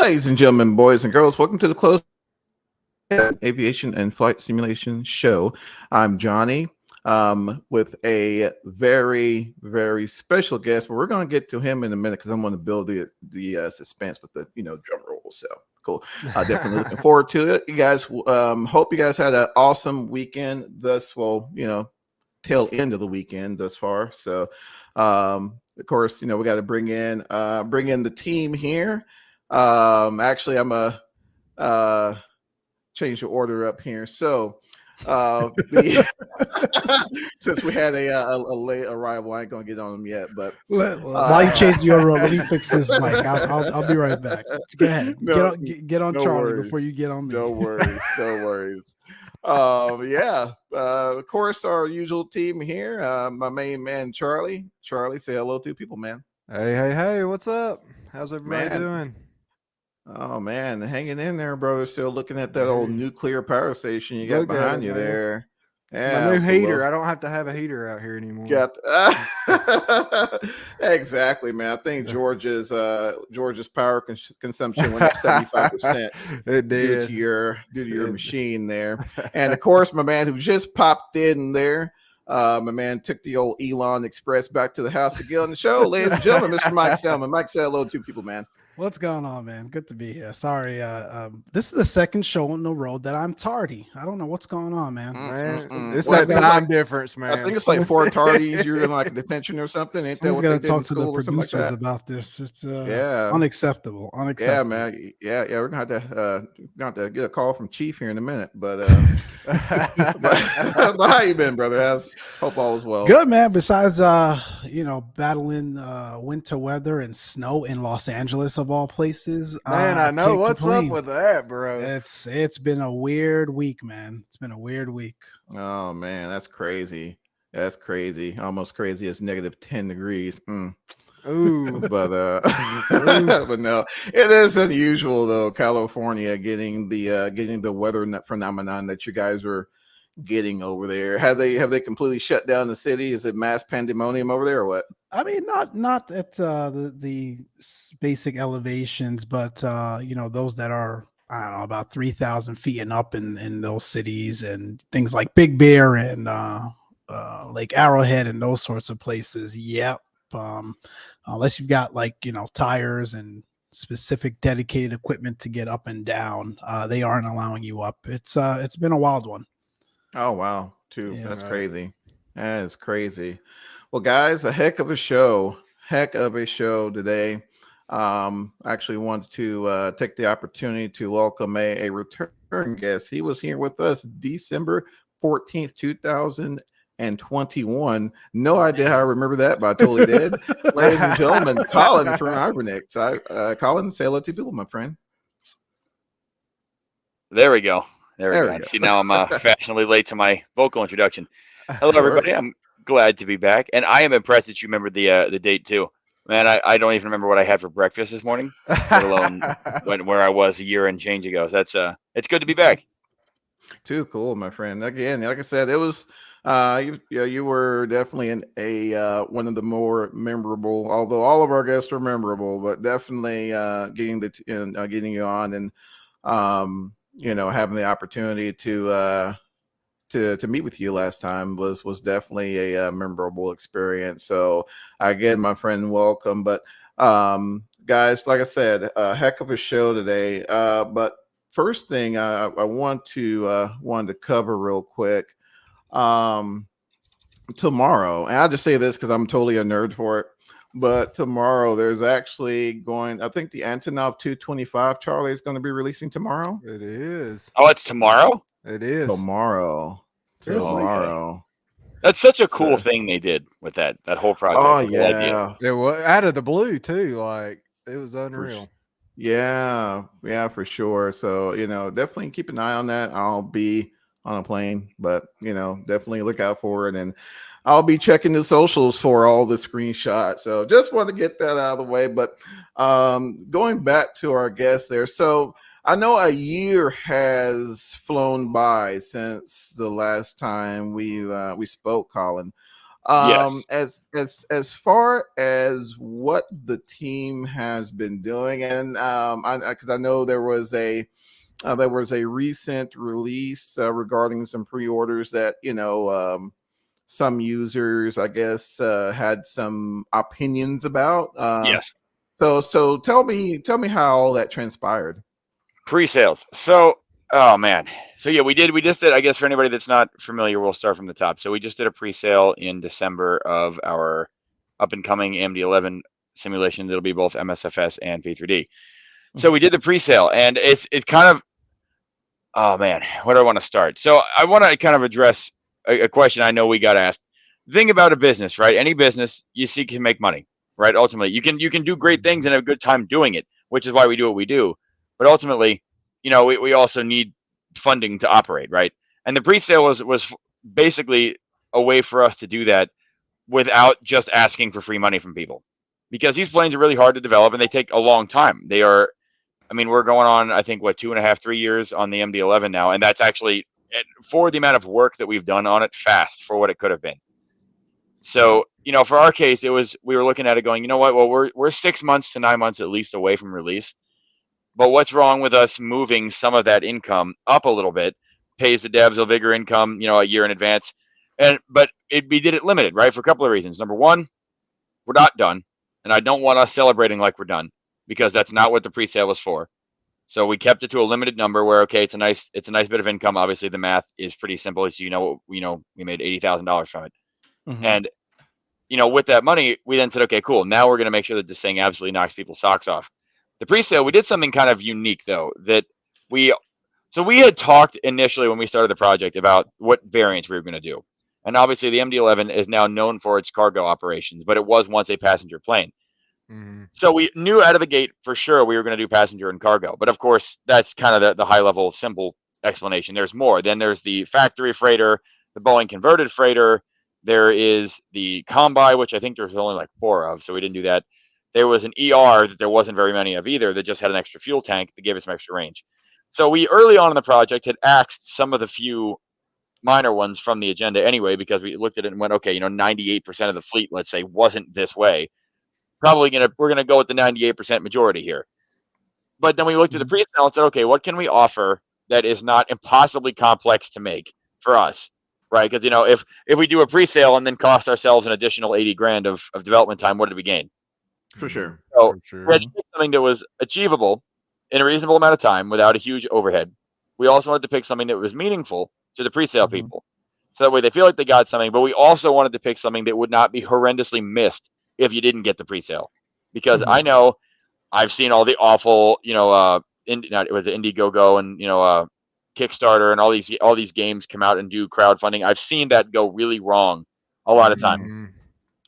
Ladies and gentlemen, boys and girls, welcome to the Close Aviation and Flight Simulation Show. I'm Johnny with a very, very special guest, but we're going to get to him in a minute because I'm going to build the suspense with the drum roll. So cool. Definitely looking forward to it. You guys, hope you guys had an awesome weekend tail end of the weekend thus far. So of course, we got to bring in the team here. Actually, I'm a change the order up here. So since we had a late arrival, I ain't gonna get on them yet. But while you change your order, let me fix this mic. I'll be right back. Go ahead. Get on Charlie worries. before you get on me. No worries. Of course, our usual team here. My main man, Charlie. Charlie, say hello to people, man. Hey, what's up? How's everybody doing? Oh man, hanging in there, brother. Still looking at that old nuclear power station you got behind you there. Yeah, my new heater. I don't have to have a heater out here anymore. Exactly, man. I think Georgia's power consumption went up 75%. It did due to your machine there. And of course, my man who just popped in there. My man took the old Elon Express back to the house to get on the show. Ladies and gentlemen, Mr. Mike Selman. Mike, say hello to people, man. What's going on, man? Good to be here. Sorry, this is the second show on the road that I'm tardy. I don't know what's going on, man. It's that time difference, man. I think it's like 4 tardies. You're in like a detention or something. Ain't that what they did in school? Talk to the producers about this. It's unacceptable. Yeah, man. Yeah. We're gonna have to get a call from Chief here in a minute. But how you been, brother? Hope all is well. Good, man. Besides, battling winter weather and snow in Los Angeles of all places. Man, I know what's up with that, bro. It's been a weird week, man. It's been a weird week. Oh man, that's crazy. That's crazy. Almost crazy as -10 degrees. Ooh, but but no, it is unusual though. California getting the weather phenomenon that you guys are getting over there. Have they completely shut down the city? Is it mass pandemonium over there or what? I mean, not at the basic elevations, but those that are, I don't know, about 3,000 feet and up in those cities, and things like Big Bear and Lake Arrowhead and those sorts of places. Yep. Unless you've got tires and specific dedicated equipment to get up and down, they aren't allowing you up. It's been a wild one. Oh wow, too. Yeah, that's crazy. That is crazy. Well, guys, a heck of a show today. Actually wanted to take the opportunity to welcome a return guest. He was here with us December 14th, 2021. No idea how I remember that, but I totally did. Ladies and gentlemen, Collin from Hibernix. Collin, say hello to people, my friend. There we go. There we go. See, now I'm fashionably late to my vocal introduction. Hello, everybody. I'm glad to be back, and I am impressed that you remember the date too. Man, I don't even remember what I had for breakfast this morning, let alone where I was a year and change ago. So that's it's good to be back. Too cool, my friend. Again, like I said, it was you were definitely in one of the more memorable. Although all of our guests are memorable, but definitely getting you on and having the opportunity to meet with you last time was definitely a memorable experience. So again, my friend, welcome. But guys, like I said, a heck of a show today. But first thing I wanted to cover real quick. Tomorrow, and I'll just say this because I'm totally a nerd for it. But tomorrow, there's actually I think the Antonov 225, Charlie, is going to be releasing tomorrow. It is. Oh, it's tomorrow? It is. Tomorrow. That's such a cool thing they did with that whole project. Oh, yeah. It was out of the blue, too. Like, it was unreal. Yeah, for sure. So, definitely keep an eye on that. I'll be on a plane, but, definitely look out for it. And I'll be checking the socials for all the screenshots. So just want to get that out of the way. But going back to our guest there. So I know a year has flown by since the last time we spoke, Collin. Yes. As far as what the team has been doing, and because I know there was a recent release regarding some pre-orders that some users, I guess, had some opinions about. Yes. So tell me how all that transpired. Pre-sales. So, oh man. So yeah, we just did, I guess for anybody that's not familiar, we'll start from the top. So we just did a pre-sale in December of our up and coming AMD 11 simulation. That'll be both MSFS and P3D. So we did the pre-sale, and it's kind of, oh man, where do I want to start? So I want to kind of address a question I know we got asked. The thing about a business, right? Any business you seek to make money, right? Ultimately, you can do great things and have a good time doing it, which is why we do what we do. But ultimately, we also need funding to operate, right? And the pre-sale was basically a way for us to do that without just asking for free money from people, because these planes are really hard to develop and they take a long time. They are, I mean, we're going on, I think, what, 2.5, 3 years on the MD-11 now, and that's actually, for the amount of work that we've done on it, fast for what it could have been. So, for our case, we were looking at it going, you know what? Well, we're 6 months to 9 months at least away from release. But what's wrong with us moving some of that income up a little bit, pays the devs a bigger income, a year in advance, but we did it limited, right? For a couple of reasons. Number one, we're not done, and I don't want us celebrating like we're done, because that's not what the pre-sale was for. So we kept it to a limited number where, okay, it's a nice bit of income. Obviously, the math is pretty simple. As we made $80,000 from it, and with that money, we then said, okay, cool. Now we're going to make sure that this thing absolutely knocks people's socks off. The pre-sale, we did something kind of unique though. We had talked initially when we started the project about what variants we were going to do, and obviously the MD-11 is now known for its cargo operations, but it was once a passenger plane. So we knew out of the gate for sure we were going to do passenger and cargo. But of course, that's kind of the high level, simple explanation. There's more. Then there's the factory freighter, the Boeing converted freighter. There is the combi, which I think there's only like 4 of, so we didn't do that. There was an ER that there wasn't very many of either, that just had an extra fuel tank that gave us some extra range. So we early on in the project had axed some of the few minor ones from the agenda anyway, because we looked at it and went, okay, 98% of the fleet, let's say, wasn't this way. We're gonna go with the 98% majority here. But then we looked at the pre-sale and said, okay, what can we offer that is not impossibly complex to make for us, right? Because if we do a pre-sale and then cost ourselves an additional 80 grand of development time, what did we gain? For sure. So we had to pick something that was achievable in a reasonable amount of time without a huge overhead. We also wanted to pick something that was meaningful to the pre-sale people, so that way they feel like they got something. But we also wanted to pick something that would not be horrendously missed if you didn't get the pre-sale, because I know I've seen all the awful, it was Indiegogo and Kickstarter and all these games come out and do crowdfunding. I've seen that go really wrong a lot of times,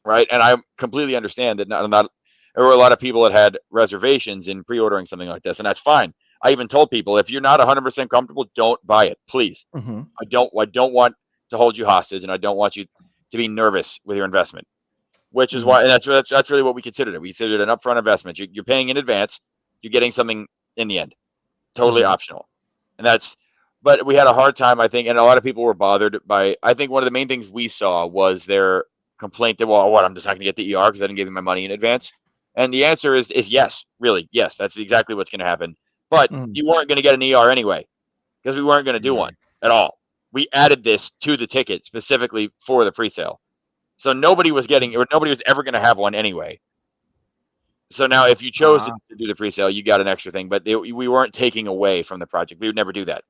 right? And I completely understand that there were a lot of people that had reservations in pre-ordering something like this, and that's fine. I even told people, if you're not 100% comfortable, don't buy it, please. I don't want to hold you hostage, and I don't want you to be nervous with your investment. Which is why, and that's really what we considered it. We considered it an upfront investment. You're paying in advance. You're getting something in the end, totally optional. But we had a hard time, I think, and a lot of people were bothered by. I think one of the main things we saw was their complaint that, well, what, I'm just not going to get the ER because I didn't give you my money in advance. And the answer is yes, really, yes, that's exactly what's going to happen. But you weren't going to get an ER anyway, because we weren't going to do one at all. We added this to the ticket specifically for the pre-sale. So nobody was ever going to have one anyway. So now if you chose to do the pre-sale, you got an extra thing, but we weren't taking away from the project. We would never do that.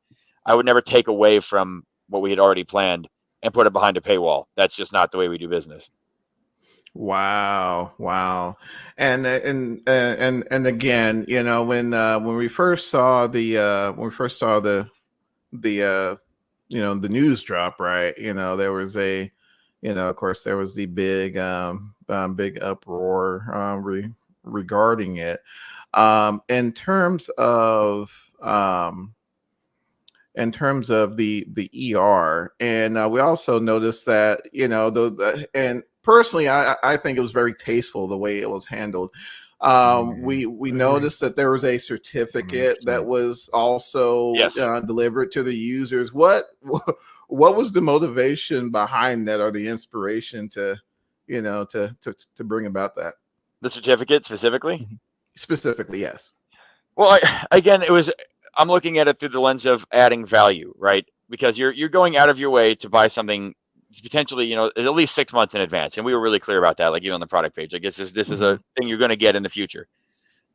I would never take away from what we had already planned and put it behind a paywall. That's just not the way we do business. Wow. And again, when we first saw the news drop, right? There was of course, there was the big uproar regarding it. In terms of the ER, and we also noticed that and personally, I think it was very tasteful the way it was handled. We noticed that there was a certificate that was also delivered to the users. What was the motivation behind that, or the inspiration to bring about that? The certificate specifically? Specifically, yes. Well, I'm looking at it through the lens of adding value, right? Because you're going out of your way to buy something potentially, at least 6 months in advance. And we were really clear about that, like even on the product page. I guess this is a thing you're going to get in the future.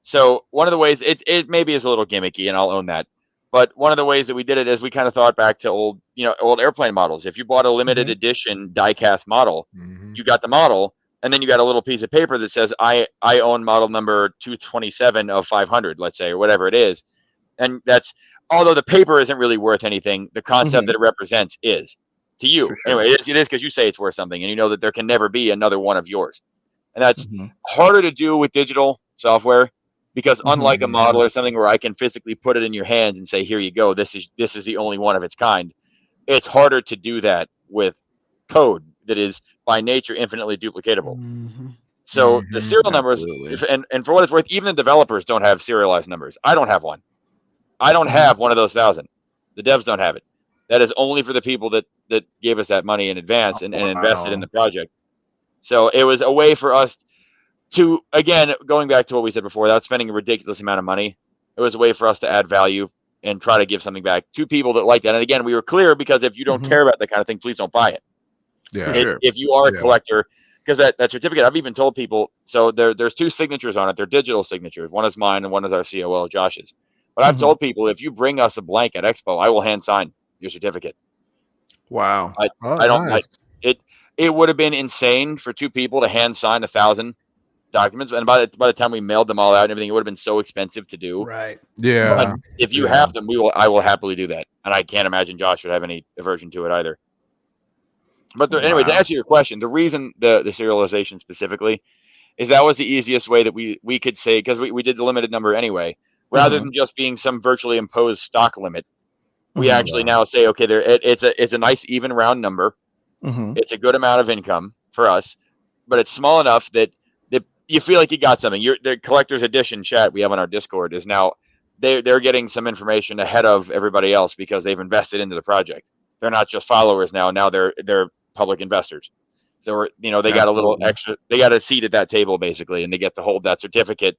So one of the ways it maybe is a little gimmicky, and I'll own that. But one of the ways that we did it is we kind of thought back to old airplane models. If you bought a limited edition die-cast model, you got the model, and then you got a little piece of paper that says, I own model number 227 of 500, let's say, or whatever it is. And that's, although the paper isn't really worth anything, the concept that it represents is to you. Sure. Anyway, it is because you say it's worth something, and you know that there can never be another one of yours. And that's harder to do with digital software, because unlike a model or something where I can physically put it in your hands and say, here you go, this is the only one of its kind. It's harder to do that with code that is by nature infinitely duplicatable. So the serial numbers, and for what it's worth, even the developers don't have serialized numbers. I don't have one. I don't have one of those 1,000. The devs don't have it. That is only for the people that gave us that money in advance and invested in the project. So it was a way for us to, again, going back to what we said before, without spending a ridiculous amount of money, it was a way for us to add value and try to give something back to people that like that. And again, we were clear, because if you don't care about that kind of thing, please don't buy it. Yeah, if you are a collector, because that certificate, I've even told people, so there's 2 signatures on it. They're digital signatures. One is mine and one is our COO, Josh's. But I've told people, if you bring us a blank at Expo, I will hand sign your certificate. Wow. I don't. Nice. It would have been insane for 2 people to hand sign 1,000 documents, and by the time we mailed them all out and everything, it would have been so expensive to do. Right. Yeah. But if you have them, I will happily do that, and I can't imagine Josh would have any aversion to it either. But anyway, to answer your question, the reason the serialization specifically is that was the easiest way that we could say, because we did the limited number anyway, rather than just being some virtually imposed stock limit. We actually now say, okay, it's a nice even round number. It's a good amount of income for us, but it's small enough that you feel like you got something. The collector's edition chat we have on our Discord is now they're getting some information ahead of everybody else because they've invested into the project. They're not just followers now. Now they're public investors. So they got a little extra. They got a seat at that table basically, and they get to hold that certificate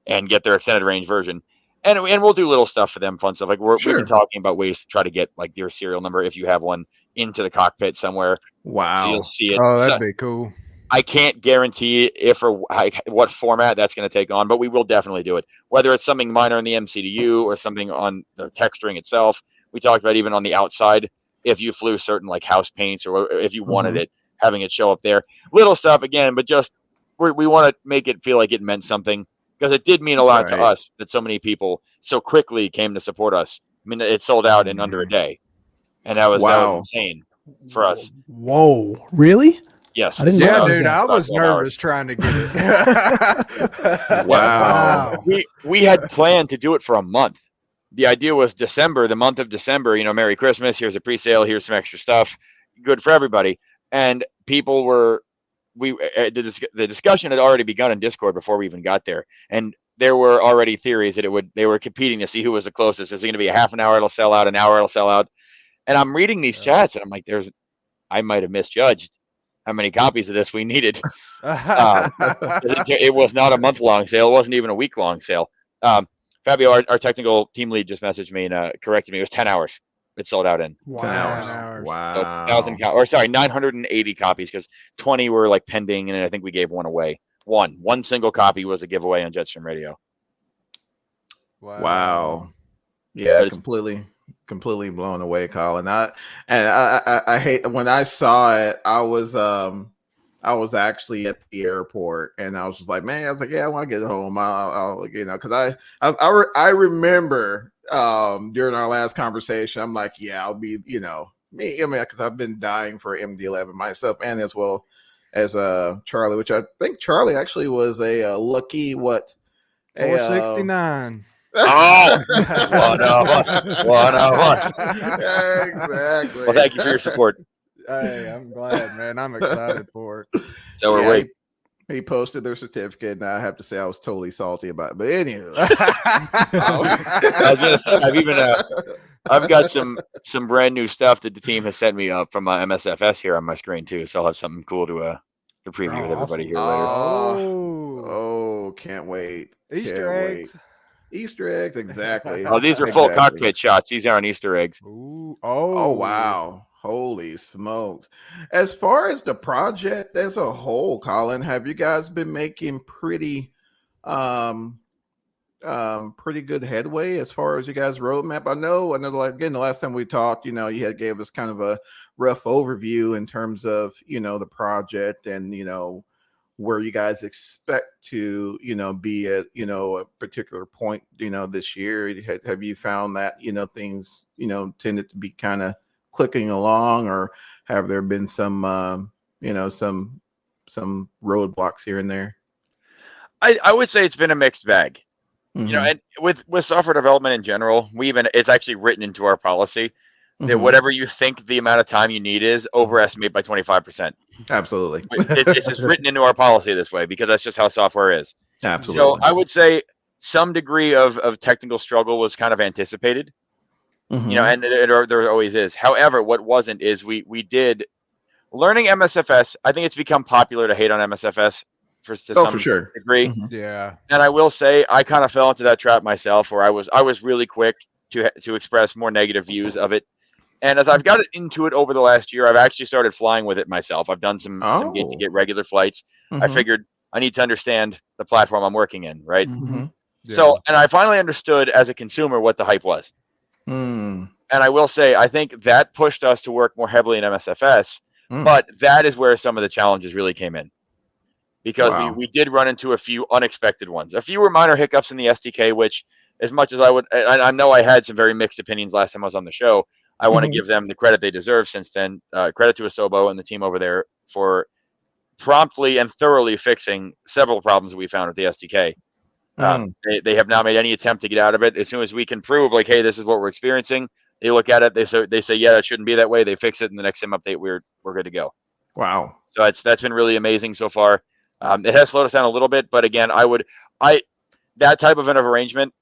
and get their extended range version. And we'll do little stuff for them, fun stuff. Like we've been talking about ways to try to get like your serial number, if you have one, into the cockpit somewhere. Wow. So you'll see it. Oh, that'd be cool. I can't guarantee if or what format that's going to take on, but we will definitely do it. Whether it's something minor in the MCDU or something on the text string itself. We talked about even on the outside, if you flew certain like house paints or if you wanted it, having it show up there. Little stuff again, but just we want to make it feel like it meant something, because it did mean a lot to us that so many people so quickly came to support us. I mean, it sold out in under a day, and that was insane for us. Whoa, really? Yes. I didn't know dude, I was nervous trying to get it. Wow. We had planned to do it for a month. The idea was December, the month of December, Merry Christmas, here's a pre-sale, here's some extra stuff, good for everybody. And people were, the discussion had already begun in Discord before we even got there. And there were already theories that they were competing to see who was the closest. Is it going to be a half an hour, it'll sell out, an hour, it'll sell out. And I'm reading these chats and I'm like, I might have misjudged how many copies of this we needed. It was not a month-long sale. It wasn't even a week-long sale. Fabio, our technical team lead, just messaged me and corrected me. It was 10 hours. It sold out in. Wow. 10 hours. Wow. So 980 copies, because 20 were like pending, and I think we gave one away. One single copy was a giveaway on Jetstream Radio. Wow. Yeah, completely blown away, Collin. I hate when I saw it. I was actually at the airport, and I was just like, man, I was like, yeah, I want to get home. I'll because I remember during our last conversation, I'm like, yeah, I'll be, me, because I've been dying for MD-11 myself, and as well as Charlie, which I think Charlie actually was a lucky 469. Oh, one of us. Exactly. Well, thank you for your support. Hey, I'm glad, man. I'm excited for it. So are we. He posted their certificate, and I have to say I was totally salty about it. But anywho, I was gonna say I've got some brand new stuff that the team has sent me up from my MSFS here on my screen too. So I'll have something cool to preview with everybody here later. Oh, can't wait! Easter Can't eggs. Wait. Easter eggs, exactly. Oh, these are full cockpit shots. These aren't Easter eggs. Ooh. Oh, wow. Holy smokes. As far as the project as a whole, Collin, have you guys been making pretty good headway as far as you guys' roadmap? I know, again, the last time we talked, you had gave us kind of a rough overview in terms of, the project and, where you guys expect to, be at, a particular point, this year. Have you found that, things, tended to be kind of clicking along, or have there been some roadblocks here and there? I would say it's been a mixed bag. Mm-hmm. And with software development in general, it's actually written into our policy that whatever you think the amount of time you need is, overestimate by 25%. Absolutely. It's just written into our policy this way because that's just how software is. Absolutely. So I would say some degree of technical struggle was kind of anticipated. And there always is. However, what wasn't is we did learning MSFS. I think it's become popular to hate on MSFS for some degree. Yeah. And I will say I kind of fell into that trap myself, where I was really quick to express more negative views of it. And as I've got into it over the last year, I've actually started flying with it myself. I've done some get regular flights. I figured I need to understand the platform I'm working in, right? Yeah. So, and I finally understood as a consumer what the hype was. And I will say, I think that pushed us to work more heavily in MSFS, but that is where some of the challenges really came in, because we did run into a few unexpected ones. A few were minor hiccups in the SDK, which, as much as I know I had some very mixed opinions last time I was on the show, I want to give them the credit they deserve since then. Credit to Asobo and the team over there for promptly and thoroughly fixing several problems that we found with the SDK. They have not made any attempt to get out of it. As soon as we can prove, like, hey, this is what we're experiencing, they look at it, they say, yeah, it shouldn't be that way. They fix it, and the next sim update, we're good to go. Wow. So that's been really amazing so far. It has slowed us down a little bit, but again, that type of an arrangement,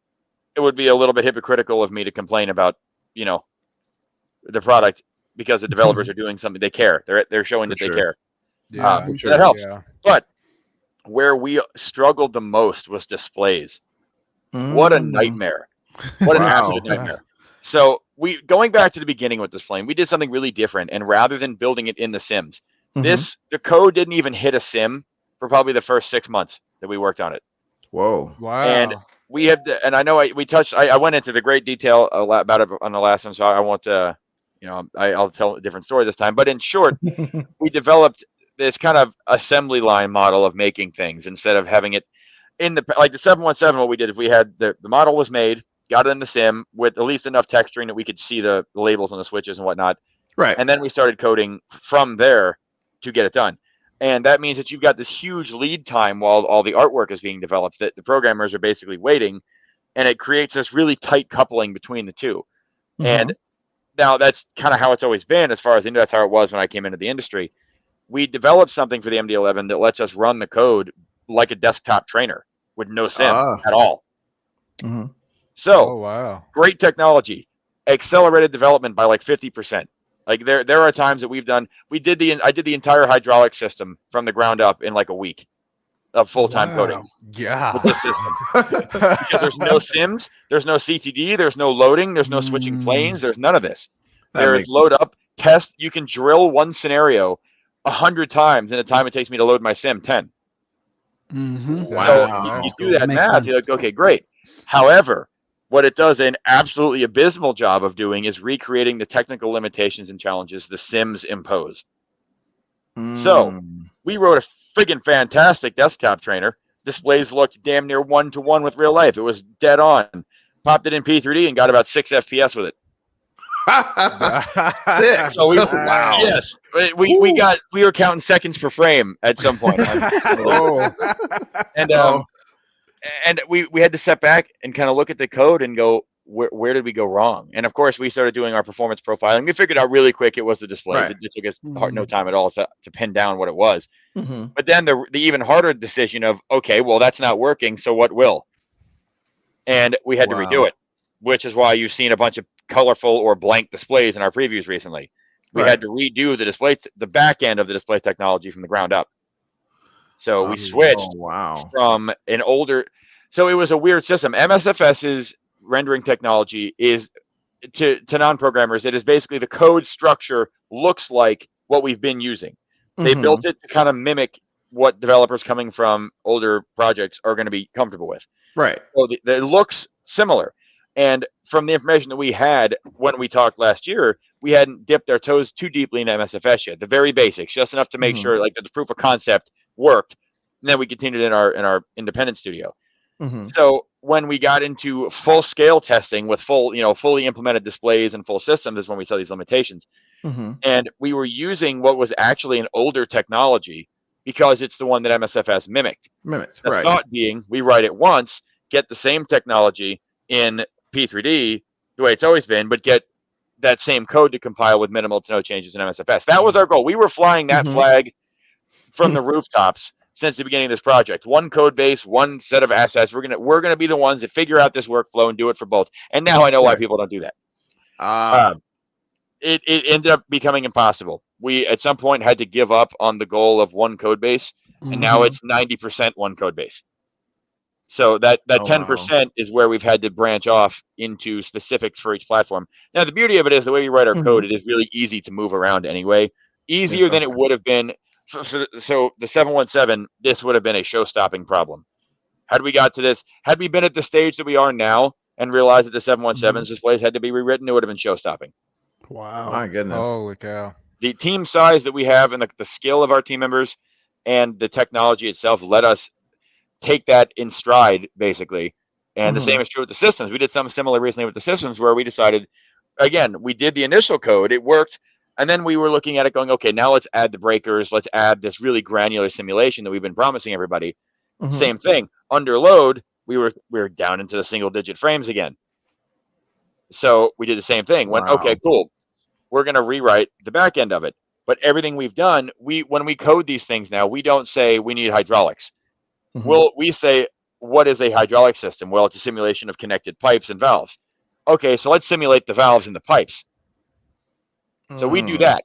it would be a little bit hypocritical of me to complain about, the product, because the developers are doing something. They care. They're showing that they care. Yeah. That helps. Yeah. But where we struggled the most was displays. What a nightmare. What an absolute nightmare. So going back to the beginning with this plane, we did something really different. And rather than building it in the sims, the code didn't even hit a sim for probably the first 6 months that we worked on it. Whoa. Wow. And we have to, and I know I went into the great detail about it on the last one, so I won't, I'll tell a different story this time. But in short, we developed this kind of assembly line model of making things instead of having it in the 717. What we did is we had the model was made, got it in the sim with at least enough texturing that we could see the labels on the switches and whatnot. Right. And then we started coding from there to get it done. And that means that you've got this huge lead time while all the artwork is being developed that the programmers are basically waiting, and it creates this really tight coupling between the two. And now that's kind of how it's always been, as far as that's how it was when I came into the industry. We developed something for the MD-11 that lets us run the code like a desktop trainer with no sim at all. So, great technology, accelerated development by like 50%. Like there are times that I did the entire hydraulic system from the ground up in like a week of full-time coding. Yeah. With this system. Because there's no sims, there's no CTD, there's no loading, there's no switching planes, there's none of this. There is load up, test. You can drill one scenario 100 times in the time it takes me to load my sim 10. Wow. So you do that math, you're like, okay, great. However, what it does an absolutely abysmal job of doing is recreating the technical limitations and challenges the sims impose. So we wrote a friggin' fantastic desktop trainer. Displays looked damn near 1-to-1 with real life. It was dead on. Popped it in P3D and got about 6 FPS with it. 6. So yes, we were counting seconds per frame at some point. And we had to step back and kind of look at the code and go, where did we go wrong? And of course, we started doing our performance profiling. We figured out really quick it was the displays. Right. It took us no time at all to pin down what it was. Mm-hmm. But then the even harder decision of, okay, well, that's not working, so what will? And we had to redo it, which is why you've seen a bunch of colorful or blank displays in our previews recently. We had to redo the display, the back end of the display technology from the ground up. So we switched from an older, so it was a weird system. MSFS's rendering technology is, to non-programmers, it is basically the code structure looks like what we've been using. They built it to kind of mimic what developers coming from older projects are going to be comfortable with. Right. So it looks similar. And from the information that we had when we talked last year, we hadn't dipped our toes too deeply in MSFS yet. The very basics, just enough to make sure like that the proof of concept worked. And then we continued in our independent studio. So when we got into full scale testing with fully implemented displays and full systems is when we saw these limitations. And we were using what was actually an older technology because it's the one that MSFS mimicked. The thought being, we write it once, get the same technology in P3D the way it's always been, but get that same code to compile with minimal to no changes in MSFS. That was our goal. We were flying that flag from the rooftops since the beginning of this project. One code base, one set of assets. We're gonna be the ones that figure out this workflow and do it for both. And now I know why people don't do that. It ended up becoming impossible. We at some point had to give up on the goal of one code base, and now it's 90% one code base. So that 10% is where we've had to branch off into specifics for each platform. Now, the beauty of it is the way we write our code, it is really easy to move around anyway. Easier than it would have been. So the 717, this would have been a show-stopping problem. Had we got to this, had we been at the stage that we are now and realized that the 717's displays had to be rewritten, it would have been show-stopping. Wow. My goodness. Holy cow. The team size that we have and the skill of our team members and the technology itself let us take that in stride, basically. And the same is true with the systems. We did something similar recently with the systems where we decided, again, we did the initial code, it worked, and then we were looking at it going, okay, now let's add the breakers, let's add this really granular simulation that we've been promising everybody. Same thing. Under load, we were down into the single-digit frames again. So we did the same thing. Went, okay, cool. We're going to rewrite the back end of it. But everything we've done, when we code these things now, we don't say we need hydraulics. We say, what is a hydraulic system? Well, it's a simulation of connected pipes and valves. Okay, so let's simulate the valves and the pipes. So we do that.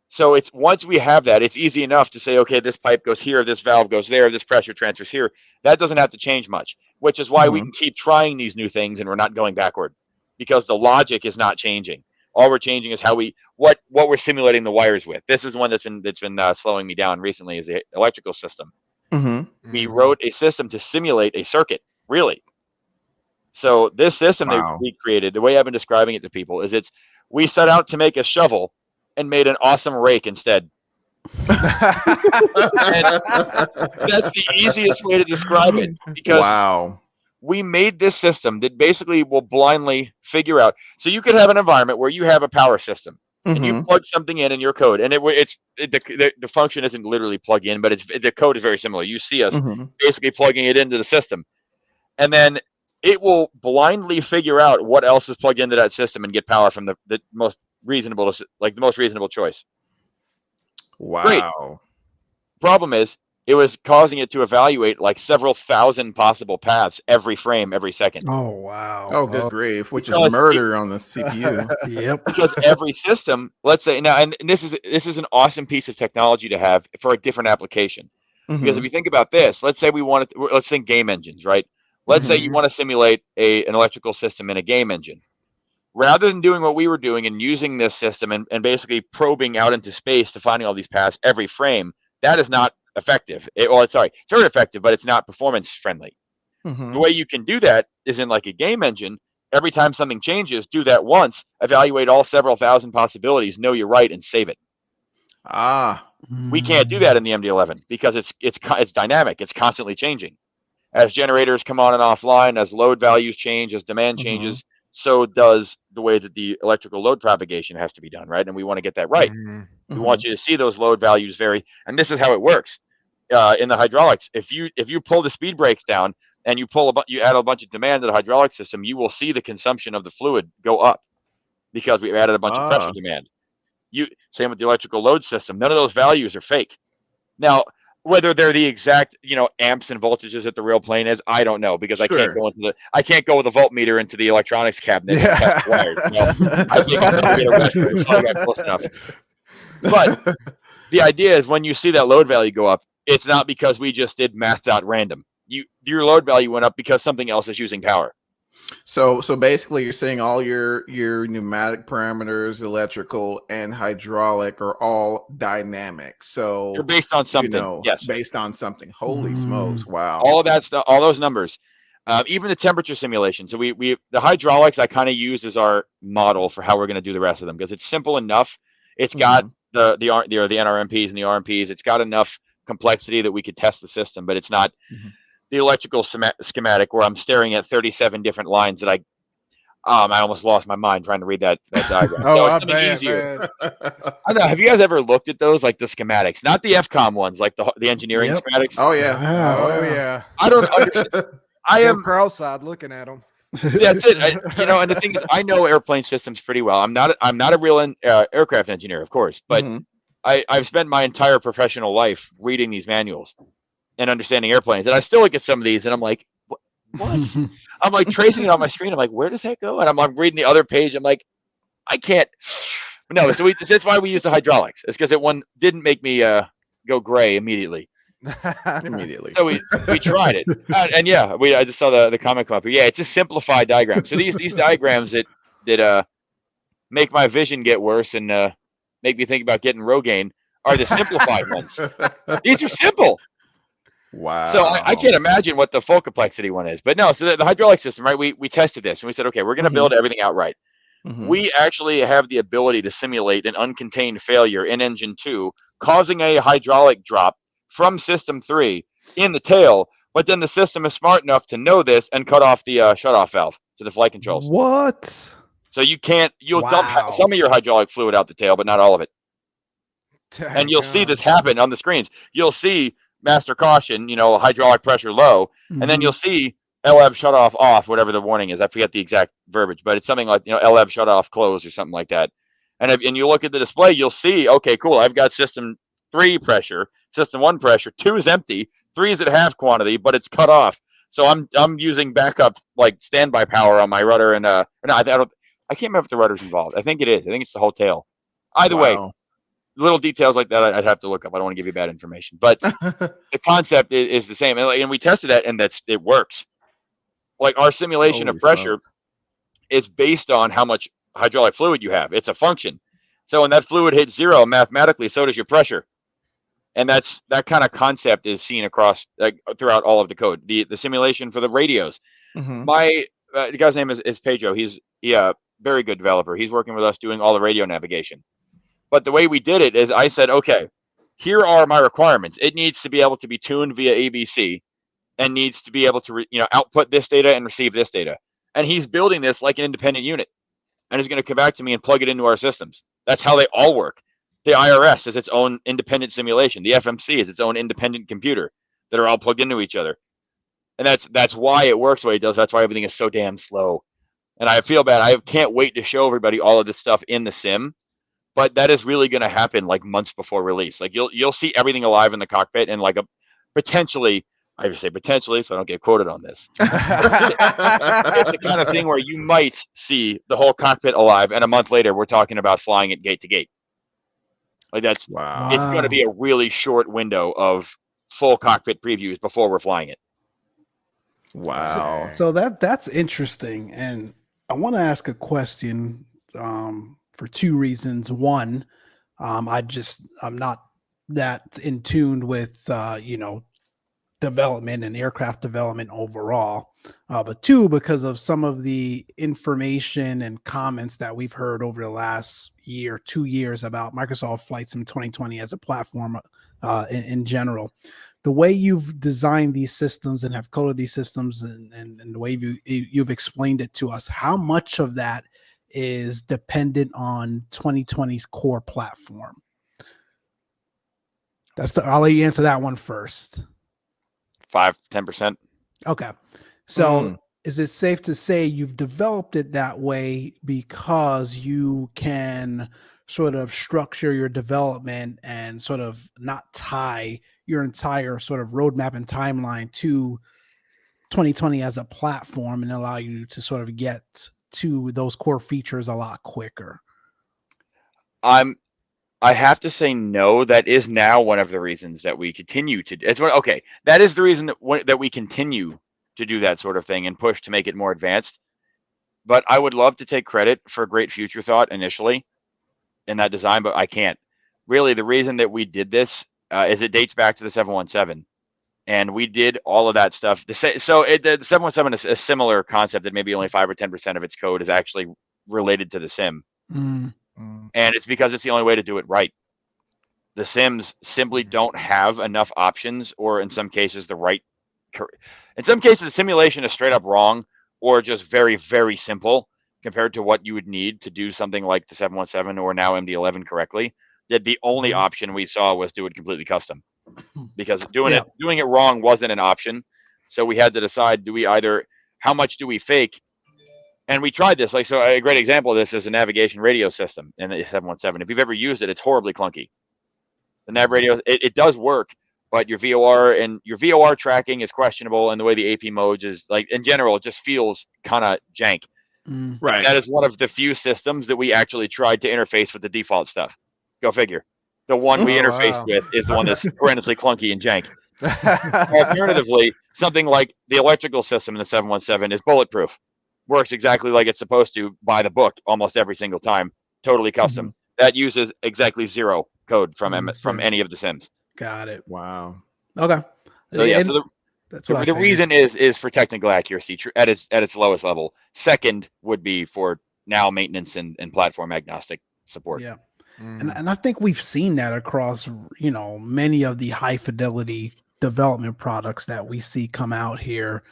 So it's once we have that, it's easy enough to say, okay, this pipe goes here, this valve goes there, this pressure transfers here. That doesn't have to change much, which is why we can keep trying these new things and we're not going backward because the logic is not changing. All we're changing is how what we're simulating the wires with. This is one that's been slowing me down recently is the electrical system. We wrote a system to simulate a circuit, really. So this system that we created, the way I've been describing it to people is we set out to make a shovel and made an awesome rake instead. And that's the easiest way to describe it because we made this system that basically will blindly figure out. So you could have an environment where you have a power system and you plug something in your code, and the function isn't literally plug in, but the code is very similar. You see us basically plugging it into the system, and then it will blindly figure out what else is plugged into that system and get power from the most reasonable, like the most reasonable choice. Wow. Great. Problem is, it was causing it to evaluate like several thousand possible paths every frame, every second. Oh, wow. Oh, good grief, which is murder on the CPU. Yep. Because every system, let's say now, and this is an awesome piece of technology to have for a different application. Because if you think about this, let's say let's think game engines, right? Let's say you want to simulate an electrical system in a game engine. Rather than doing what we were doing and using this system and basically probing out into space to finding all these paths every frame, that is not effective. It's very effective, but it's not performance friendly. The way you can do that is in like a game engine. Every time something changes, do that once, evaluate all several thousand possibilities, know you're right, and save it. We can't do that in the MD-11 because it's dynamic. It's constantly changing. As generators come on and offline, as load values change, as demand changes, so does the way that the electrical load propagation has to be done, right? And we want to get that right. We want you to see those load values vary, and this is how it works in the hydraulics. If you pull the speed brakes down and you add a bunch of demand to the hydraulic system, you will see the consumption of the fluid go up because we've added a bunch of pressure demand. Same with the electrical load system. None of those values are fake. Now, whether they're the exact, amps and voltages that the real plane is, I don't know, because I can't go with a voltmeter into the electronics cabinet and test the wires. I think I'm going to get arrested if I got close enough. But the idea is when you see that load value go up, it's not because we just did math.random. Your load value went up because something else is using power. So basically you're saying all your pneumatic parameters, electrical and hydraulic are all dynamic. So they're based on something. Yes. Based on something. Holy smokes. Wow. All of that stuff, all those numbers. Even the temperature simulation. So the hydraulics I kind of use as our model for how we're going to do the rest of them because it's simple enough. It's got the NRMPs and the RMPs. It's got enough complexity that we could test the system, but it's not the electrical schematic where I'm staring at 37 different lines that I almost lost my mind trying to read that diagram. I bet, easier. I don't know. Have you guys ever looked at those, like the schematics, not the FCOM ones, like the engineering schematics? Oh yeah. Oh yeah. I don't understand. I am cross-eyed looking at them. That's it. And the thing is, I know airplane systems pretty well. I'm not a real aircraft engineer, of course, but I've spent my entire professional life reading these manuals and understanding airplanes. And I still look at some of these and I'm like, what? I'm like tracing it on my screen. I'm like, where does that go? And I'm reading the other page. I'm like, I can't. No, so that's why we use the hydraulics. It's because one didn't make me go gray immediately. So we tried it. And yeah, I just saw the comment come up. Yeah, it's a simplified diagram. So these diagrams that make my vision get worse and make me think about getting Rogaine are the simplified ones. These are simple. Wow. So I can't imagine what the full complexity one is. But no, so the hydraulic system, right? We tested this and we said, okay, we're going to build everything out right. We actually have the ability to simulate an uncontained failure in engine 2, causing a hydraulic drop from system 3 in the tail. But then the system is smart enough to know this and cut off the shutoff valve to the flight controls. What? So you'll dump some of your hydraulic fluid out the tail, but not all of it. And you'll see this happen on the screens. You'll see master caution, hydraulic pressure low, and then you'll see LEV shut off, whatever the warning is. I forget the exact verbiage, but it's something like, LEV shut off closed or something like that. And you look at the display, you'll see, okay, cool. I've got system 3 pressure, system 1 pressure, 2 is empty, 3 is at half quantity, but it's cut off. So I'm using backup like standby power on my rudder, and I can't remember if the rudder's involved. I think it is. I think it's the whole tail. Either way, little details like that I'd have to look up. I don't want to give you bad information, but the concept is the same. And we tested that, and it works. Like our simulation of pressure is based on how much hydraulic fluid you have. It's a function. So when that fluid hits 0 mathematically, so does your pressure. And that kind of concept is seen across throughout all of the code. The simulation for the radios. My the guy's name is Pedro. He's a very good developer. He's working with us doing all the radio navigation. But the way we did it is I said, okay, here are my requirements. It needs to be able to be tuned via ABC and needs to be able to output this data and receive this data. And he's building this like an independent unit. And he's going to come back to me and plug it into our systems. That's how they all work. The IRS is its own independent simulation. The FMC is its own independent computer that are all plugged into each other. And that's why it works the way it does. That's why everything is so damn slow. And I feel bad. I can't wait to show everybody all of this stuff in the sim. But that is really going to happen like months before release. Like you'll see everything alive in the cockpit and like potentially, I just say potentially so I don't get quoted on this. It's the kind of thing where you might see the whole cockpit alive, and a month later we're talking about flying it gate to gate. Like it's going to be a really short window of full cockpit previews before we're flying it. Wow. So that's interesting, and I want to ask a question for 2 reasons. One, I'm not that in tune with development and aircraft development overall, but 2, because of some of the information and comments that we've heard over the last 2 years about Microsoft Flight Sim 2020 as a platform in general. The way you've designed these systems and have coded these systems and the way you've explained it to us, how much of that is dependent on 2020's core platform? I'll let you answer that one first. 5-10%. Okay. So is it safe to say you've developed it that way because you can sort of structure your development and sort of not tie your entire sort of roadmap and timeline to 2020 as a platform and allow you to sort of get to those core features a lot quicker? I have to say no. That is now one of the reasons that we continue to. Okay. That is the reason that we continue to do that sort of thing and push to make it more advanced. But I would love to take credit for great future thought initially in that design, but I can't. Really, the reason that we did this is it dates back to the 717, and we did all of that stuff. The 717 is a similar concept that maybe only 5 or 10% of its code is actually related to the sim. And it's because it's the only way to do it right. The sims simply don't have enough options, or in some cases, in some cases, the simulation is straight up wrong, or just very, very simple compared to what you would need to do something like the 717 or now MD-11 correctly. That the only option we saw was do it completely custom, because doing it wrong wasn't an option. So we had to decide: how much do we fake? And we tried this. So a great example of this is a navigation radio system in the 717. If you've ever used it, it's horribly clunky. The nav radio, it does work, but your VOR tracking is questionable, and the way the AP modes is, like, in general, it just feels kind of jank. Right. That is one of the few systems that we actually tried to interface with the default stuff. Go figure. The one we interfaced with is the one that's horrendously clunky and jank. Alternatively, something like the electrical system in the 717 is bulletproof. Works exactly like it's supposed to by the book almost every single time. Totally custom. That uses exactly zero code from any of the sims. Got it. Wow. Okay. So yeah, the reason is for technical accuracy at its lowest level. Second would be for now maintenance and platform agnostic support. Yeah. And I think we've seen that across, many of the high fidelity development products that we see come out here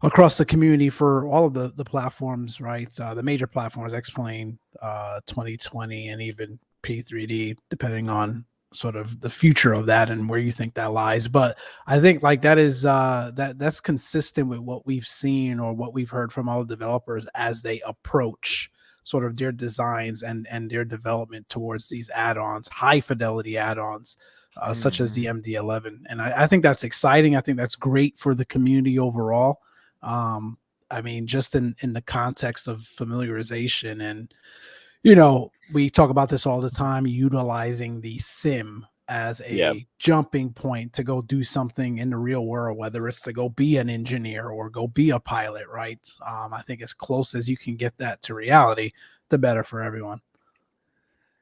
across the community for all of the platforms, right? The major platforms, X-Plane, 2020, and even P3D, depending on sort of the future of that and where you think that lies. But I think like that is that's consistent with what we've seen or what we've heard from all the developers as they approach sort of their designs and their development towards these add-ons, high fidelity add-ons, such as the MD-11. And I think that's exciting. I think that's great for the community overall. I mean, just in the context of familiarization, and we talk about this all the time, utilizing the sim as a jumping point to go do something in the real world, whether it's to go be an engineer or go be a pilot, right? I think as close as you can get that to reality, the better for everyone.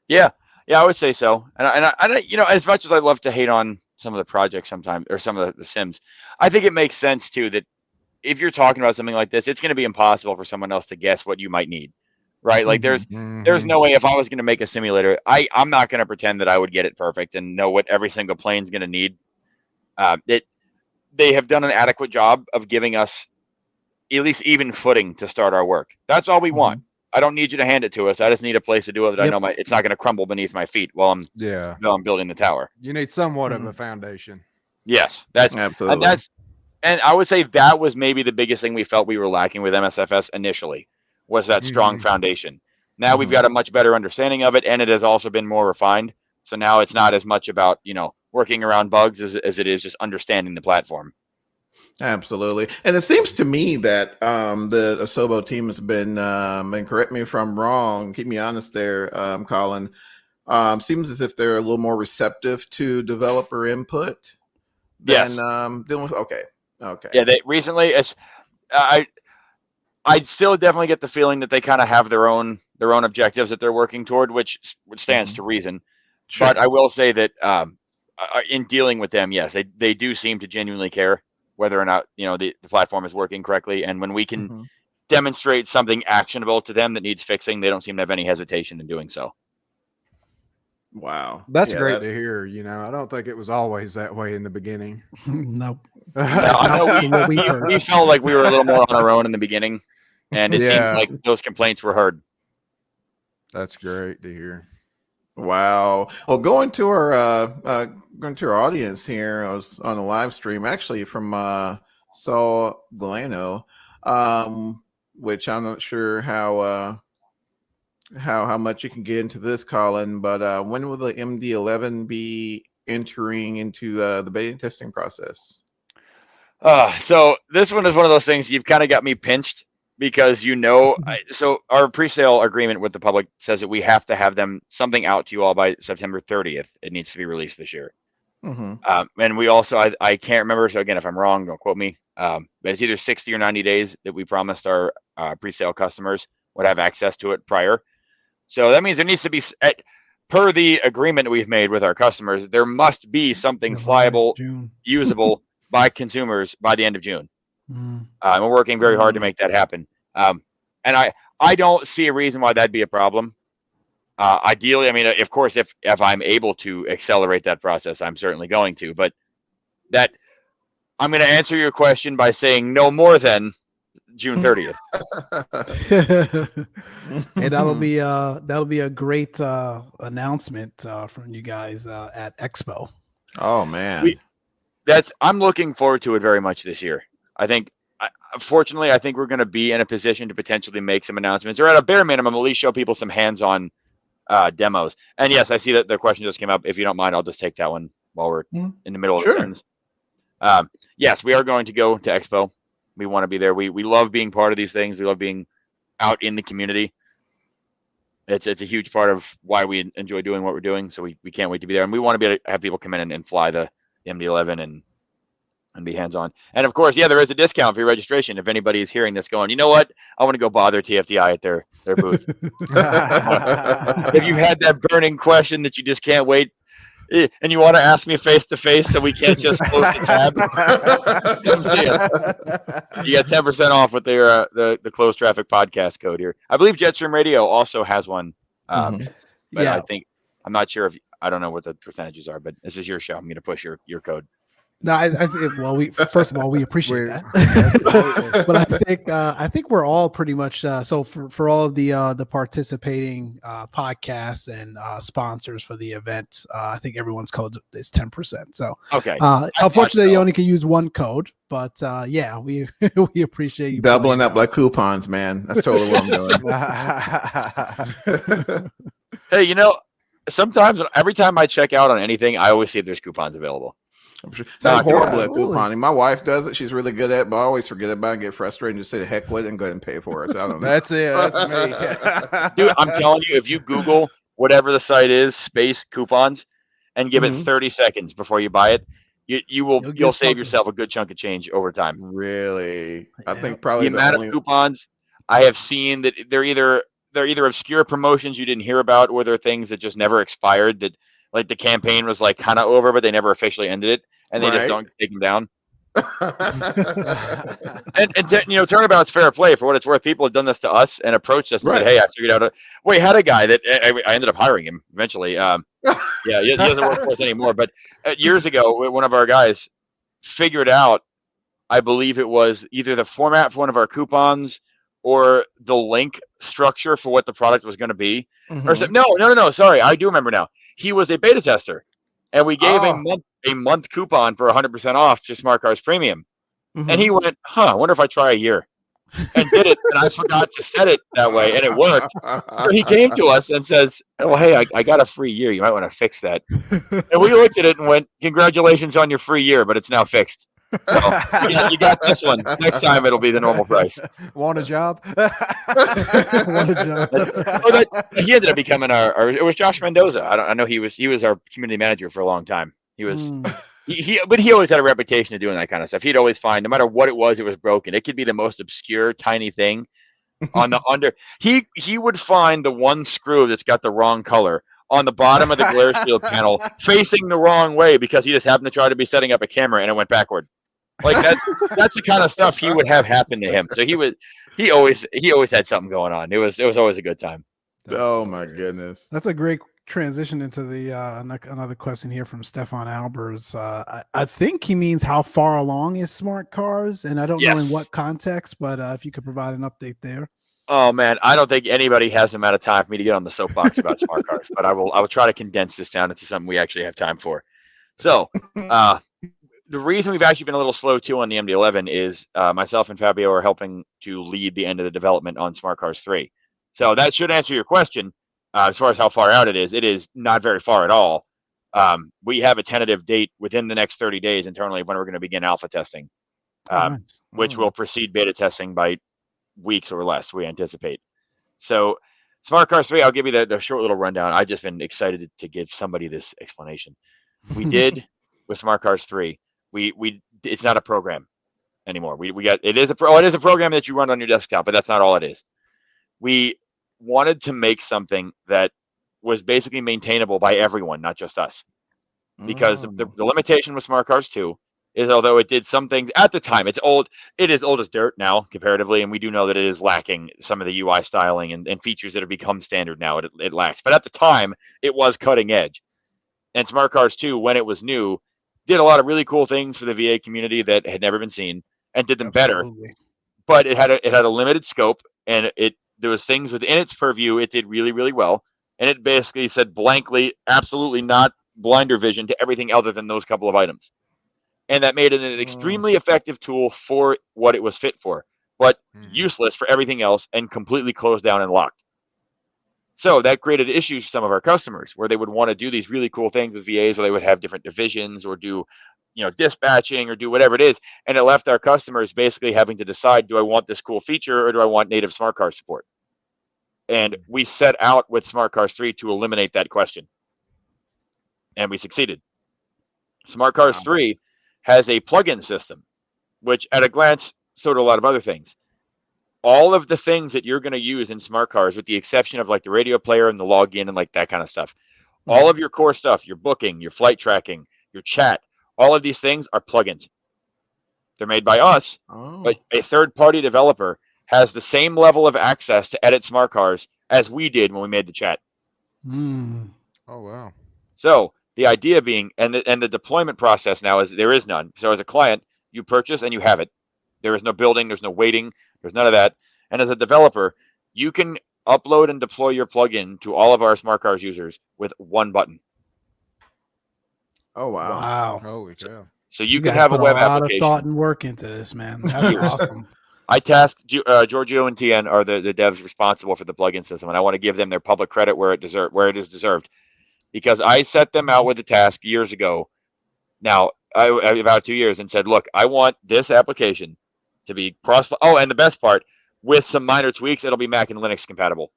Yeah, I would say so. And I as much as I love to hate on some of the projects sometimes, or some of the sims, I think it makes sense too that if you're talking about something like this, it's going to be impossible for someone else to guess what you might need, right? Like there's no way, if I was going to make a simulator, I'm not going to pretend that I would get it perfect and know what every single plane's going to need. They have done an adequate job of giving us at least even footing to start our work. That's all we want. I don't need you to hand it to us. I just need a place to do it that I know it's not going to crumble beneath my feet while I'm building the tower. You need somewhat of a foundation. Yes, that's absolutely. And I would say that was maybe the biggest thing we felt we were lacking with MSFS initially, was that strong foundation. Now we've got a much better understanding of it, and it has also been more refined. So now it's not as much about, working around bugs as it is just understanding the platform. Absolutely. And it seems to me that the Asobo team has been, and correct me if I'm wrong, keep me honest there, Collin, seems as if they're a little more receptive to developer input than dealing with. Okay. Yeah, they recently, I'd still definitely get the feeling that they kind of have their own objectives that they're working toward, which stands to reason. Sure. But I will say that in dealing with them, yes, they do seem to genuinely care whether or not the platform is working correctly. And when we can demonstrate something actionable to them that needs fixing, they don't seem to have any hesitation in doing so. Wow, that's great to hear. I don't think it was always that way in the beginning. Nope. We felt like we were a little more on our own in the begining, and it seemed like those complaints were heard. That's great to hear. Wow. Well, going to our audience here, I was on a live stream actually from saw Delano, which I'm not sure how much you can get into this, Collin. But when will the MD-11 be entering into the beta testing process? So this one is one of those things you've kind of got me pinched because so our pre-sale agreement with the public says that we have to have something out to you all by September 30th. It needs to be released this year. And we also, I can't remember. So again, if I'm wrong, don't quote me. But it's either 60 or 90 days that we promised our pre-sale customers would have access to it prior. So that means there needs to be, per the agreement we've made with our customers, there must be something flyable, usable by consumers by the end of June. We're working very hard to make that happen. And I don't see a reason why that'd be a problem. Ideally, I mean, of course, if I'm able to accelerate that process, I'm certainly going to. But I'm going to answer your question by saying no more than June 30th. And that'll be a great announcement from you guys at Expo. Oh man, I'm looking forward to it very much this year. I think, fortunately, I think we're going to be in a position to potentially make some announcements, or at a bare minimum, at least show people some hands-on demos. And yes, I see that the question just came up. If you don't mind, I'll just take that one while we're in the middle of the sentence. Yes, we are going to go to Expo. We want to be there. We love being part of these things. We love being out in the community. It's a huge part of why we enjoy doing what we're doing. So we can't wait to be there. And we want to be able to have people come in and fly the MD-11 and be hands-on. And of course, there is a discount for your registration. If anybody is hearing this going, you know what? I want to go bother TFDi at their booth. If you had that burning question that you just can't wait, and you want to ask me face-to-face so we can't just close the tab, come see us. You get 10% off with their the Closed Traffic podcast code here. I believe Jetstream Radio also has one. But I think, I'm not sure I don't know what the percentages are, but this is your show. I'm going to push your code. No, first of all, we appreciate that. But I think we're all pretty much so for all of the participating podcasts and sponsors for the event. I think everyone's code is 10%. So okay. Unfortunately, you only can use one code, but we we appreciate you doubling up like coupons, man. That's totally what I'm doing. Hey, sometimes every time I check out on anything, I always see if there's coupons available. I'm sure. I'm horrible at couponing. My wife does it. She's really good at it, but I always forget about it and get frustrated and just say the heck with it and go ahead and pay for it. So I don't know. That's it. That's me. Dude, I'm telling you, if you Google whatever the site is, space coupons, and give it 30 seconds before you buy it, you'll save yourself a good chunk of change over time. Really? I think probably the amount of coupons I have seen that they're either obscure promotions you didn't hear about, or they're things that just never expired, that like the campaign was like kind of over, but they never officially ended it, and they just don't take them down. and turnabout's fair play for what it's worth. People have done this to us and approached us and said, "Hey, I figured out we had a guy that I ended up hiring him eventually." He doesn't work for us anymore, but years ago, one of our guys figured out, I believe it was either the format for one of our coupons or the link structure for what the product was going to be. Or no. Sorry, I do remember now. He was a beta tester, and we gave a month coupon for 100% off to Smart Cars Premium. And he went, I wonder if I try a year, and did it. And I forgot to set it that way, and it worked. So he came to us and says, "Oh, hey, I got a free year. You might want to fix that." And we looked at it and went, "Congratulations on your free year, but it's now fixed. So you got this one. Next time it'll be the normal price." Want a job? He ended up becoming our. It was Josh Mendoza. I know he was our community manager for a long time. He was. But he always had a reputation of doing that kind of stuff. He'd always find, no matter what it was broken. It could be the most obscure, tiny thing on the under. He would find the one screw that's got the wrong color on the bottom of the glare shield panel, facing the wrong way, because he just happened to try to be setting up a camera and it went backward. Like that's the kind of stuff he would have happen to him. So he always had something going on. It was always a good time. Oh my goodness, that's a great transition into the another question here from Stefan Albers. I think he means how far along is Smart Cars, and I don't know in what context, but if you could provide an update there. Oh man, I don't think anybody has the amount of time for me to get on the soapbox about Smart Cars, but I will try to condense this down into something we actually have time for. So the reason we've actually been a little slow too on the MD-11 is myself and Fabio are helping to lead the end of the development on Smart Cars 3. So that should answer your question as far as how far out it is. It is not very far at all. We have a tentative date within the next 30 days internally when we're going to begin alpha testing, which will precede beta testing by weeks or less, we anticipate. So Smart Cars 3, I'll give you the short little rundown. I've just been excited to give somebody this explanation. We did with Smart Cars 3. It's not a program anymore. It is a program that you run on your desktop, but that's not all it is. We wanted to make something that was basically maintainable by everyone, not just us. Because the limitation with Smart Cars 2 is, although it did some things at the time, it is old as dirt now comparatively, and we do know that it is lacking some of the UI styling and features that have become standard now. It lacks. But at the time, it was cutting edge. And Smart Cars 2, when it was new, did a lot of really cool things for the VA community that had never been seen and did them better. But it had a limited scope, and there was things within its purview it did really, really well. And it basically said blankly, absolutely not blinder vision to everything other than those couple of items. And that made it an extremely effective tool for what it was fit for, but useless for everything else and completely closed down and locked. So that created issues for some of our customers where they would want to do these really cool things with VAs, where they would have different divisions or do, dispatching or do whatever it is. And it left our customers basically having to decide, do I want this cool feature or do I want native Smart Car support? And we set out with Smart Cars 3 to eliminate that question. And we succeeded. Smart Cars 3 has a plugin system, which at a glance, so do a lot of other things. All of the things that you're going to use in Smart Cars, with the exception of like the radio player and the login and like that kind of stuff, all of your core stuff, your booking, your flight tracking, your chat, all of these things are plugins. They're made by us, but a third-party developer has the same level of access to edit Smart Cars as we did when we made the chat. Oh, wow. So the idea being, and the deployment process now is there is none. So as a client, you purchase and you have it. There is no building. There's no waiting. There's none of that. And as a developer, you can upload and deploy your plugin to all of our Smart Cars users with one button. Oh, wow. Wow. Holy cow. So you can have a web application. A lot of thought and work into this, man. That's awesome. I tasked Giorgio and Tien are the devs responsible for the plugin system, and I want to give them their public credit where it is deserved, because I set them out with the task years ago. Now, about 2 years, and said, look, I want this application to be cross. Oh, and the best part, with some minor tweaks, it'll be Mac and Linux compatible.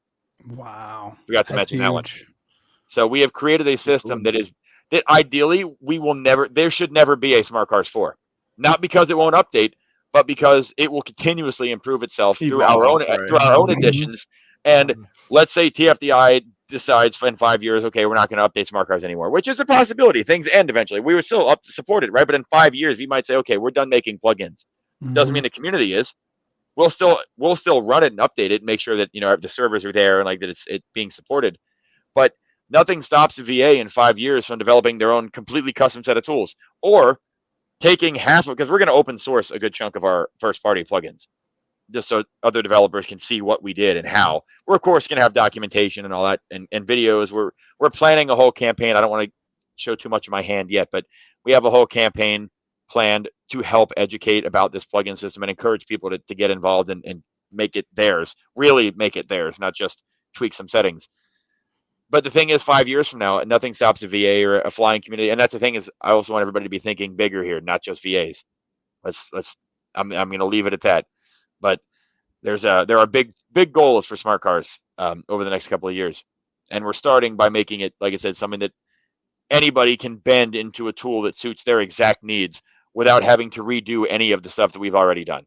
Wow. Forgot to mention that one. So we have created a system that ideally there should never be a Smart Cars 4. Not because it won't update, but because it will continuously improve itself through our own additions. And let's say TFDi decides in 5 years, okay, we're not going to update Smart Cars anymore, which is a possibility. Things end eventually. We would still support it, right? But in 5 years, we might say, okay, we're done making plugins. Doesn't mean the community is. We'll still run it and update it and make sure that the servers are there and like that it's being supported. But nothing stops the VA in 5 years from developing their own completely custom set of tools, or taking half of, because we're going to open source a good chunk of our first party plugins, just so other developers can see what we did and how. We're of course going to have documentation and all that and videos. We're planning a whole campaign. I don't want to show too much of my hand yet, but we have a whole campaign planned to help educate about this plugin system and encourage people to get involved and make it theirs, really make it theirs, not just tweak some settings. But the thing is, 5 years from now, nothing stops a VA or a flying community. And that's the thing is, I also want everybody to be thinking bigger here, not just VAs. I'm going to leave it at that. But there are big goals for Smart Cars over the next couple of years, and we're starting by making it, like I said, something that anybody can bend into a tool that suits their exact needs without having to redo any of the stuff that we've already done.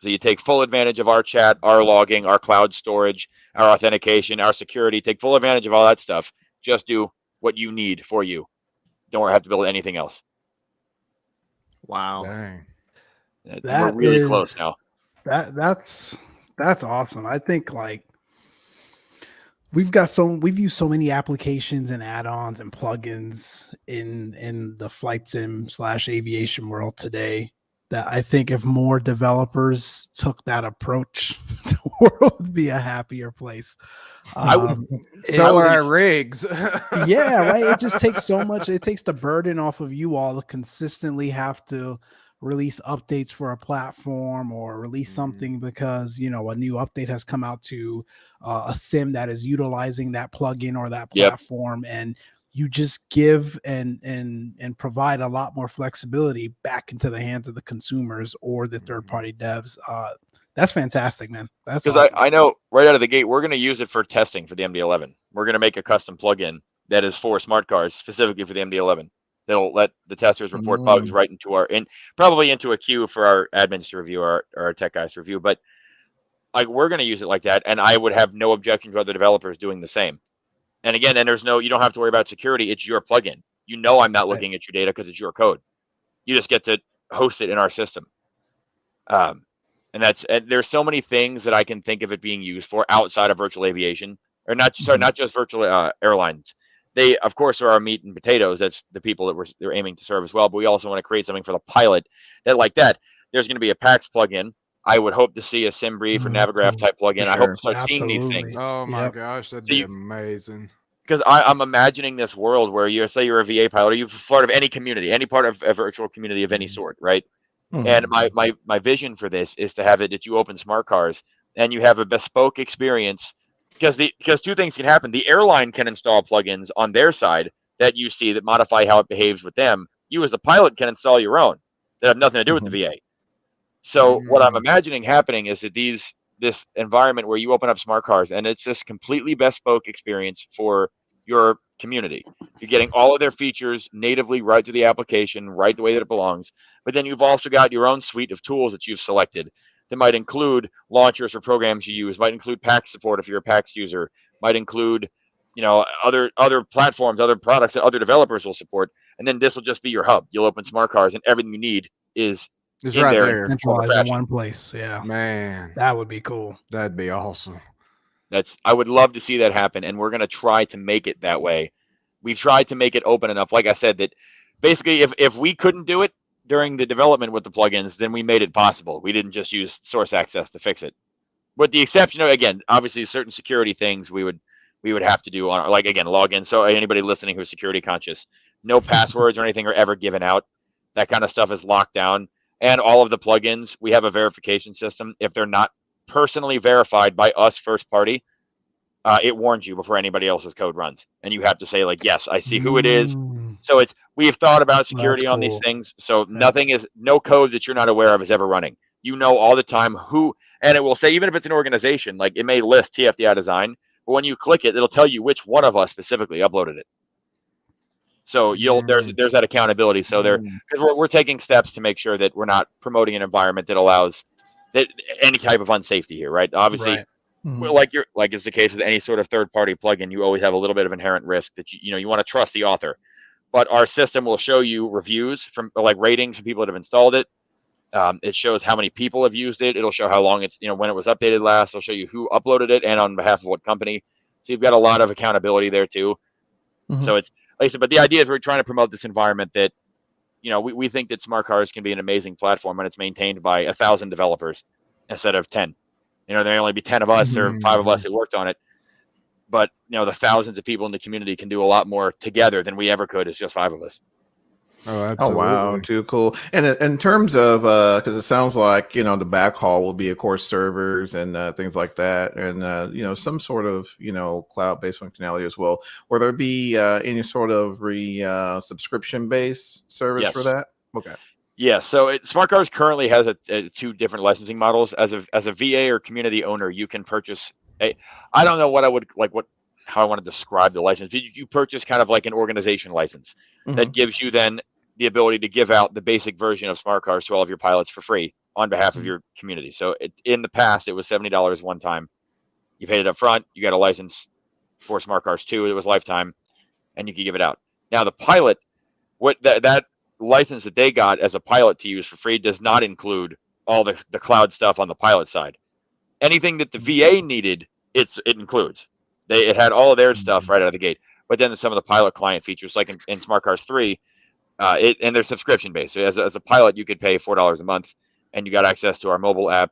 So you take full advantage of our chat, our logging, our cloud storage, our authentication, our security. Take full advantage of all that stuff. Just do what you need for you. Don't have to build anything else. Wow. Dang. We're really close now. That's awesome. I think like we've used so many applications and add-ons and plugins in the flight sim / aviation world today. that I think if more developers took that approach, the world would be a happier place. So are our rigs. Yeah, right. It just takes so much. It takes the burden off of you all to consistently have to release updates for a platform or release something because a new update has come out to a sim that is utilizing that plugin or that platform, and you just give and provide a lot more flexibility back into the hands of the consumers or the third-party devs. That's fantastic, man. That's because awesome. I know right out of the gate we're going to use it for testing for the MD-11. We're going to make a custom plugin that is for smart cars specifically for the MD-11. That'll let the testers report bugs right into probably into a queue for our admins to review, our tech guys to review. But like we're going to use it like that, and I would have no objection to other developers doing the same. And again, and you don't have to worry about security. It's your plugin. I'm not looking at your data because it's your code. You just get to host it in our system. And there's so many things that I can think of it being used for outside of virtual aviation, or not just virtual airlines. They, of course, are our meat and potatoes. That's the people that they're aiming to serve as well. But we also want to create something for the pilot that. There's going to be a PAX plugin. I would hope to see a SimBrief or Navigraph type plugin. I hope to start seeing these things. Oh my gosh, that'd be amazing. Because I'm imagining this world where you're a VA pilot, or you're part of any community, any part of a virtual community of any sort, right? And my vision for this is to have it that you open smart cars and you have a bespoke experience, because two things can happen. The airline can install plugins on their side that you see that modify how it behaves with them. You as a pilot can install your own that have nothing to do with the VA. So what I'm imagining happening is that this environment where you open up smart cars and it's this completely bespoke experience for your community. You're getting all of their features natively right to the application, right the way that it belongs. But then you've also got your own suite of tools that you've selected that might include launchers for programs you use, might include PAX support if you're a PAX user, might include other platforms, other products that other developers will support. And then this will just be your hub. You'll open smart cars and everything you need is right there, centralized in one place. Yeah, man, that would be cool. That'd be awesome. I would love to see that happen, and we're going to try to make it that way. We've tried to make it open enough, like I said, that basically if we couldn't do it during the development with the plugins, then we made it possible. We didn't just use source access to fix it. With the exception of, again, obviously certain security things we would have to do on, like, again, login. So anybody listening who's security conscious, no passwords or anything are ever given out. That kind of stuff is locked down. And all of the plugins, we have a verification system. If they're not personally verified by us first party, it warns you before anybody else's code runs. And you have to say, like, yes, I see who it is. So we've thought about security on these things. So no code that you're not aware of is ever running. You know all the time who, and it will say, even if it's an organization, like it may list TFDi Design, but when you click it, it'll tell you which one of us specifically uploaded it. So there's that accountability. So because we're taking steps to make sure that we're not promoting an environment that allows that any type of unsafety here, right? Obviously, like is the case with any sort of third-party plugin, you always have a little bit of inherent risk that you want to trust the author. But our system will show you reviews from ratings from people that have installed it. It shows how many people have used it. It'll show how long it's when it was updated last. It'll show you who uploaded it and on behalf of what company. So you've got a lot of accountability there too. So it's like I said, but the idea is we're trying to promote this environment that we think that smart cars can be an amazing platform when it's maintained by 1,000 developers instead of 10. There may only be 10 of us or 5 of us that worked on it, but the thousands of people in the community can do a lot more together than we ever could as just 5 of us. Oh, absolutely. Oh, wow. Too cool. And in terms of, because it sounds like, the backhaul will be, of course, servers and things like that. And, some sort of, cloud-based functionality as well. Will there be any sort of subscription-based service for that? Okay. Yeah. So Smart Cars currently has 2 different licensing models. As a VA or community owner, you can purchase I don't know what I would how I want to describe the license. You purchase kind of like an organization license that gives you then the ability to give out the basic version of Smart Cars to all of your pilots for free on behalf of your community. So in the past, it was $70 one time. You paid it up front. You got a license for Smart Cars 2. It was lifetime, and you could give it out. Now, the pilot, that license that they got as a pilot to use for free does not include all the cloud stuff on the pilot side. Anything that the VA needed, it includes. It had all of their stuff right out of the gate. But then some of the pilot client features, like in Smart Cars 3, and they're subscription based. So as a pilot, you could pay $4 a month, and you got access to our mobile app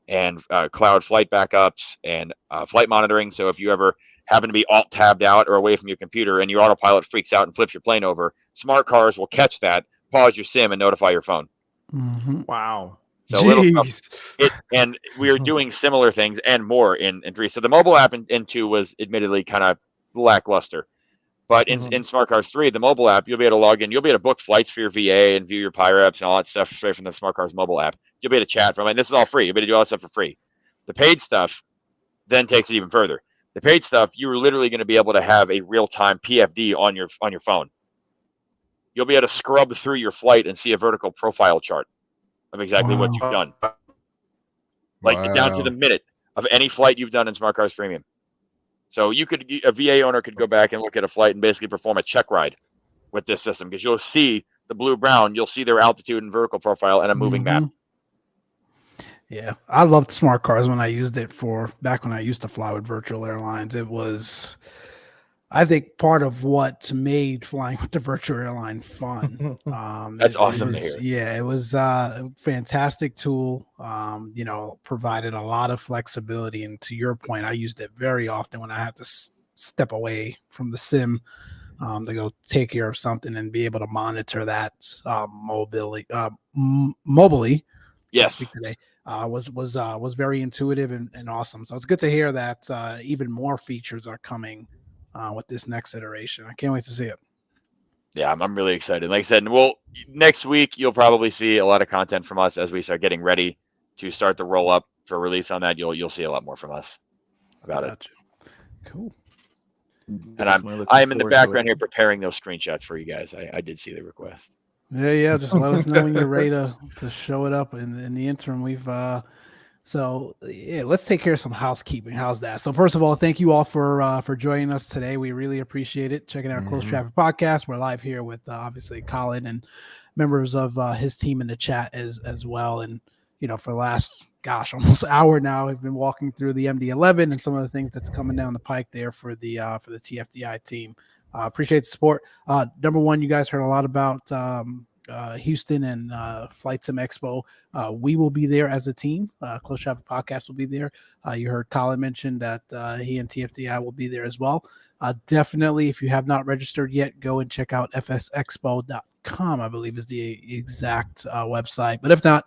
and cloud flight backups and flight monitoring. So if you ever happen to be alt tabbed out or away from your computer and your autopilot freaks out and flips your plane over, smart cars will catch that, pause your sim, and notify your phone. Wow. So little stuff. And we are doing similar things and more in 3. So the mobile app in 2 was admittedly kind of lackluster. But in Smart Cars 3, the mobile app, you'll be able to log in. You'll be able to book flights for your VA and view your PIREPs and all that stuff straight from the Smart Cars mobile app. You'll be able to chat from it. And this is all free. You'll be able to do all that stuff for free. The paid stuff then takes it even further. The paid stuff, you're literally going to be able to have a real-time PFD on your phone. You'll be able to scrub through your flight and see a vertical profile chart of exactly what you've done. Like down to the minute of any flight you've done in Smart Cars Premium. So a VA owner could go back and look at a flight and basically perform a check ride with this system, because you'll see the blue-brown, you'll see their altitude and vertical profile and a moving map. Yeah, I loved Smart Cars when I used it back when I used to fly with Virtual Airlines. It was, I think, part of what made flying with the Virtual Airline fun. That's awesome to hear. Yeah, it was a fantastic tool. Provided a lot of flexibility. And to your point, I used it very often when I had to step away from the sim to go take care of something and be able to monitor that mobily. Yes. Speak today. Was very intuitive and awesome. So it's good to hear that even more features are coming with this next iteration. I can't wait to see it. Yeah, I'm really excited. Like I said, next week you'll probably see a lot of content from us as we start getting ready to start the roll up for release on that. You'll see a lot more from us about it. Cool. And I'm in the background here preparing those screenshots for you guys. I did see the request. Yeah. Just let us know when you're ready to show it up. In the interim, we've let's take care of some housekeeping. How's that? So first of all, thank you all for joining us today. We really appreciate it. Checking out Close Traffic Podcast. We're live here with obviously Collin and members of his team in the chat as well. And for the last almost hour now, we've been walking through the MD-11 and some of the things that's coming down the pike there for the TFDi team. Appreciate the support. Number one, you guys heard a lot about Houston and Flight Sim Expo. We will be there as a team. Close Traffic Podcast will be there. You heard Collin mention that he and TFDi will be there as well. Definitely, if you have not registered yet, go and check out fsexpo.com, I believe is the exact website. But if not,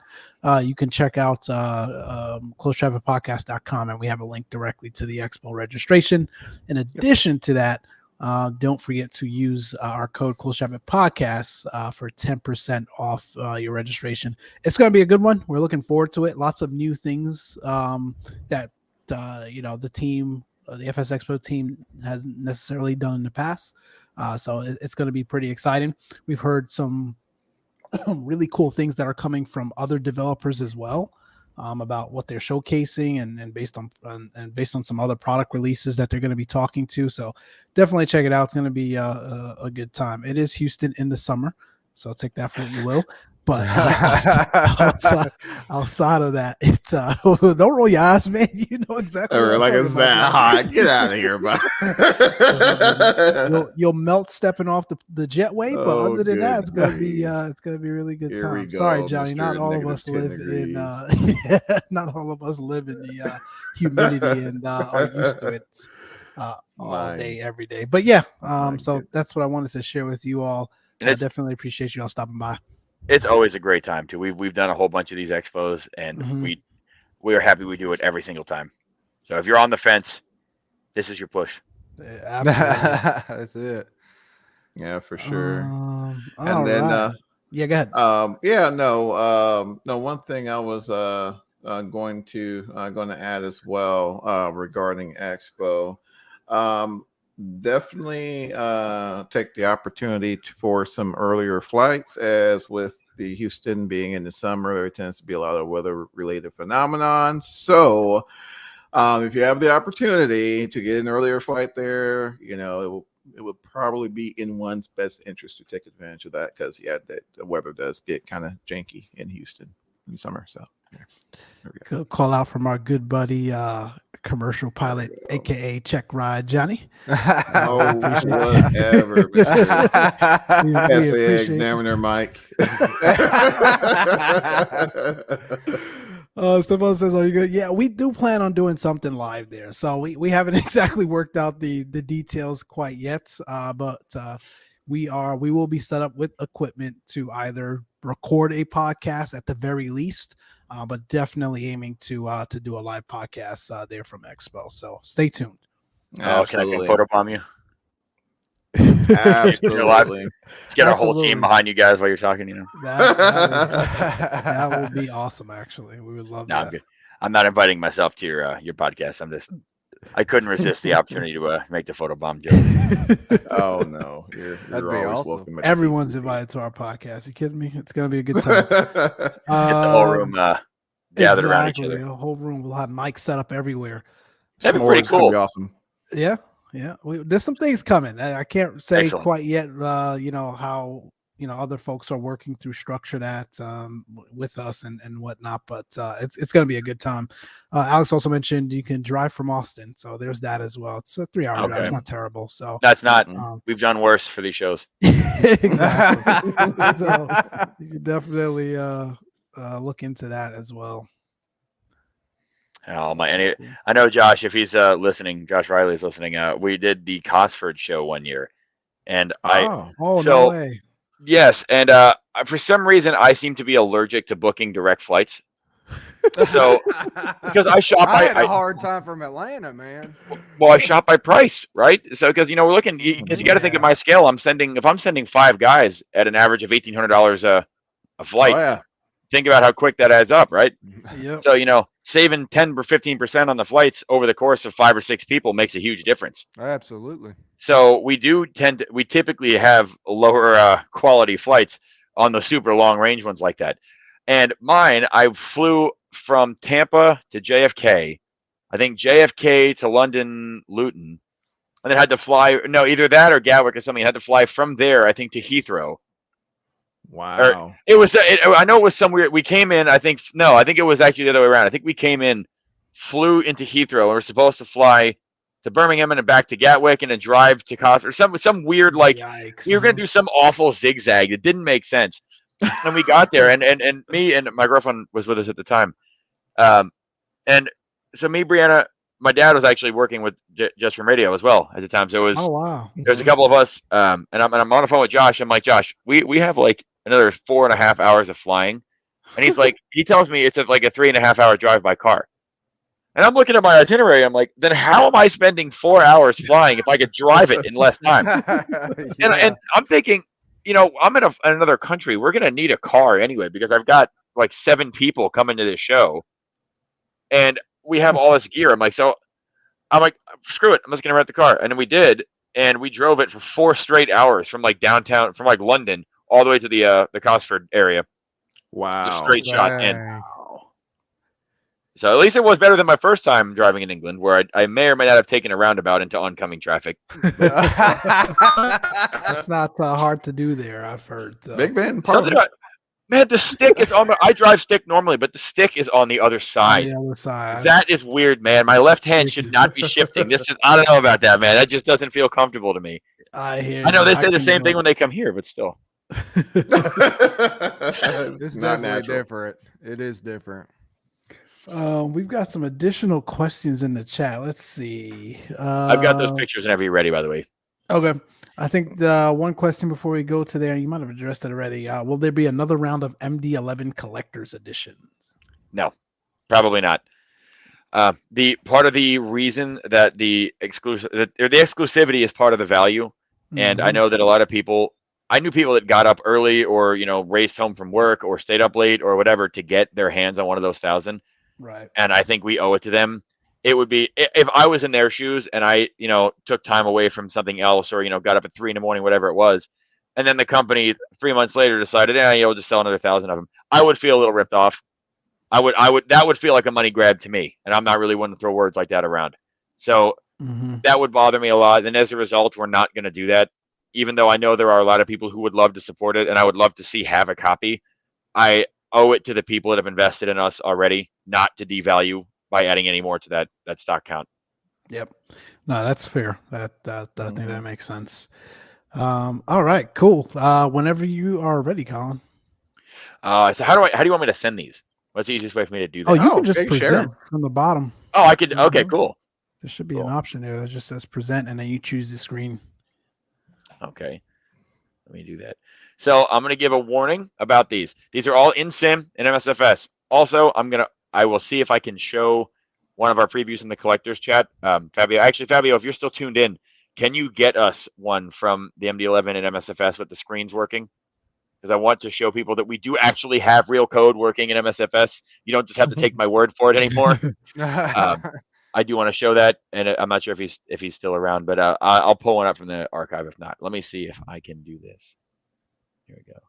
you can check out closetrafficpodcast.com, and we have a link directly to the expo registration. In addition to that, don't forget to use our code Close Traffic Podcast for 10% off your registration. It's going to be a good one. We're looking forward to it. Lots of new things that the team, the FS Expo team, hasn't necessarily done in the past. So it's going to be pretty exciting. We've heard some really cool things that are coming from other developers as well. About what they're showcasing and based on some other product releases that they're going to be talking to. So definitely check it out. It's going to be a good time. It is Houston in the summer, so take that for what you will. But outside of that, it's don't roll your eyes, man. You know exactly. Like it's that hot. Get out of here, bud. You'll melt stepping off the jetway, but other than that, it's gonna be a really good time. Sorry, Johnny. Not all of us live in not all of us live in the humidity and are used to it all day, every day. But yeah, so that's what I wanted to share with you all. And I definitely appreciate you all stopping by. It's always a great time too. We've done a whole bunch of these expos, and we are happy we do it every single time. So if you're on the fence, this is your push. That's it. Yeah, for sure. And then go ahead. One thing I was going to add as well regarding Expo. Definitely take the opportunity for some earlier flights, as with the Houston being in the summer, there tends to be a lot of weather related phenomenon. So if you have the opportunity to get an earlier flight there, it would probably be in one's best interest to take advantage of that, because the weather does get kind of janky in Houston in the summer. So good call out from our good buddy commercial pilot, aka Check Ride Johnny. Oh, whatever, Mr. We FAA appreciate Examiner Mike. Stefan says, "Are you good?" Yeah, we do plan on doing something live there. So we haven't exactly worked out the details quite yet, but we will be set up with equipment to either record a podcast at the very least, but definitely aiming to do a live podcast there from Expo. So stay tuned. Oh, can I photobomb you? Absolutely. Let's get our whole team behind you guys while you're talking. You know, that would be awesome. Actually, we would love that. I'm good. I'm not inviting myself to your podcast. I couldn't resist the opportunity to make the photobomb joke. Oh no, you're always awesome. welcome. Everyone's invited to our podcast. You kidding me? It's gonna be a good time. Get the whole room gathered around each other. The whole room will have mics set up everywhere. That'd be pretty cool. Be awesome. Yeah. There's some things coming. I can't say Excellent. quite yet. How other folks are working through structure that with us and whatnot. But it's going to be a good time. Alex also mentioned you can drive from Austin, so there's that as well. It's a 3-hour drive. It's not terrible. So that's not. We've done worse for these shows. Exactly. So you can definitely look into that as well. Oh my! I know Josh, if he's listening, Josh Riley is listening. We did the Cosford show one year, and no way. Yes, and for some reason I seem to be allergic to booking direct flights. So because I shop, I had a hard time from Atlanta, man. Well, I shop by price, right? So because we're looking, because you got to think of my scale. If I'm sending 5 guys at an average of $1,800 a flight. Oh, yeah. Think about how quick that adds up, right? Yep. So, saving 10 or 15% on the flights over the course of 5 or 6 people makes a huge difference. Absolutely. So we typically have lower quality flights on the super long range ones like that. And mine, I flew from Tampa to JFK, I think JFK to London Luton, and then had to fly, either that or Gatwick or something. I had to fly from there, I think, to Heathrow. Wow. It was. I know it was some weird. We came in. I think it was actually the other way around. I think we came in, flew into Heathrow, and we're supposed to fly to Birmingham and then back to Gatwick and then drive to Costa or some weird Yikes. we were gonna do some awful zigzag. It didn't make sense. And we got there, and me and my girlfriend was with us at the time, and so me, Brianna, my dad was actually working with Just From Radio as well at the time. So it was. Oh wow. There was a couple of us, and I'm on the phone with Josh. I'm like, Josh, we have like another 4.5 hours of flying, and he's like, he tells me it's like a 3.5-hour drive by car, and I'm looking at my itinerary. I'm like, then how am I spending 4 hours flying if I could drive it in less time? And I'm thinking, I'm in another country. We're gonna need a car anyway because I've got like 7 people coming to this show, and we have all this gear. I'm like, screw it. I'm just gonna rent the car, and then we did, and we drove it for 4 straight hours from like downtown, from like London, all the way to the Cosford area. Wow. Just straight shot in. So at least it was better than my first time driving in England, where I may or may not have taken a roundabout into oncoming traffic. That's not hard to do there, I've heard. Big Ben. Man, the stick is on I drive stick normally, but the stick is on the other side. On the other side. That is weird, man. My left hand should not be shifting. I don't know about that, man. That just doesn't feel comfortable to me. I know they say the same thing when they come here, but still. It's not definitely natural. different. It is different. We've got some additional questions in the chat. Let's see. I've got those pictures whenever you're ready, by the way. Okay. I think the one question before we go to there, you might have addressed it already. Will there be another round of MD-11 collector's editions? No, probably not. The part of the reason that the exclusivity is part of the value, and I know that a lot of people, I knew people that got up early or raced home from work or stayed up late or whatever to get their hands on one of those 1,000. Right. And I think we owe it to them. It would be if I was in their shoes and I took time away from something else or got up at 3 a.m, whatever it was, and then the company 3 months later decided, we'll just sell another 1,000 of them. I would feel a little ripped off. That would feel like a money grab to me, and I'm not really one to throw words like that around. So that would bother me a lot. And as a result, we're not going to do that. Even though I know there are a lot of people who would love to support it, and I would love to have a copy. I owe it to the people that have invested in us already not to devalue by adding any more to that stock count. Yep. No, that's fair. I think that Mhm. makes sense. All right, cool. Whenever you are ready, Colin. So how do you want me to send these? What's the easiest way for me to do that? Oh, you Oh, can just okay, share present 'em. from the bottom. Oh, I could. Okay, Mhm. cool. There should be Cool. an option there that just says present, and then you choose the screen. Okay, let me do that. So I'm going to give a warning about these. These are all in sim and MSFS. Also, I will see if I can show one of our previews in the collectors chat. Fabio, if you're still tuned in, can you get us one from the MD11 and MSFS with the screens working? Because I want to show people that we do actually have real code working in MSFS. You don't just have to take my word for it anymore. I do want to show that, and I'm not sure if he's still around, but I'll pull one up from the archive. If not, let me see if I can do this. Here we go.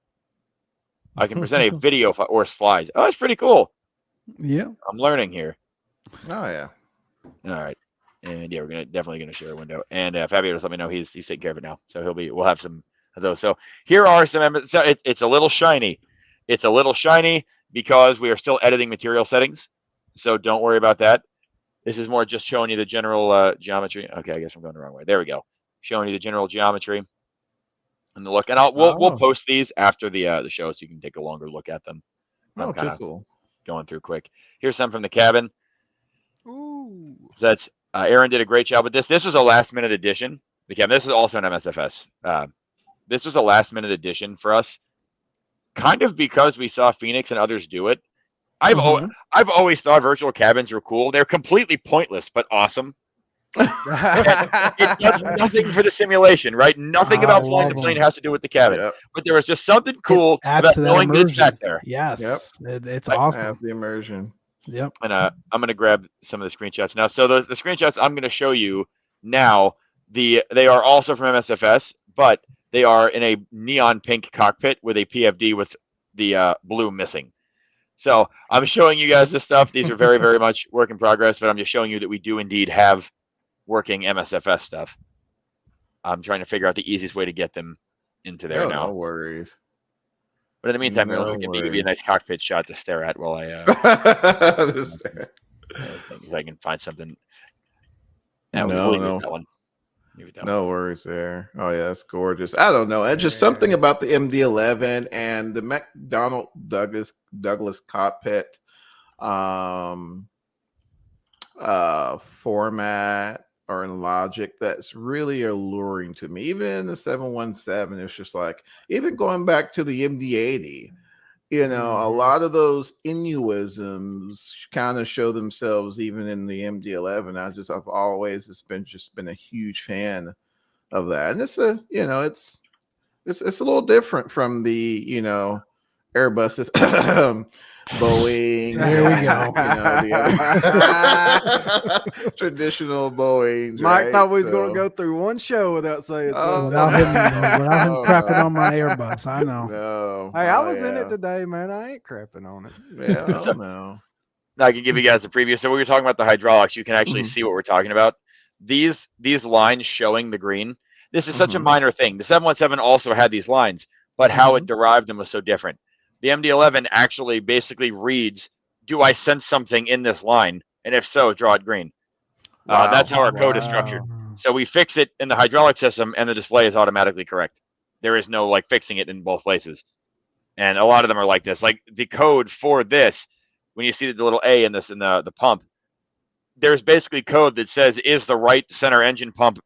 I can present a video or slides. Oh, that's pretty cool. Yeah. I'm learning here. Oh yeah. All right, and yeah, we're definitely gonna share a window. And Fabio just let me know he's taking care of it now, so we'll have some of those. So here are some. So it's a little shiny. It's a little shiny because we are still editing material settings. So don't worry about that. This is more just showing you the general geometry. Okay, I guess I'm going the wrong way. There we go. Showing you the general geometry and the look. And we'll post these after the show so you can take a longer look at them. I'm kind of cool. going through quick. Here's some from the cabin. Ooh. So that's Aaron did a great job with this. This was a last minute addition. The cabin. This is also an MSFS. This was a last minute addition for us, kind of because we saw Phoenix and others do it. I've always thought virtual cabins were cool. They're completely pointless, but awesome. It does nothing for the simulation, right? Nothing about flying the plane has to do with the cabin. Yep. But there was just something cool about knowing that it's back there. Yes. It's Have awesome. the immersion. Yep. And I'm going to grab some of the screenshots now. So the screenshots I'm going to show you now, they are also from MSFS, but they are in a neon pink cockpit with a PFD with the blue missing. So I'm showing you guys this stuff. These are very, very much work in progress, but I'm just showing you that we do indeed have working MSFS stuff. I'm trying to figure out the easiest way to get them into there now. No worries. But in the meantime, No we can give you a nice cockpit shot to stare at while I if I can find something. We'll leave it that one. No worries there. Oh yeah, that's gorgeous. I don't know. It's just something about the MD11 and the McDonnell Douglas cockpit format or in logic that's really alluring to me. Even in the 717, it's just like, even going back to the MD80, a lot of those Inuisms kind of show themselves even in the MD11. I've always been a huge fan of that. And it's a little different from the, Airbuses, Boeing. There we go. The other traditional Boeings. Mike right? thought we was going to go through one show without saying something. Without him crapping on my Airbus. I know. No. Hey, I was in it today, man. I ain't crapping on it. Yeah, I don't know. I can give you guys a preview. So we were talking about the hydraulics. You can actually see what we're talking about. These lines showing the green. This is such a minor thing. The 717 also had these lines, but how it derived them was so different. The MD11 actually basically reads, do I sense something in this line? And if so, draw it green. Wow. That's how our code is structured. So we fix it in the hydraulic system and the display is automatically correct. There is no fixing it in both places. And a lot of them are like this. Like the code for this, when you see the little A in the pump, there's basically code that says, is the right center engine pump,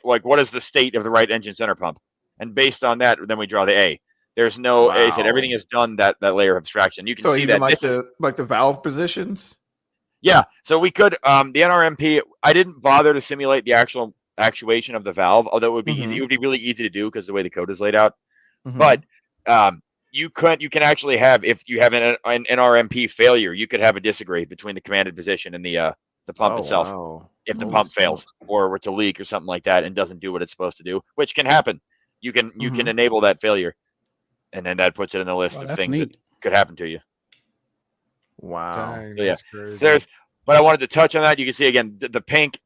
what is the state of the right engine center pump? And based on that, then we draw the A. There's no, I said, everything is done that layer of abstraction. You can see even that. like the valve positions? Yeah. So we could, the NRMP, I didn't bother to simulate the actual actuation of the valve, although it would be easy. It would be really easy to do because the way the code is laid out. But you can actually have, if you have an NRMP failure, you could have a disagree between the commanded position and the pump itself. Wow. If the pump fails or were to leak or something like that and doesn't do what it's supposed to do, which can happen. You can enable that failure. And then that puts it in the list of things that could happen to you. Wow. Dang, So, yeah. that's crazy. But I wanted to touch on that. You can see again, the pink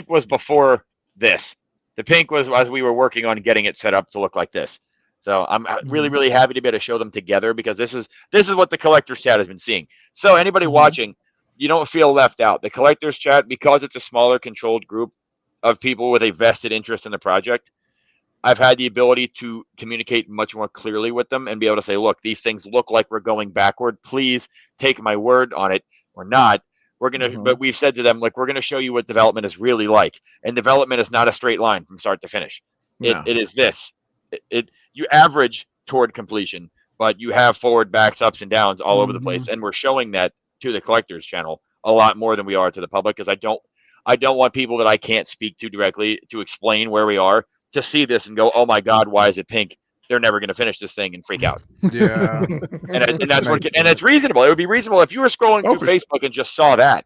was before this. The pink was as we were working on getting it set up to look like this. So I'm really, really happy to be able to show them together because this is what the collector's chat has been seeing. So anybody watching, you don't feel left out. The collectors chat, because it's a smaller controlled group of people with a vested interest in the project, I've had the ability to communicate much more clearly with them and be able to say, look, these things look like we're going backward. Please take my word on it. We're not. We're going to, but we've said to them, like, we're going to show you what development is really like. And development is not a straight line from start to finish. No. It is this. You average toward completion, but you have forward, backs, ups, and downs all over the place. And we're showing that to the collectors channel a lot more than we are to the public, because I don't want people that I can't speak to directly to explain where we are to see this and go, oh my God, why is it pink? They're never going to finish this thing and freak out. Yeah. And that's what, and it's reasonable. It would be reasonable if you were scrolling through Facebook and just saw that.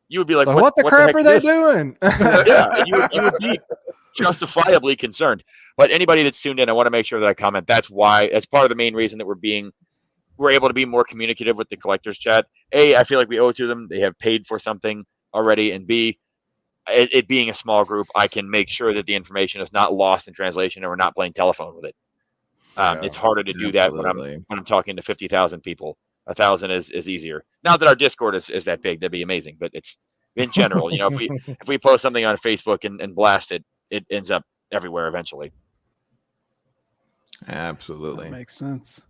You would be like, what the crap are they doing? Yeah, you would be justifiably concerned. But anybody that's tuned in, I want to make sure that I comment. That's part of the main reason that we're able to be more communicative with the collectors chat. A, I feel like we owe it to them. They have paid for something already. And B, it being a small group, I can make sure that the information is not lost in translation and we're not playing telephone with it. It's harder to do that when I'm talking to 50,000 people. 1,000 is easier. Not that our Discord is that big, that'd be amazing, but it's in general, if we post something on Facebook and blast it, it ends up everywhere eventually. Absolutely. That makes sense.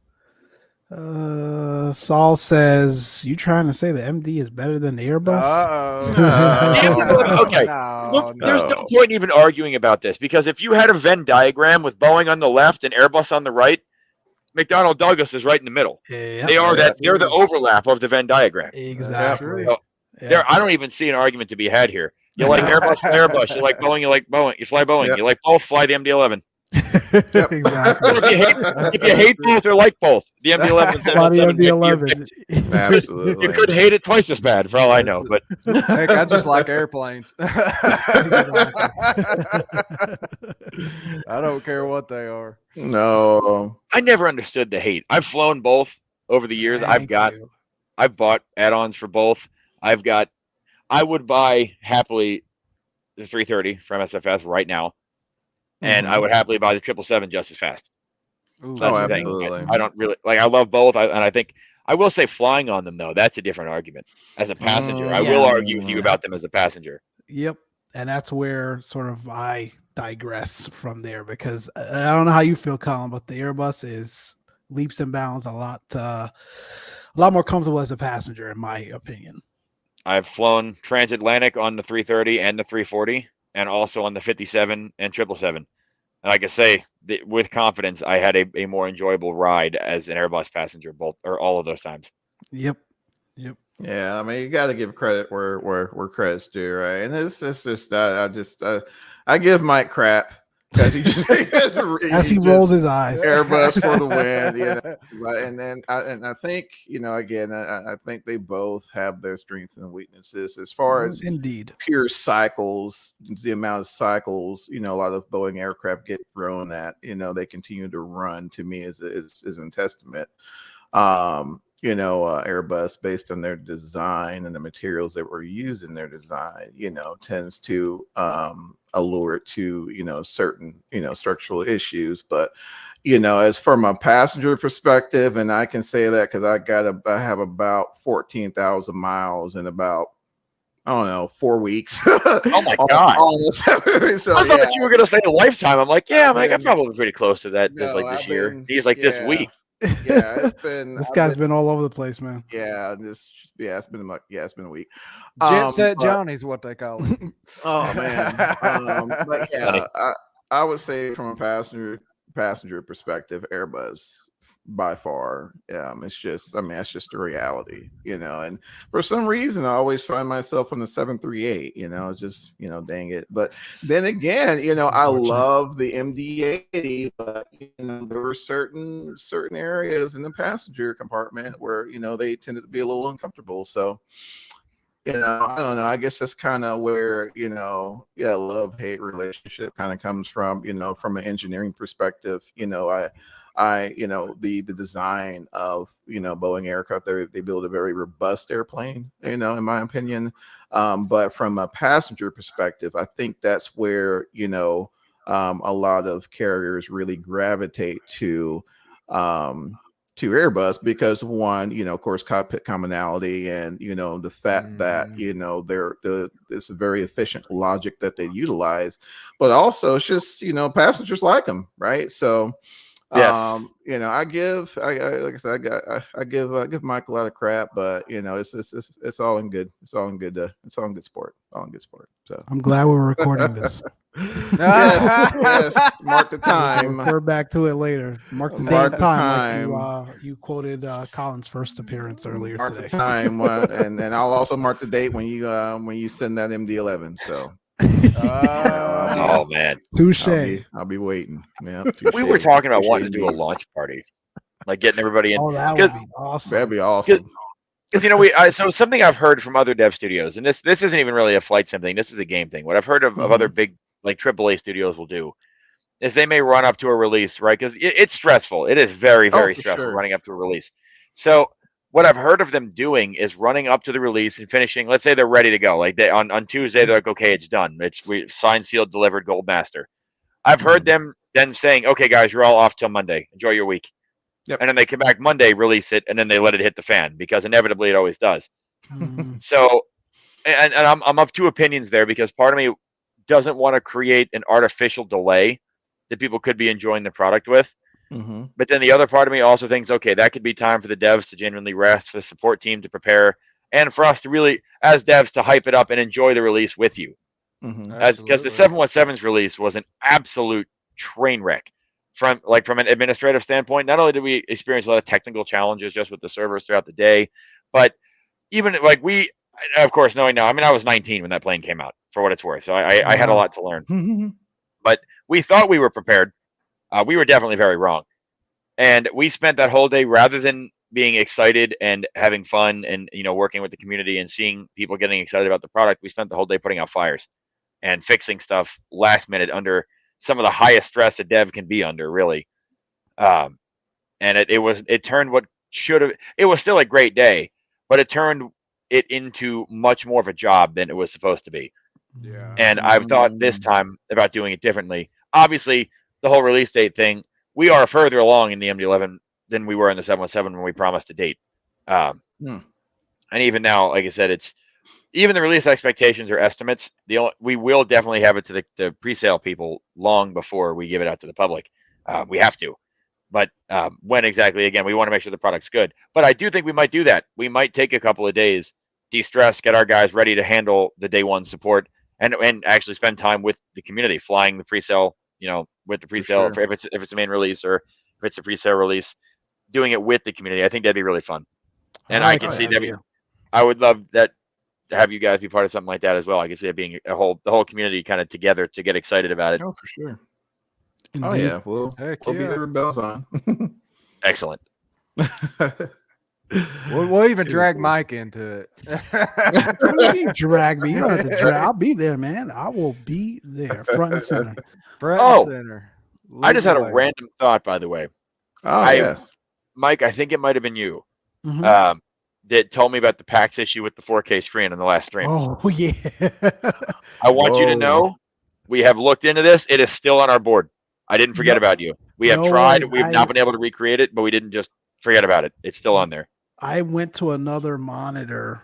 Saul says, you trying to say the MD is better than the Airbus? Okay. Look, there's no point even arguing about this, because if you had a Venn diagram with Boeing on the left and Airbus on the right, McDonnell Douglas is right in the middle. Yep. They're the overlap of the Venn diagram. Exactly. So I don't even see an argument to be had here. You like Airbus, fly Airbus. You like Boeing, you fly Boeing. Yep. You like both, fly the MD-11. Exactly. If you hate both or like both, the MD-11 Fly the MD-11. Absolutely. You could hate it twice as bad, for all I know. But heck, I just like airplanes. I don't care what they are. No. I never understood the hate. I've flown both over the years. I've bought add-ons for both. I would buy happily the 330 from SFS right now. And I would happily buy the 777 just as fast. Ooh, That's the thing. I don't really I love both. And I think I will say flying on them, though, that's a different argument. As a passenger, I will argue with you about them as a passenger. Yep. And that's where sort of I digress from there, because I don't know how you feel, Collin, but the Airbus is leaps and bounds a lot more comfortable as a passenger, in my opinion. I've flown transatlantic on the 330 and the 340, and also on the 57 and 777. And I can say that with confidence, I had a more enjoyable ride as an Airbus passenger, both or all of those times. Yep. Yeah, I mean, you got to give credit where credit's due, right? And it's just I give Mike crap because he just as he rolls his eyes. Airbus for the win, and then I think again I think they both have their strengths and weaknesses as far as indeed pure cycles, the amount of cycles a lot of Boeing aircraft get thrown at they continue to run, to me is a testament. Airbus, based on their design and the materials that were used in their design, tends to allure to certain structural issues. But as from a passenger perspective, and I can say that because I have about 14,000 miles in about 4 weeks. Oh my God! So, I thought you were gonna say a lifetime. I'm like, I'm probably pretty close to that. This year. He's like this week. Yeah, it's been. This guy's been all over the place, man. Yeah, it's been a week. Jet Set Johnny's what they call it. Oh man, but yeah, I would say from a passenger perspective, Airbus by far. It's just, that's just the reality, and for some reason I always find myself on the 738, just, dang it. But then again, I love the MD-80, but there were certain areas in the passenger compartment where, they tended to be a little uncomfortable. So, I don't know. I guess that's kind of where, love-hate relationship kind of comes from, from an engineering perspective. The design of Boeing aircraft, they build a very robust airplane, in my opinion. But from a passenger perspective, I think that's where a lot of carriers really gravitate to to Airbus because one, of course, cockpit commonality, and the fact that it's a very efficient logic that they utilize, but also it's just passengers like them, right? So Yes. I give Mike a lot of crap, but it's all in good. It's all in good. It's all in good sport. All in good sport. So I'm glad we're recording this. yes. Mark the time. We'll refer back to it later. Mark the Mark date the time. time. Like you quoted Collin's first appearance earlier Mark today. the time, and I'll also mark the date when you send that MD-11. So. Oh man, touche. I'll be waiting. Yeah, we were talking about wanting to do a launch party, like getting everybody in. Oh, that would be awesome. That'd be awesome. Because so something I've heard from other dev studios, and this isn't even really a flight sim thing. This is a game thing. What I've heard of other big like AAA studios will do is they may run up to a release, right? Because it's stressful. It is very stressful running up to a release. So what I've heard of them doing is running up to the release and finishing. Let's say they're ready to go. Like on Tuesday, they're like, okay, it's done. We signed, sealed, delivered, gold master. I've heard them then saying, okay, guys, you're all off till Monday. Enjoy your week. Yep. And then they come back Monday, release it, and then they let it hit the fan because inevitably it always does. So, and I'm of two opinions there because part of me doesn't want to create an artificial delay that people could be enjoying the product with. But then the other part of me also thinks, okay, that could be time for the devs to genuinely rest, for the support team to prepare, and for us to really, as devs, to hype it up and enjoy the release with you. Because the 717's release was an absolute train wreck. From an administrative standpoint, not only did we experience a lot of technical challenges just with the servers throughout the day, but even like we, of course, knowing now, I mean, I was 19 when that plane came out, for what it's worth. So I had a lot to learn. But we thought we were prepared. We were definitely very wrong. And we spent that whole day, rather than being excited and having fun and, working with the community and seeing people getting excited about the product, we spent the whole day putting out fires and fixing stuff last minute under some of the highest stress a dev can be under, really. And it turned what should have, it was still a great day, but it turned it into much more of a job than it was supposed to be. Yeah. And I've thought this time about doing it differently. Obviously, the whole release date thing, we are further along in the MD-11 than we were in the 717 when we promised a date. And even now, like I said, even the release expectations or estimates. We will definitely have it to the pre-sale people long before we give it out to the public. We have to. But when exactly, again, we want to make sure the product's good. But I do think we might do that. We might take a couple of days, de-stress, get our guys ready to handle the day one support, and actually spend time with the community, flying the pre-sale, with the pre-sale, if it's a main release or if it's a pre-sale release, doing it with the community. I think that'd be really fun. And I can see that. I would love that to have you guys be part of something like that as well. I can see it being the whole community kind of together to get excited about it. Oh, for sure. Oh yeah, we'll be there with bells on. Excellent. We'll even drag Mike into it. What do you mean drag me? You don't have to drag. I'll be there, man. I will be there, front and center. Front and center. I just had a random thought, by the way. Yes, Mike, I think it might have been you that told me about the PAX issue with the 4K screen on the last stream. Oh yeah. I want you to know we have looked into this. It is still on our board. I didn't forget about you. We have tried. We've not been able to recreate it, but we didn't just forget about it. It's still on there. I went to another monitor.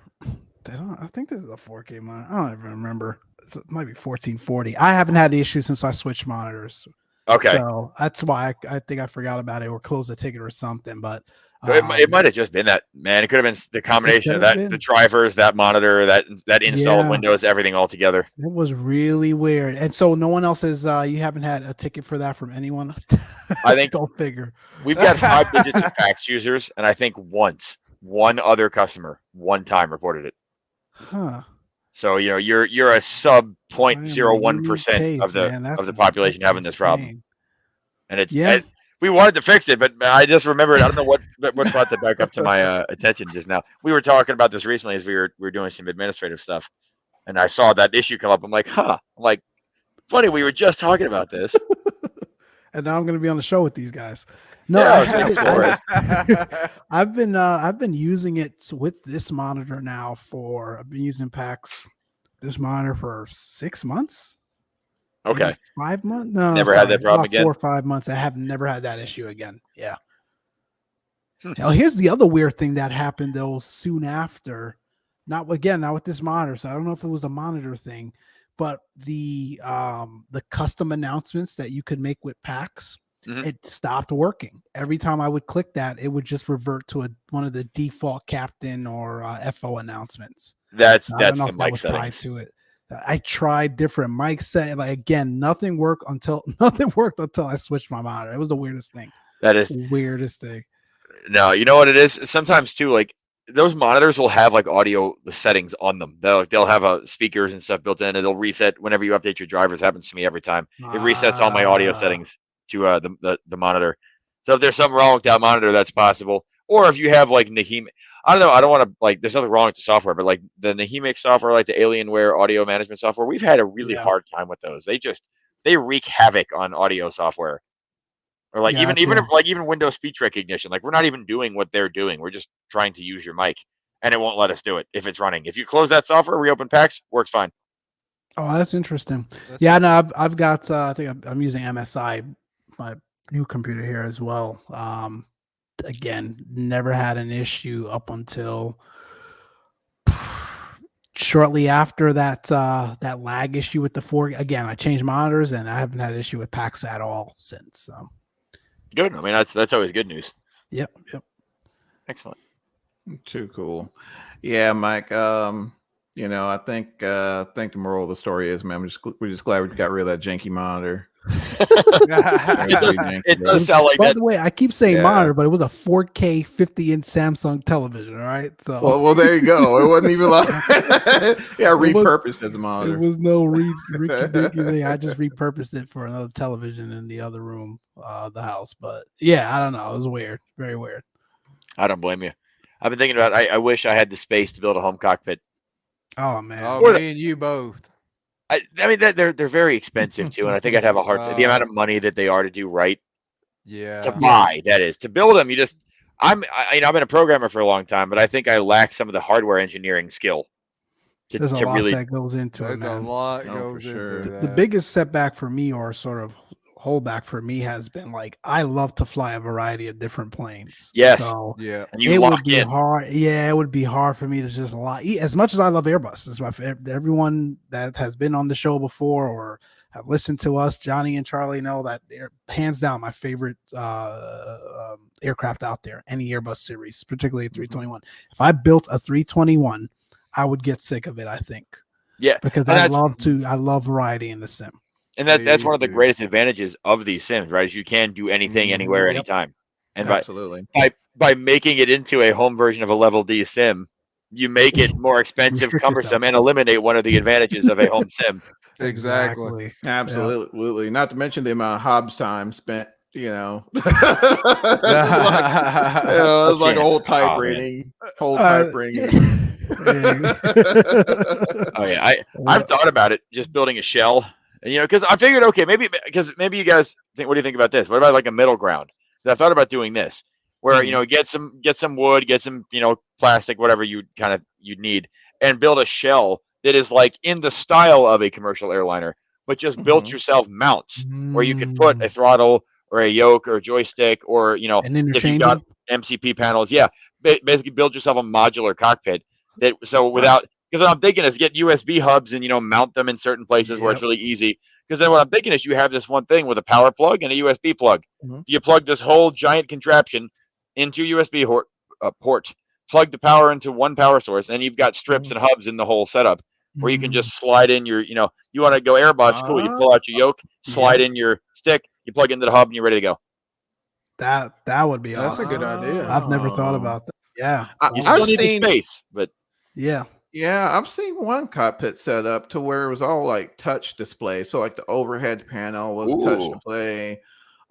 I think this is a 4K monitor. I don't even remember. It might be 1440. I haven't had the issue since I switched monitors. Okay. So that's why I think I forgot about it or closed the ticket or something. But it might have just been that, man. It could have been the combination of that, the drivers, that monitor, that install Windows, everything all together. It was really weird. And so no one else is, you haven't had a ticket for that from anyone? I think go figure. We've got 5 digits of PAX users, and I think one other customer one time reported it. Huh. So you're a sub 0.01% of the population having this problem, and it's we wanted to fix it, but I just remembered. I don't know what brought that back up to my attention just now. We were talking about this recently as we were doing some administrative stuff, and I saw that issue come up. I'm like, huh? I'm like, funny. We were just talking about this, and now I'm going to be on the show with these guys. No, I've been using it with this monitor now I've been using PAX this monitor for 6 months. Okay. Maybe 5 months? No, never had that problem again. 4 or 5 months. I have never had that issue again. Yeah. Now, here's the other weird thing that happened though soon after. Not with this monitor, so I don't know if it was a monitor thing, but the custom announcements that you could make with packs, it stopped working. Every time I would click that, it would just revert to one of the default captain or FO announcements. That's I don't know the if that mic was settings. tied to it. I tried different mic set. Like again, nothing worked until I switched my monitor. It was the weirdest thing. That is Weirdest thing. No, you know what it is? Sometimes too, like those monitors will have like audio settings on them. They'll have speakers and stuff built in. It'll reset whenever you update your drivers. Happens to me every time. It resets all my audio settings to the monitor. So if there's something wrong with that monitor, that's possible. Or if you have like Nahim, I don't know. I don't want to like. There's nothing wrong with the software, but like the Nahimic software, like the Alienware audio management software, we've had a really hard time with those. They wreak havoc on audio software. Or like even Windows speech recognition, like we're not even doing what they're doing. We're just trying to use your mic, and it won't let us do it if it's running. If you close that software, reopen packs, works fine. Oh, that's interesting. No, I've got. I think I'm using MSI, my new computer here as well. Again, never had an issue up until shortly after that lag issue with the 4. Again, I changed monitors, and I haven't had an issue with packs at all since. So. Good. I mean, that's always good news. Yep. Excellent. Too cool. Yeah, Mike. I think the moral of the story is, man, we're just glad we got rid of that janky monitor. It does sound like By that. the way, I keep saying monitor, but it was a 4K 50-inch Samsung television. All right, so well, there you go. It wasn't even like repurposed as a monitor. It was no thing. I just repurposed it for another television in the other room, the house. But yeah, I don't know. It was weird, very weird. I don't blame you. I've been thinking about. I wish I had the space to build a home cockpit. Oh man, me and you both. I mean, they're very expensive too, and I think I'd have a hard the amount of money that they are to do right. Yeah. To buy, that is. To build them, I've been a programmer for a long time, but I think I lack some of the hardware engineering skill. There's a lot that goes into it, man. There's a lot goes into that. The biggest setback for me, or sort of holdback for me, has been like I love to fly a variety of different planes. Yes. So yeah. And it would be hard. Yeah, it would be hard for me to just as much as I love Airbus. Everyone that has been on the show before or have listened to us, Johnny and Charlie, know that they're hands down my favorite aircraft out there. Any Airbus series, particularly a 321. If I built a 321, I would get sick of it. I think. Yeah, because I love variety in the sim. And that's one of the greatest advantages of these sims, right? Is you can do anything, anywhere, anytime. And absolutely, by making it into a home version of a level D sim, you make it more expensive, cumbersome, and eliminate one of the advantages of a home sim. Exactly. Absolutely. Yeah. Not to mention the amount of Hobbs time spent. It's like a whole type rating, Oh yeah, I've thought about it, just building a shell. Because I figured, okay, maybe you guys think, what do you think about this? What about like a middle ground? I thought about doing this, where get some wood, get some plastic, whatever you'd need, and build a shell that is like in the style of a commercial airliner, but just built yourself mounts where you could put a throttle or a yoke or a joystick or if you've got MCP panels, basically build yourself a modular cockpit because what I'm thinking is get USB hubs and mount them in certain places where it's really easy. Because then what I'm thinking is you have this one thing with a power plug and a USB plug. You plug this whole giant contraption into a USB port, plug the power into one power source, and you've got strips and hubs in the whole setup where you can just slide in your, you want to go Airbus, cool. You pull out your yoke, slide in your stick, you plug into the hub, and you're ready to go. That would be That's awesome. a good idea. I've never thought about that. Yeah. You still need the space, but yeah. Yeah, I've seen one cockpit set up to where it was all like touch display. So like the overhead panel was touch display.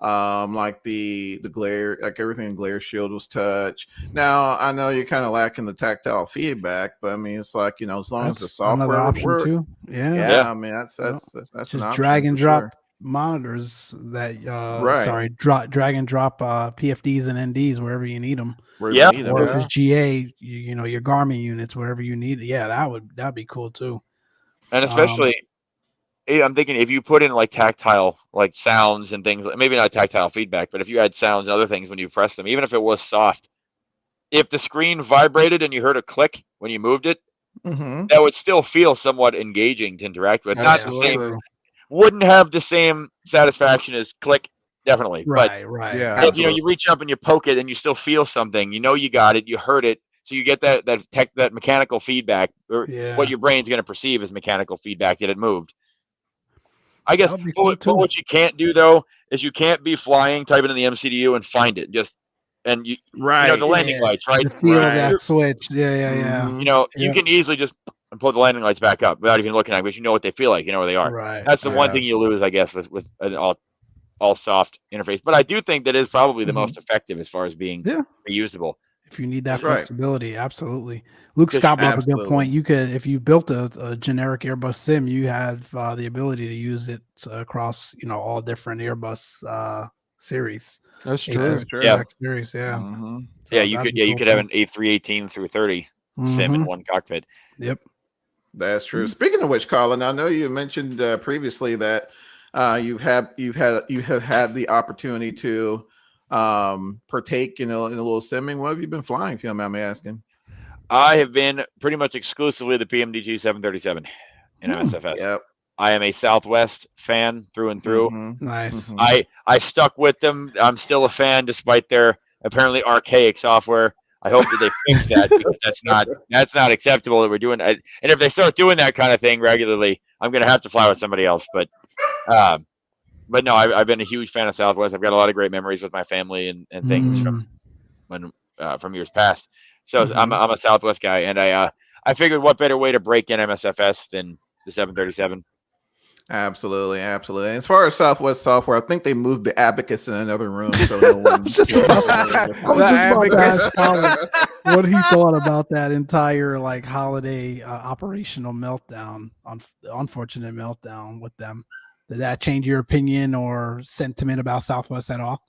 Like the glare, like everything glare shield was touch. Now I know you're kind of lacking the tactile feedback, but I mean it's like as long as the software another option work, too. Yeah, I mean that's just an drag and drop sure. monitors that drag and drop PFDs and NDs wherever you need them. Or if it's GA, your Garmin units wherever you need it. Yeah, that'd be cool too. And especially, I'm thinking if you put in like tactile, like sounds and things, maybe not tactile feedback, but if you had sounds and other things when you press them, even if it was soft, if the screen vibrated and you heard a click when you moved it, Mm-hmm. that would still feel somewhat engaging to interact with. Not the same, Absolutely. wouldn't have the same satisfaction as click, definitely. But Right. Yeah. if you reach up and you poke it and you still feel something, you got it, you heard it, so you get that mechanical feedback, or Yeah. what your brain's going to perceive as mechanical feedback that it moved. I guess That would be but cool too. what you can't do though is you can't be flying, type it in the MCDU and find it. And you Right. the landing lights, right? The feel of Right. that switch. Yeah. Mhm. You Yeah. can easily just pull the landing lights back up without even looking at it, because you know what they feel like, you know where they are. Right. That's the one Yeah. thing you lose, I guess, with an all soft interface. But I do think that is probably the Mhm. most effective as far as being Yeah. reusable. If you need that That's right. flexibility, absolutely. Luke Just Scott brought up a good absolutely. point. You could, if you built a generic Airbus sim, you have the ability to use it across, all different Airbus series. That's true. That's true. Yeah. Series, yeah. Mhm. So You that'd could be you cool could have too. an A318 through 30 sim in Mhm. one cockpit. Yep. That's true. Speaking of which, Colin, I know you mentioned previously that you have had the opportunity to partake in a little simming. What have you been flying, if you don't mind me asking? I have been pretty much exclusively the PMDG 737 in MSFS. Yep. I am a Southwest fan through and through. Mhm. Nice. Mhm. I stuck with them. I'm still a fan despite their apparently archaic software. I hope that they fix that, because that's not acceptable that we're doing. And if they start doing that kind of thing regularly, I'm going to have to fly with somebody else. But no, I've been a huge fan of Southwest. I've got a lot of great memories with my family and things Mhm. from years past. So Mhm. I'm a Southwest guy, and I figured what better way to break in MSFS than the 737. Absolutely. As far as Southwest software, I think they moved the abacus in another room, so no one. Just about- I was just about to ask Colin what he thought about that entire holiday operational meltdown, unfortunate meltdown with them. Did that change your opinion or sentiment about Southwest at all?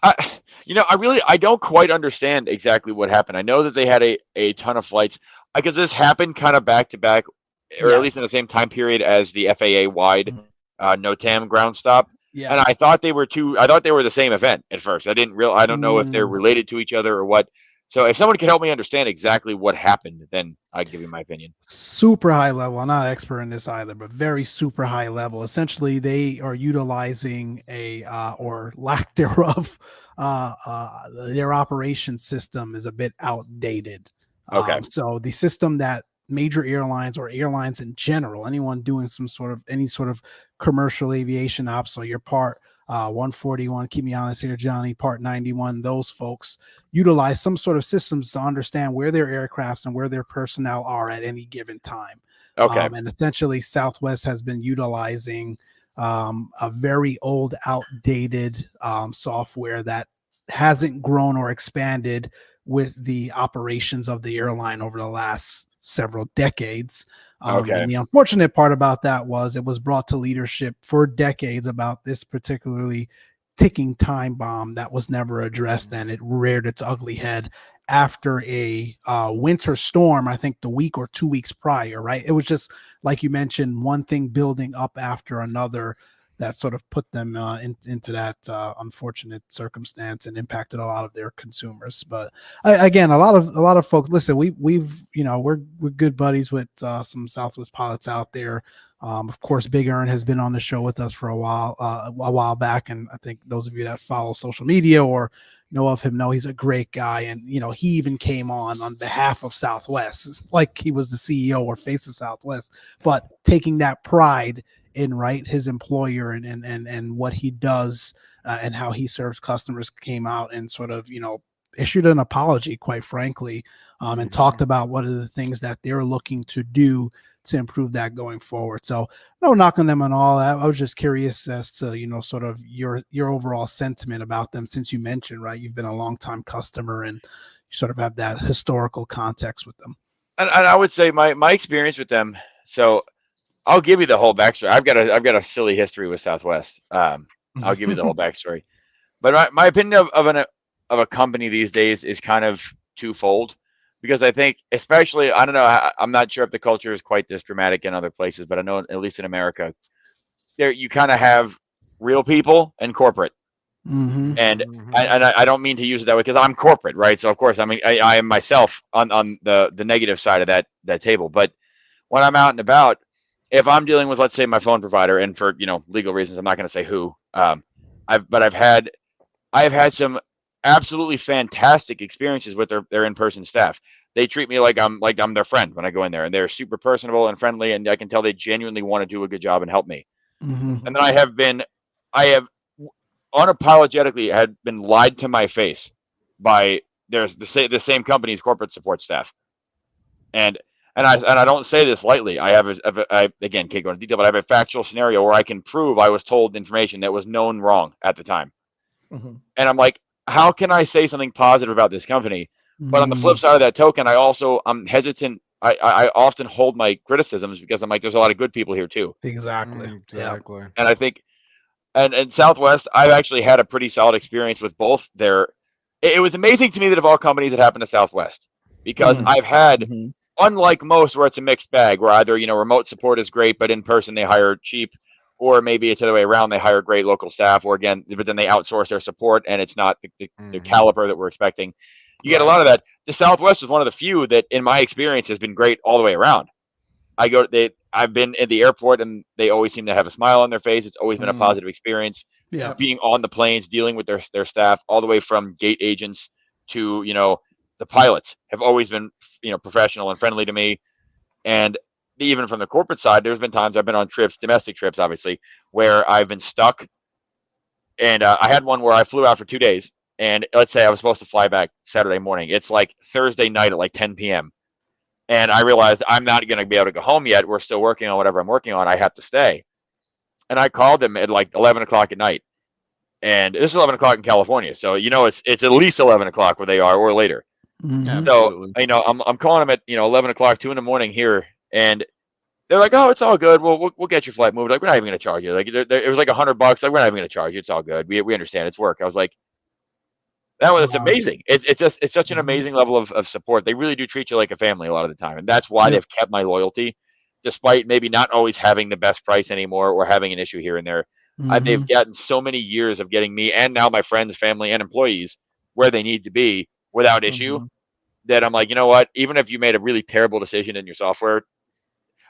I don't quite understand exactly what happened. I know that they had a ton of flights, because this happened kind of back to back, or at least in the same time period as the FAA wide NOTAM ground stop. Yeah. And I thought they were the same event at first. I don't know if they're related to each other or what. So if someone could help me understand exactly what happened, then I'd give you my opinion. Super high level. I'm not an expert in this either, but very super high level. Essentially, they are utilizing or lack thereof, their operation system is a bit outdated. Okay. So the system that major airlines or airlines in general, anyone doing any sort of commercial aviation ops, so your part 141, keep me honest here, Johnny, part 91, those folks utilize some sort of systems to understand where their aircrafts and where their personnel are at any given time. Okay. And essentially Southwest has been utilizing a very old, outdated software that hasn't grown or expanded with the operations of the airline over the last several decades. And the unfortunate part about that was it was brought to leadership for decades about this particularly ticking time bomb that was never addressed, and it reared its ugly head after a winter storm, I think the week or 2 weeks prior, right? It was just like you mentioned, one thing building up after another that sort of put them into that unfortunate circumstance and impacted a lot of their consumers. But again, a lot of folks. Listen, we're good buddies with some Southwest pilots out there. Of course, Big Earn has been on the show with us for a while back, and I think those of you that follow social media or know of him know he's a great guy. And he even came on behalf of Southwest, like he was the CEO or face of Southwest, but taking that pride in his employer and what he does and how he serves customers, came out and sort of issued an apology, quite frankly, and talked about what are the things that they're looking to do to improve that going forward. So no knock on them and all that. I was just curious as to sort of your overall sentiment about them, since you mentioned you've been a long time customer and you sort of have that historical context with them. And I would say my experience with them. So I'll give you the whole backstory. I've got a silly history with Southwest. I'll give you the whole backstory. But my opinion of a company these days is kind of twofold, because I think, especially, I don't know, I'm not sure if the culture is quite this dramatic in other places, but I know at least in America, there you kind of have real people and corporate. And I don't mean to use it that way because I'm corporate, right? So of course, I mean, I am myself on the negative side of that table. But when I'm out and about, if I'm dealing with, let's say, my phone provider, and for legal reasons, I'm not going to say who. I've had some absolutely fantastic experiences with their in-person staff. They treat me like I'm their friend when I go in there, and they're super personable and friendly, and I can tell they genuinely want to do a good job and help me. And then I have unapologetically had been lied to my face by the same company's corporate support staff, and I don't say this lightly. I again can't go into detail, but I have a factual scenario where I can prove I was told information that was known wrong at the time. And I'm like, how can I say something positive about this company? But on the flip side of that token, I'm hesitant. I often hold my criticisms because I'm like, there's a lot of good people here too. Exactly. And I think, and Southwest, I've actually had a pretty solid experience with both it was amazing to me that of all companies it happened to Southwest, because I've had, unlike most where it's a mixed bag, where either, remote support is great, but in person they hire cheap, or maybe it's the other way around, they hire great local staff, or again, but then they outsource their support and it's not the caliber that we're expecting. You get a lot of that. The Southwest is one of the few that, in my experience, has been great all the way around. I've been at the airport and they always seem to have a smile on their face. It's always been a positive experience. Yeah. Being on the planes, dealing with their staff, all the way from gate agents to, the pilots have always been, professional and friendly to me. And even from the corporate side, there's been times I've been on trips, domestic trips, obviously, where I've been stuck. And I had one where I flew out for 2 days. And let's say I was supposed to fly back Saturday morning. It's like Thursday night at like 10 p.m. And I realized I'm not going to be able to go home yet. We're still working on whatever I'm working on. I have to stay. And I called them at like 11 o'clock at night. And this is 11 o'clock in California. So, it's at least 11 o'clock where they are, or later. So, I'm calling them at, 11 o'clock, 2 in the morning here. And they're like, oh, it's all good. We'll get your flight moved. Like, we're not even going to charge you. Like, it was like $100. Like, we're not even going to charge you. It's all good. We understand it's work. I was like, it's amazing. It's such an amazing level of support. They really do treat you like a family a lot of the time. And that's why they've kept my loyalty, despite maybe not always having the best price anymore or having an issue here and there. They've gotten so many years of getting me and now my friends, family, and employees where they need to be without issue, that I'm like, you know what? Even if you made a really terrible decision in your software,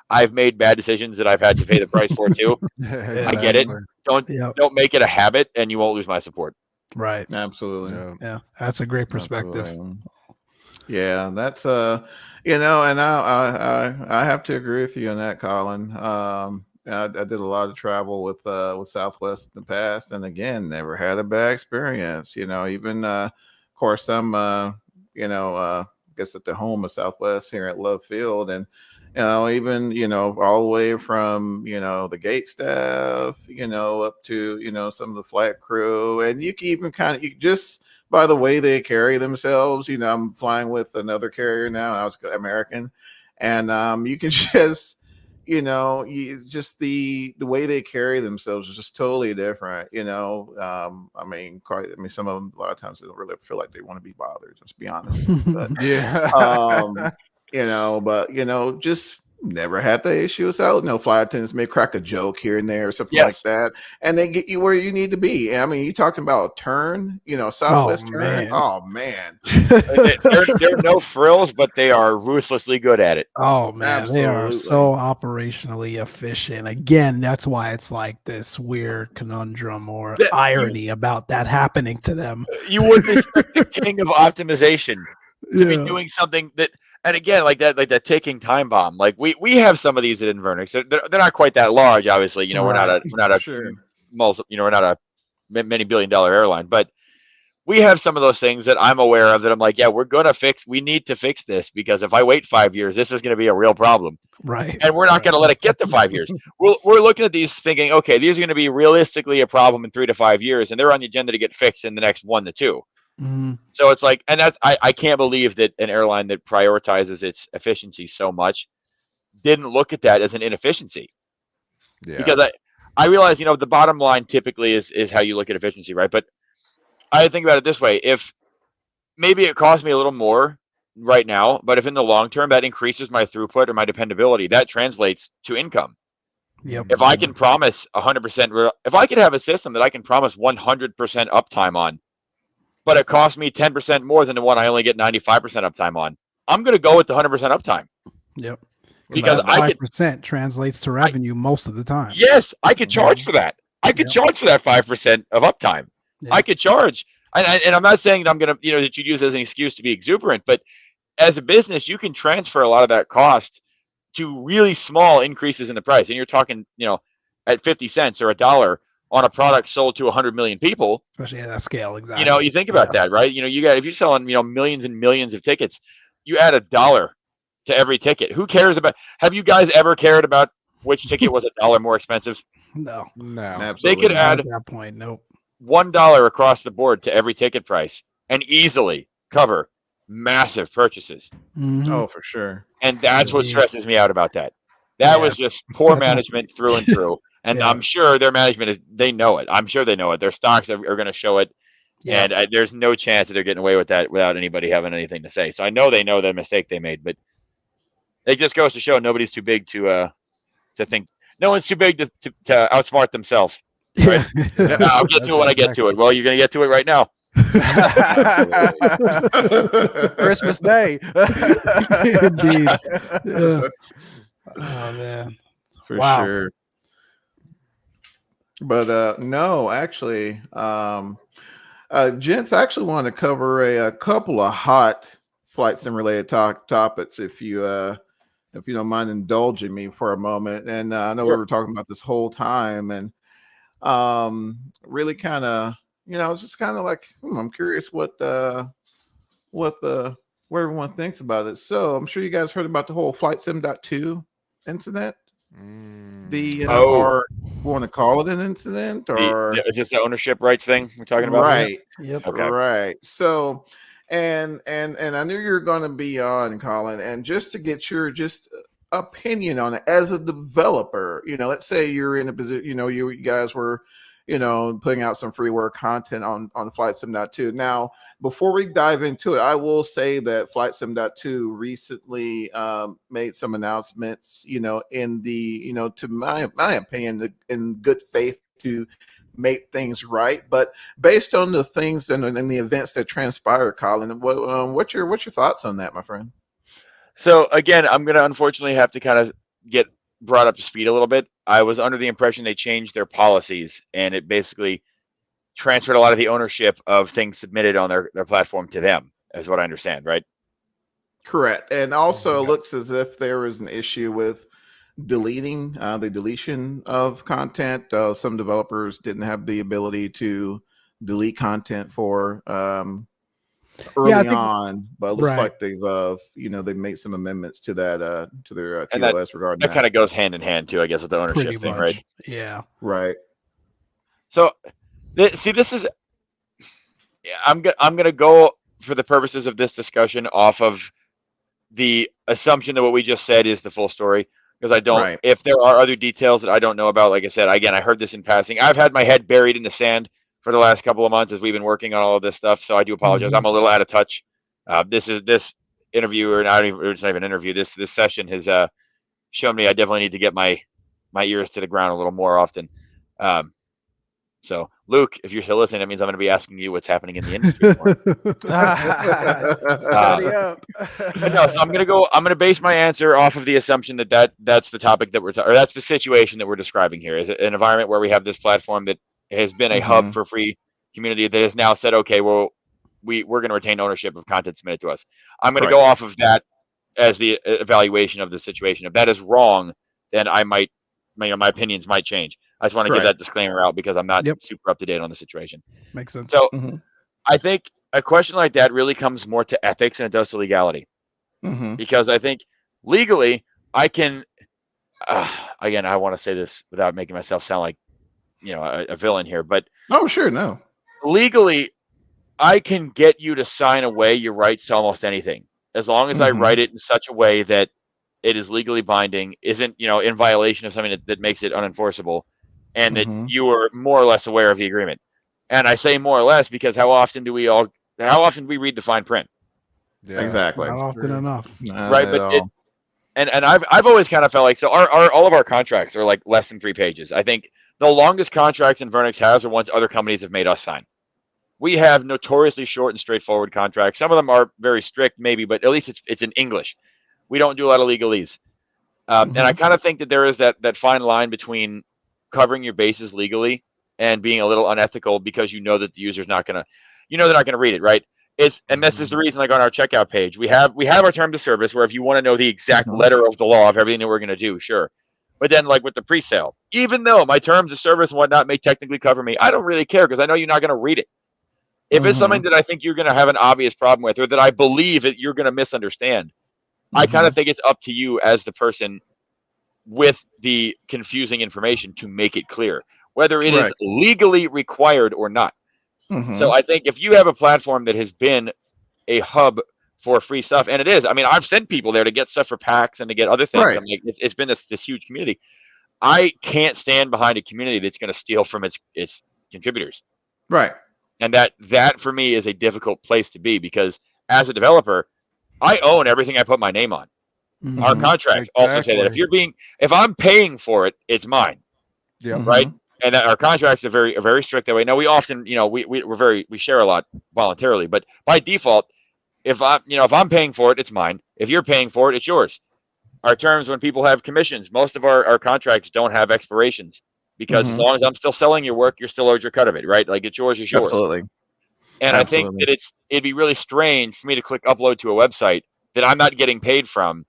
I've made bad decisions that I've had to pay the price for too. I get it. Don't make it a habit, and you won't lose my support. Right. Absolutely. Yeah. That's a great perspective. Absolutely. Yeah, that's and I have to agree with you on that, Collin. I did a lot of travel with Southwest in the past, and again, never had a bad experience. Even of course, I'm I guess at the home of Southwest here at Love Field, and even all the way from the gate staff, up to some of the flight crew, and you can even just by the way they carry themselves. I'm flying with another carrier now. I was American, and you can just just the way they carry themselves is just totally different. Some of them a lot of times they don't really feel like they want to be bothered. Let's be honest. But, just never had the issue. So, flight attendants may crack a joke here and there or something like that, and they get you where you need to be. I mean, you're talking about a turn, Southwest turn. Man. Oh man, they're no frills, but they are ruthlessly good at it. Oh man, Absolutely. They are so operationally efficient. Again, that's why it's like this weird conundrum or irony about that happening to them. You wouldn't expect the king of optimization to be doing something that. And again, like that ticking time bomb. Like we have some of these at Inverness. They're not quite that large, obviously. We're not a sure. we're not a many billion-dollar airline, but we have some of those things that I'm aware of that I'm like, yeah, we need to fix this, because if I wait 5 years, this is going to be a real problem. Right. And we're not going to let it get to 5 years. We're looking at these thinking, okay, these are going to be realistically a problem in 3 to 5 years, and they're on the agenda to get fixed in the next 1 to 2. So it's like, and I can't believe that an airline that prioritizes its efficiency so much didn't look at that as an inefficiency. Yeah. Because I realize, the bottom line typically is how you look at efficiency, right? But I think about it this way: if maybe it costs me a little more right now, but if in the long term that increases my throughput or my dependability, that translates to income. Yep. If I can promise 100%, if I could have a system that I can promise 100% uptime on, but it costs me 10% more than the one I only get 95% uptime on, I'm going to go with the 100% uptime. Yep. Because that 5% translates to revenue most of the time. Yes, I could charge for that. I could charge for that 5% of uptime. I could charge. And I'm not saying that I'm going to, that you'd use as an excuse to be exuberant, but as a business, you can transfer a lot of that cost to really small increases in the price. And you're talking, at 50 cents or $1 on a product sold to 100 million people. Especially at that scale, exactly. You think about that, right? if you're selling, millions and millions of tickets, you add $1 to every ticket. Who cares about? Have you guys ever cared about which ticket was $1 more expensive? No, absolutely. They could add at that point. Nope. $1 across the board to every ticket price and easily cover massive purchases. Mm-hmm. Oh, for sure. And that's what stresses me out about that. That was just poor management through and through. And I'm sure their management they know it. I'm sure they know it. Their stocks are going to show it. Yeah. And there's no chance that they're getting away with that without anybody having anything to say. So I know they know the mistake they made, but it just goes to show nobody's too big to think. No one's too big to outsmart themselves. Right? I'll get to it when I get to it. Well, you're going to get to it right now. Christmas Day. Indeed. Yeah. Oh man. For sure. But no, actually, gents, I actually want to cover a couple of hot flight sim related topics if you don't mind indulging me for a moment. And I know we were talking about this whole time, and really kind of, it's just kind of like, I'm curious what everyone thinks about it. So I'm sure you guys heard about the whole Flight Sim 2 incident. Or you want to call it an incident, or is it the ownership rights thing we're talking about? Right. Yep. Okay. Right. So, and I knew you were going to be on, Collin, and just to get your opinion on it as a developer, let's say you're in a position, you guys were, putting out some freeware content on Flight Sim 2. Now, before we dive into it, I will say that Flight Sim 2 recently made some announcements, in the, to my opinion, in good faith to make things right. But based on the things and the events that transpired, Collin, what's your thoughts on that, my friend? So again, I'm going to unfortunately have to kind of get brought up to speed a little bit. I was under the impression they changed their policies, and it basically transferred a lot of the ownership of things submitted on their platform to them, is what I understand, right? Correct. And also it looks as if there was an issue with deleting the deletion of content. Some developers didn't have the ability to delete content for early on, but it looks like they've they've made some amendments to that to their QoS regarding that. That kind of goes hand in hand too, I guess, with the ownership thing, right? Yeah. Right. So this is I'm gonna go for the purposes of this discussion off of the assumption that what we just said is the full story, because I don't if there are other details that I don't know about, like I said, again, I heard this in passing. I've had my head buried in the sand for the last couple of months as we've been working on all of this stuff. So I do apologize. I'm a little out of touch. This interview, or not even, it's not even an interview. This session has shown me I definitely need to get my ears to the ground a little more often. So Luke, if you're still listening, that means I'm going to be asking you what's happening in the industry more. No, so I'm going to base my answer off of the assumption that's the topic that that's the situation that we're describing here. Is an environment where we have this platform that has been a hub for free community that has now said, okay, well, we're going to retain ownership of content submitted to us. I'm going to go off of that as the evaluation of the situation. If that is wrong, then I might, my opinions might change. I just want to get that disclaimer out because I'm not super up to date on the situation. Makes sense. So I think a question like that really comes more to ethics than it does to legality. Because I think legally I can, again, I want to say this without making myself sound like, a villain here, but legally, I can get you to sign away your rights to almost anything, as long as I write it in such a way that it is legally binding, isn't, in violation of something that makes it unenforceable, and that you are more or less aware of the agreement. And I say more or less because how often do we read the fine print? Yeah, exactly. Not often enough. Right. But and I've always kind of felt like, so all of our contracts are like less than 3 pages. I think the longest contracts Invernix has are ones other companies have made us sign. We have notoriously short and straightforward contracts. Some of them are very strict, maybe, but at least it's in English. We don't do a lot of legalese. And I kind of think that there is that fine line between covering your bases legally and being a little unethical because you know that the user's not gonna, they're not gonna read it, right? And this is the reason, like on our checkout page, we have our terms of service where if you want to know the exact letter of the law of everything that we're gonna do, sure. But then, like with the pre-sale, even though my terms of service and whatnot may technically cover me, I don't really care because I know you're not gonna read it. If it's something that I think you're gonna have an obvious problem with, or that I believe that you're gonna misunderstand, I kind of think it's up to you as the person with the confusing information to make it clear, whether it is legally required or not. So I think if you have a platform that has been a hub for free stuff, and it is, I mean, I've sent people there to get stuff for packs and to get other things. Right. I'm like, it's been this huge community. I can't stand behind a community that's going to steal from its contributors. Right. And that for me is a difficult place to be, because as a developer, I own everything I put my name on. Our contracts also say that if I'm paying for it, it's mine. Yeah. Right. And that our contracts are very strict that way. Now we often, we share a lot voluntarily, but by default, if I'm paying for it, it's mine. If you're paying for it, it's yours. Our terms, when people have commissions, most of our contracts don't have expirations, because as long as I'm still selling your work, you're still owed your cut of it, right? Like it's yours. Absolutely. And I think that it'd be really strange for me to click upload to a website that I'm not getting paid from,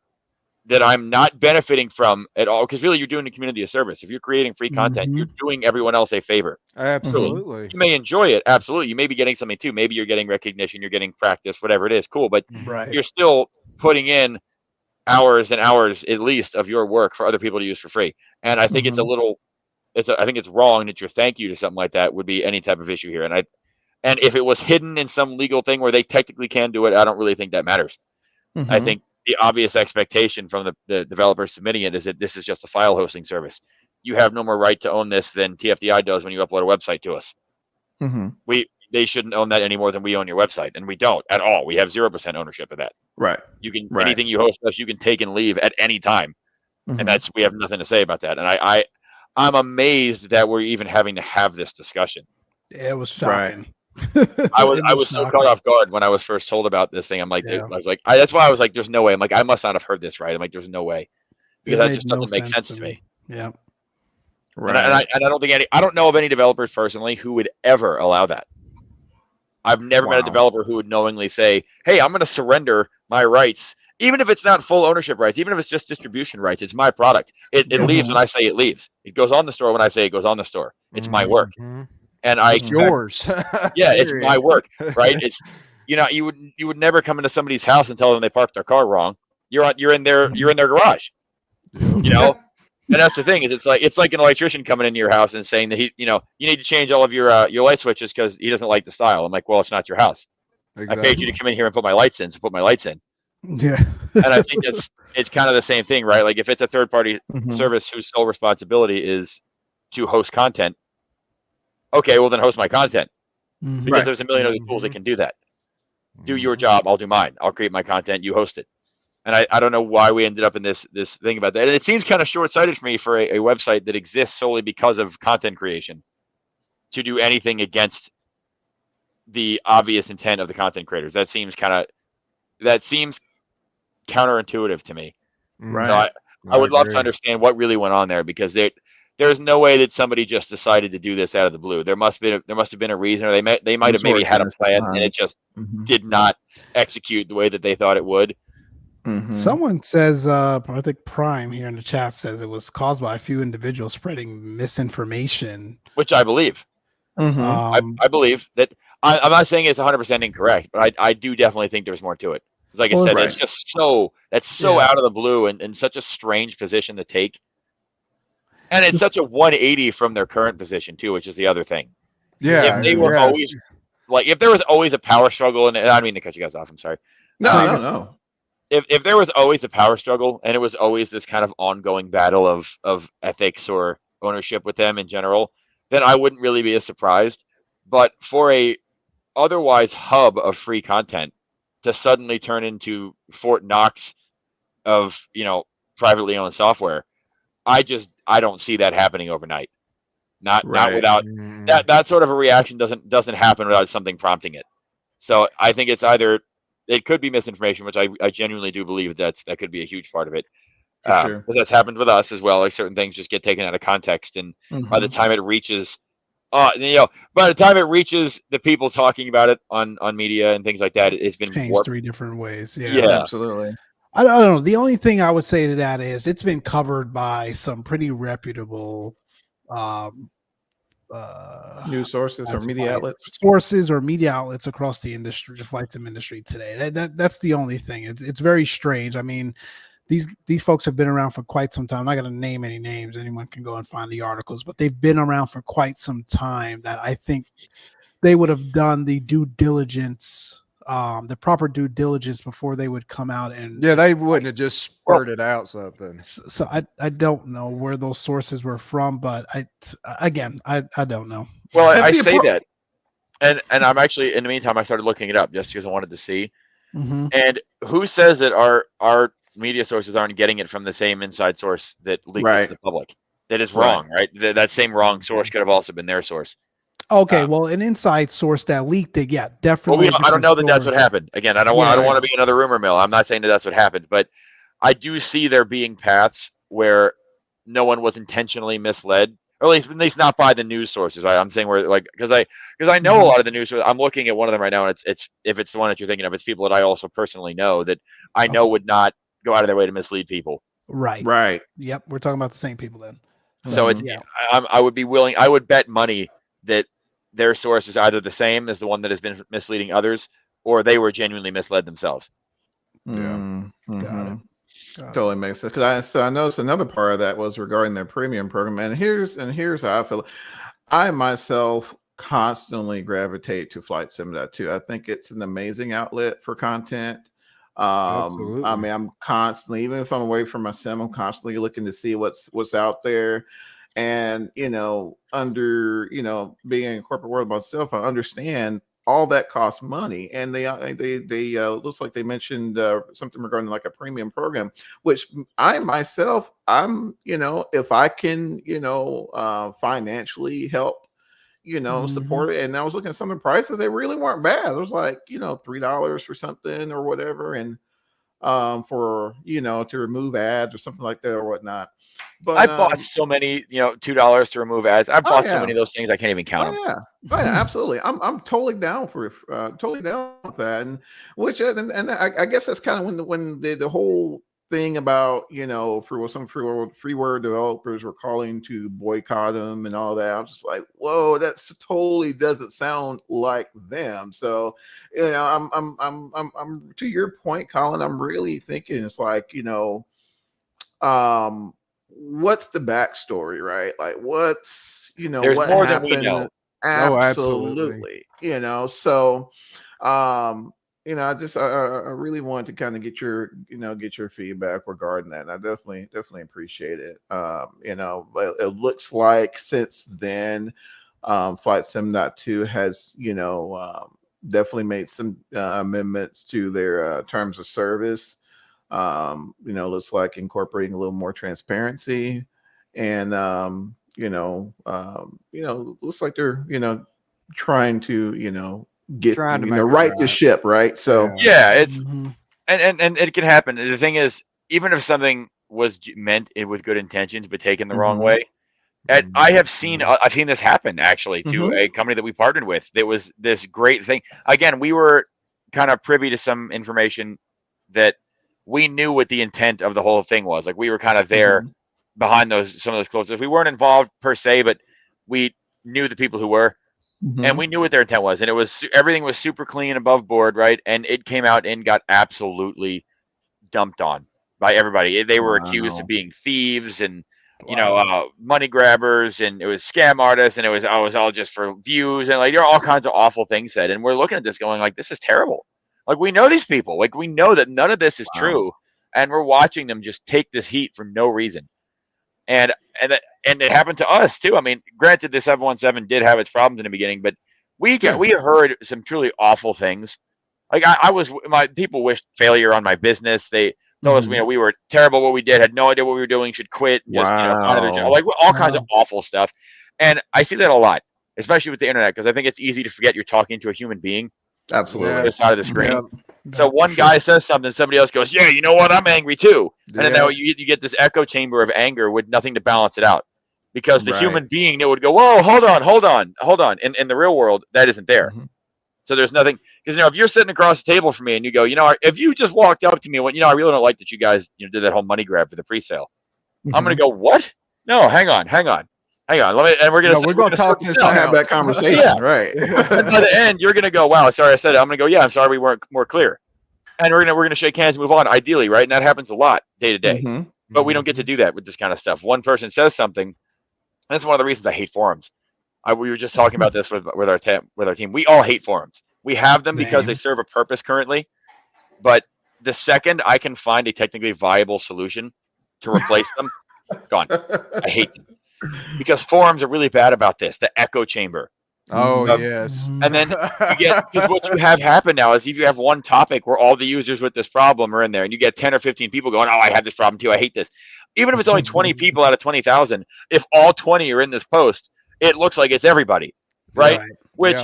that I'm not benefiting from at all, because really you're doing the community a service. If you're creating free content, you're doing everyone else a favor. Absolutely. You may enjoy it. Absolutely. You may be getting something too. Maybe you're getting recognition, you're getting practice, whatever it is. Cool. But you're still putting in hours and hours at least of your work for other people to use for free. And I think I think it's wrong that your thank you to something like that would be any type of issue here. And if it was hidden in some legal thing where they technically can do it, I don't really think that matters. I think the obvious expectation from the developer submitting it is that this is just a file hosting service. You have no more right to own this than TFDi does when you upload a website to us. They shouldn't own that any more than we own your website, and we don't at all. We have 0% ownership of that. Right. You can anything you host us, you can take and leave at any time, and we have nothing to say about that. And I'm amazed that we're even having to have this discussion. Yeah, it was shocking. Right. I was so caught off guard when I was first told about this thing. I'm like, that's why I was like, there's no way. I'm like, I must not have heard this right. I'm like, there's no way, because that just doesn't make sense to me. Yeah. Right. And I don't know of any developers personally who would ever allow that. I've never met a developer who would knowingly say, hey, I'm going to surrender my rights, even if it's not full ownership rights, even if it's just distribution rights. It's my product. It leaves when I say it leaves. It goes on the store when I say it goes on the store. It's my work. And it's yours. Yeah, it's my work, right? It's you would never come into somebody's house and tell them they parked their car wrong. You're in their garage, And that's the thing, is it's like an electrician coming into your house and saying that you need to change all of your light switches because he doesn't like the style. I'm like, well, it's not your house. Exactly. I paid you to come in here and put my lights in, so put my lights in. Yeah. And I think it's kind of the same thing, right? Like if it's a third party service whose sole responsibility is to host content, okay, well then host my content, because there's a million other tools that can do that. Do your job, I'll do mine. I'll create my content, you host it. And I don't know why we ended up in this thing about that. And it seems kind of short-sighted for me for a website that exists solely because of content creation to do anything against the obvious intent of the content creators. That seems counterintuitive to me. Right. So I would love to understand what really went on there, because there's no way that somebody just decided to do this out of the blue. There must have been a reason, or they might have maybe had a plan and it just did not execute the way that they thought it would. Someone says, I think Prime here in the chat says it was caused by a few individuals spreading misinformation, which I believe. I believe that. I'm not saying it's 100% incorrect, but I do definitely think there's more to it. Like I said, it's just so out of the blue and such a strange position to take. And it's such a 180 from their current position too, which is the other thing. Yeah. If they were always if there was always a power struggle, and I don't mean to cut you guys off, I'm sorry. No. If there was always a power struggle and it was always this kind of ongoing battle of ethics or ownership with them in general, then I wouldn't really be as surprised. But for a otherwise hub of free content to suddenly turn into Fort Knox of privately owned software. I don't see that happening overnight. Not without that sort of a reaction doesn't happen without something prompting it. So I think it's either it could be misinformation, which I genuinely do believe that could be a huge part of it. Sure. That's happened with us as well. Like certain things just get taken out of context, and by the time it reaches, by the time it reaches the people talking about it on media and things like that, it's been changed warped 3 different ways. Yeah. Absolutely. I don't know. The only thing I would say to that is it's been covered by some pretty reputable News sources or media outlets. Sources or media outlets across the industry, the flight sim industry today. That's the only thing. It's very strange. I mean, these folks have been around for quite some time. I'm not going to name any names. Anyone can go and find the articles, but they've been around for quite some time that I think they would have done the due diligence, the proper due diligence before they would come out and they wouldn't have just spurted out something. So I don't know where those sources were from, but I don't know. Well, I say that, and I'm actually in the meantime I started looking it up just because I wanted to see. And who says that our media sources aren't getting it from the same inside source that leaks it to the public? That is wrong, right? That same wrong source could have also been their source. Okay, well, an inside source that leaked it, yeah, definitely. Well, I don't know that that's what happened. Again, I don't want to be another rumor mill. I'm not saying that that's what happened, but I do see there being paths where no one was intentionally misled, or at least not by the news sources. Right? I'm saying where because I know a lot of the news. I'm looking at one of them right now, and it's if it's the one that you're thinking of, it's people that I also personally know that I know would not go out of their way to mislead people. Right. Yep, we're talking about the same people then. So it's I would be willing. I would bet money that their source is either the same as the one that has been misleading others, or they were genuinely misled themselves. Got it. Totally makes sense. Because I noticed another part of that was regarding their premium program, and here's how I feel. I myself constantly gravitate to Flight Sim.2. I think it's an amazing outlet for content. I mean, I'm constantly, even if I'm away from my sim, I'm constantly looking to see what's out there. And, under, being in corporate world myself, I understand all that costs money. And they looks like they mentioned something regarding like a premium program, which I myself, if I can, financially help, support it. And I was looking at some of the prices, they really weren't bad. It was like, $3 for something or whatever. And for, to remove ads or something like that or whatnot. But I bought so many, $2 to remove ads. I bought so many of those things I can't even count them. Yeah, absolutely. I'm totally down for totally down with that. And which and I guess that's kind of when the whole thing about for some freeware developers were calling to boycott them and all that. I was just like, whoa, that totally doesn't sound like them. So I'm to your point, Collin. I'm really thinking it's like what's the backstory, right? Like what's there's what more happened? than we know. Absolutely. So I really wanted to kind of get your feedback regarding that. And I definitely appreciate it. But it looks like since then, Flight Sim.2 has, definitely made some amendments to their terms of service. Looks like incorporating a little more transparency, and looks like they're trying to get right the ship, right? So it's and it can happen. The thing is, even if something was meant with good intentions but taken the wrong way, I've seen this happen actually to a company that we partnered with. There was this great thing. Again, we were kind of privy to some information that we knew what the intent of the whole thing was. Like we were kind of there behind some of those closes. We weren't involved per se, but we knew the people who were, and we knew what their intent was. And everything was super clean, above board, right? And it came out and got absolutely dumped on by everybody. They were accused of being thieves and money grabbers, and it was scam artists, and it was all just for views, and like there are all kinds of awful things said. And we're looking at this going like, this is terrible. Like we know these people, like we know that none of this is true, and we're watching them just take this heat for no reason. And it happened to us too. I mean, granted, the 717 did have its problems in the beginning, but we heard some truly awful things. Like my people wished failure on my business. They told us, we were terrible at what we did, had no idea what we were doing, should quit, just find another job, like all kinds of awful stuff. And I see that a lot, especially with the internet, because I think it's easy to forget you're talking to a human being. Absolutely. On the other side of the screen. Yep. So one guy says something, somebody else goes, "Yeah, you know what? I'm angry too." And then now you get this echo chamber of anger with nothing to balance it out, because the human being that would go, "Whoa, hold on." In the real world, that isn't there. So there's nothing, because if you're sitting across the table from me and you go, if you just walked up to me and went, I really don't like that you guys did that whole money grab for the pre-sale. I'm gonna go, what? No, hang on. We're gonna talk this out. Have that conversation, right? And by the end, you're gonna go, wow, sorry I said it. I'm gonna go, yeah, I'm sorry we weren't more clear. And we're gonna shake hands and move on, ideally, right? And that happens a lot day to day. But we don't get to do that with this kind of stuff. One person says something, and that's one of the reasons I hate forums. We were just talking about this with our team. We all hate forums. We have them because they serve a purpose currently. But the second I can find a technically viable solution to replace them, gone. I hate them. Because forums are really bad about this, the echo chamber. Oh, yes. And then because what you have happen now is if you have one topic where all the users with this problem are in there, and you get 10 or 15 people going, "Oh, I have this problem too. I hate this." Even if it's only 20 people out of 20,000, if all 20 are in this post, it looks like it's everybody, right? Which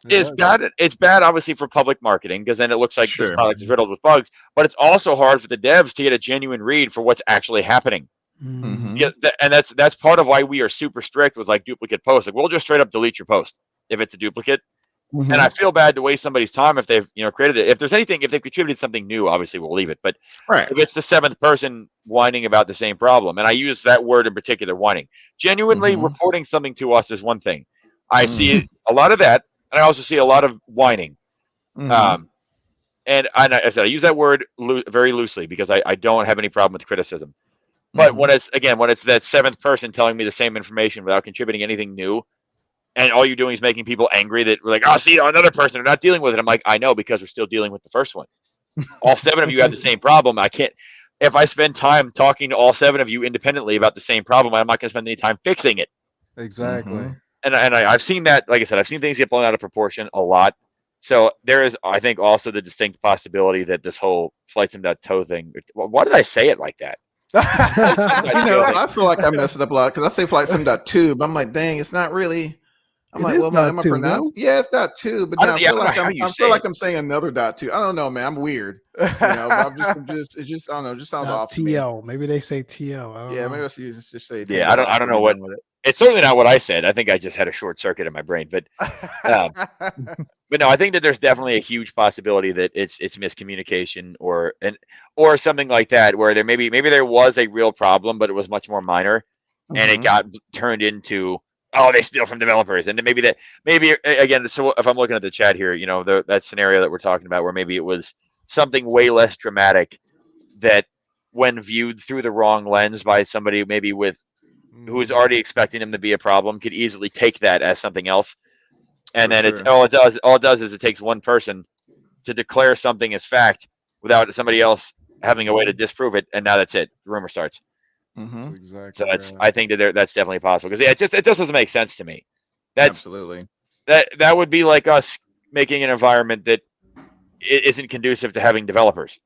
is bad. It's bad, obviously, for public marketing, because then it looks like this product is riddled with bugs. But it's also hard for the devs to get a genuine read for what's actually happening. And that's part of why we are super strict with like duplicate posts. Like, we'll just straight up delete your post if it's a duplicate. And I feel bad to waste somebody's time if they've created it. If there's anything, if they've contributed something new, obviously we'll leave it. But if it's the 7th person whining about the same problem, and I use that word in particular, whining, genuinely reporting something to us is one thing. I see a lot of that, and I also see a lot of whining. And I said I use that word very loosely, because I don't have any problem with criticism. But when it's that 7th person telling me the same information without contributing anything new, and all you're doing is making people angry that we're like, "Oh, see, another person, they're not dealing with it." I'm like, I know, because we're still dealing with the first one. All 7 of you have the same problem. I can't, if I spend time talking to all 7 of you independently about the same problem, I'm not going to spend any time fixing it. Exactly. And I've seen that, like I said, I've seen things get blown out of proportion a lot. So there is, I think, also the distinct possibility that this whole flight sim.to thing, why did I say it like that? I feel like I messed it up a lot, because I say flight sim.to, but I'm like, dang, it's not really. I'm like, well, am I pronounced? Yeah, it's .2, but now I feel like I'm saying another .2. I don't know, man. I'm weird. I'm just it just I don't know. It just sounds off. TL. Maybe they say TL. Yeah, maybe I should just say. Yeah, I don't know what. It's certainly not what I said. I think I just had a short circuit in my brain, but no, I think that there's definitely a huge possibility that it's miscommunication or something like that, where there maybe there was a real problem, but it was much more minor, and it got turned into, oh, they steal from developers. And then maybe again, so if I'm looking at the chat here, that scenario that we're talking about, where maybe it was something way less dramatic, that when viewed through the wrong lens by somebody maybe who is already expecting them to be a problem, could easily take that as something else. And then all it does is it takes one person to declare something as fact without somebody else having a way to disprove it. And now that's it. The rumor starts. Exactly. So I think that's definitely possible, because it just doesn't make sense to me. Absolutely. That would be like us making an environment that isn't conducive to having developers.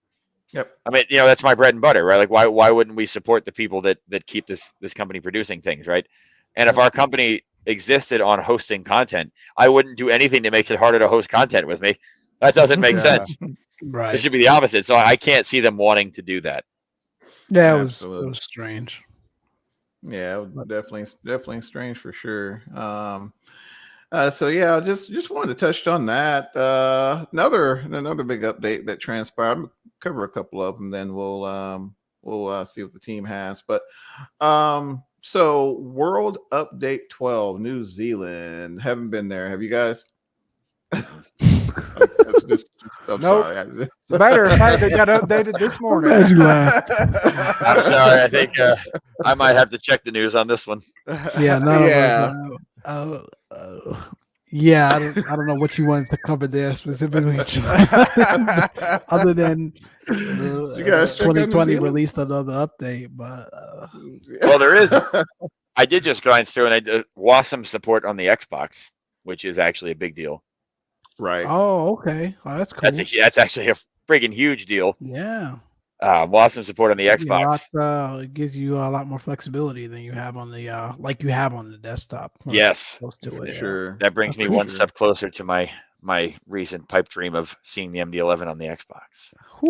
Yep. I mean, that's my bread and butter, right? Like, why wouldn't we support the people that keep this company producing things, right? And if our company existed on hosting content, I wouldn't do anything that makes it harder to host content with me. That doesn't make sense. Right. It should be the opposite. So I can't see them wanting to do that. Yeah, it was strange. Yeah, it was definitely strange for sure. So yeah, just wanted to touch on that. Another big update that transpired. I'm gonna cover a couple of them, then we'll see what the team has. But so World Update 12, New Zealand. Haven't been there. Have you guys? Nope. As a matter of fact, they got updated this morning. As you laughed. I'm sorry. I think I might have to check the news on this one. Yeah. Yeah, I don't know what you wanted to cover there specifically, other than 2020 released another update. But well, there is. I did just grind through, and I did WASM support on the Xbox, which is actually a big deal. Right. Oh, okay. Oh, that's cool. That's actually a friggin' huge deal. Yeah. Lost some support on the Xbox. It gives you a lot more flexibility than you have on the like you have on the desktop. Yes, Close to it, sure. That brings That's me one step closer to my recent pipe dream of seeing the MD-11 on the Xbox.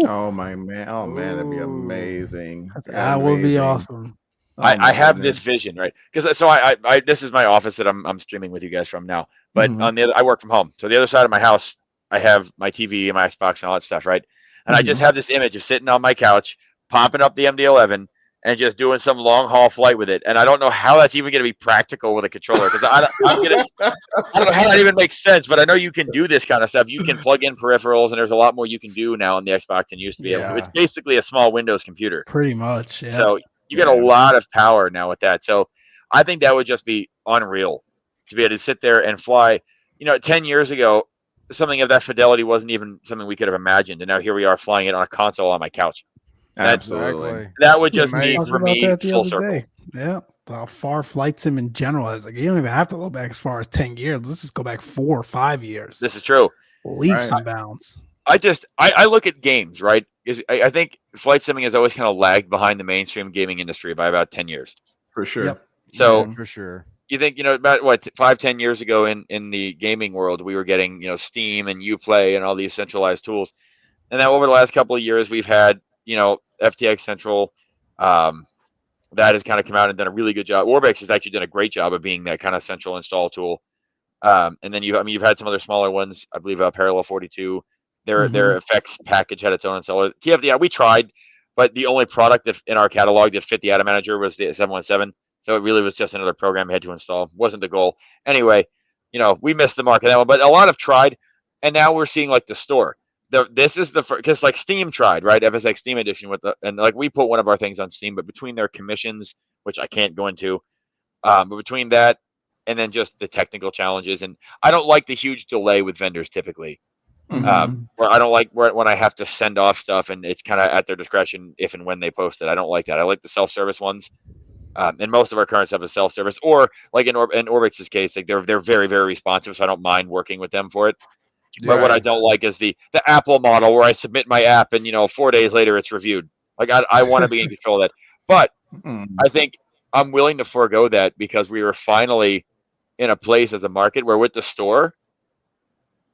Oh my man! Oh man, that'd be amazing. That would be awesome. I have this vision, right? Because so I this is my office that I'm streaming with you guys from now. But on the other, I work from home, so the other side of my house, I have my TV and my Xbox and all that stuff, right? And I just have this image of sitting on my couch, popping up the MD-11, and just doing some long haul flight with it. And I don't know how that's even going to be practical with a controller, because I don't know how that even makes sense. But I know you can do this kind of stuff. You can plug in peripherals, and there's a lot more you can do now on the Xbox than used to be able to. It's basically a small Windows computer. Pretty much, yeah. So you get a lot of power now with that. So I think that would just be unreal to be able to sit there and fly. 10 years ago, something of that fidelity wasn't even something we could have imagined. And now here we are flying it on a console on my couch. Absolutely. That would just be, for me, full circle. Yeah. Far flight sim in general is like, you don't even have to go back as far as 10 years. Let's just go back 4 or 5 years. This is true. Leaps and bounds. I look at games, right? I think flight simming has always kind of lagged behind the mainstream gaming industry by about 10 years. For sure. Yep. So for sure. You think, about what, 5-10 years ago in the gaming world, we were getting, Steam and Uplay and all these centralized tools. And then over the last couple of years, we've had, FTX Central, that has kind of come out and done a really good job. Orbex has actually done a great job of being that kind of central install tool. And then you've had some other smaller ones. I believe Parallel 42, their effects package had its own installer. TFDi, we tried, but the only product that in our catalog that fit the Atom Manager was the 717. So it really was just another program we had to install. Wasn't the goal. Anyway, we missed the mark on that one, but a lot have tried. And now we're seeing like the store. This is the first, because like Steam tried, right? FSX Steam Edition and like we put one of our things on Steam, but between their commissions, which I can't go into, but between that and then just the technical challenges, and I don't like the huge delay with vendors typically. Where I don't like when I have to send off stuff and it's kind of at their discretion if and when they post it. I don't like that. I like the self-service ones. And most of our current stuff is self-service, or like in Orbix's case, like they're very, very responsive, so I don't mind working with them for it. But what I don't like is the Apple model where I submit my app and 4 days later it's reviewed. Like I want to be in control of that. But I think I'm willing to forego that because we were finally in a place as a market where with the store,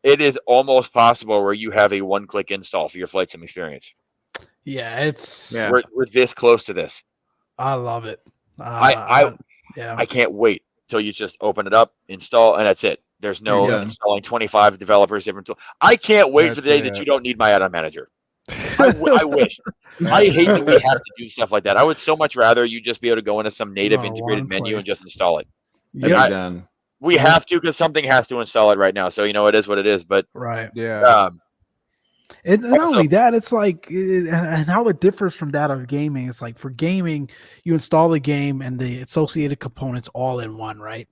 it is almost possible where you have a one-click install for your flight sim experience. Yeah, we're this close to this. I love it. I can't wait till you just open it up, install, and that's it. There's no installing 25 developers, different tools. I can't wait for the day that you don't need my add-on manager. I wish. I hate that we have to do stuff like that. I would so much rather you just be able to go into some native integrated menu and just install it. We have to because something has to install it right now. So it is what it is. But and not only that, it's like, and how it differs from that of gaming. It's like for gaming, you install the game and the associated components all in one, right?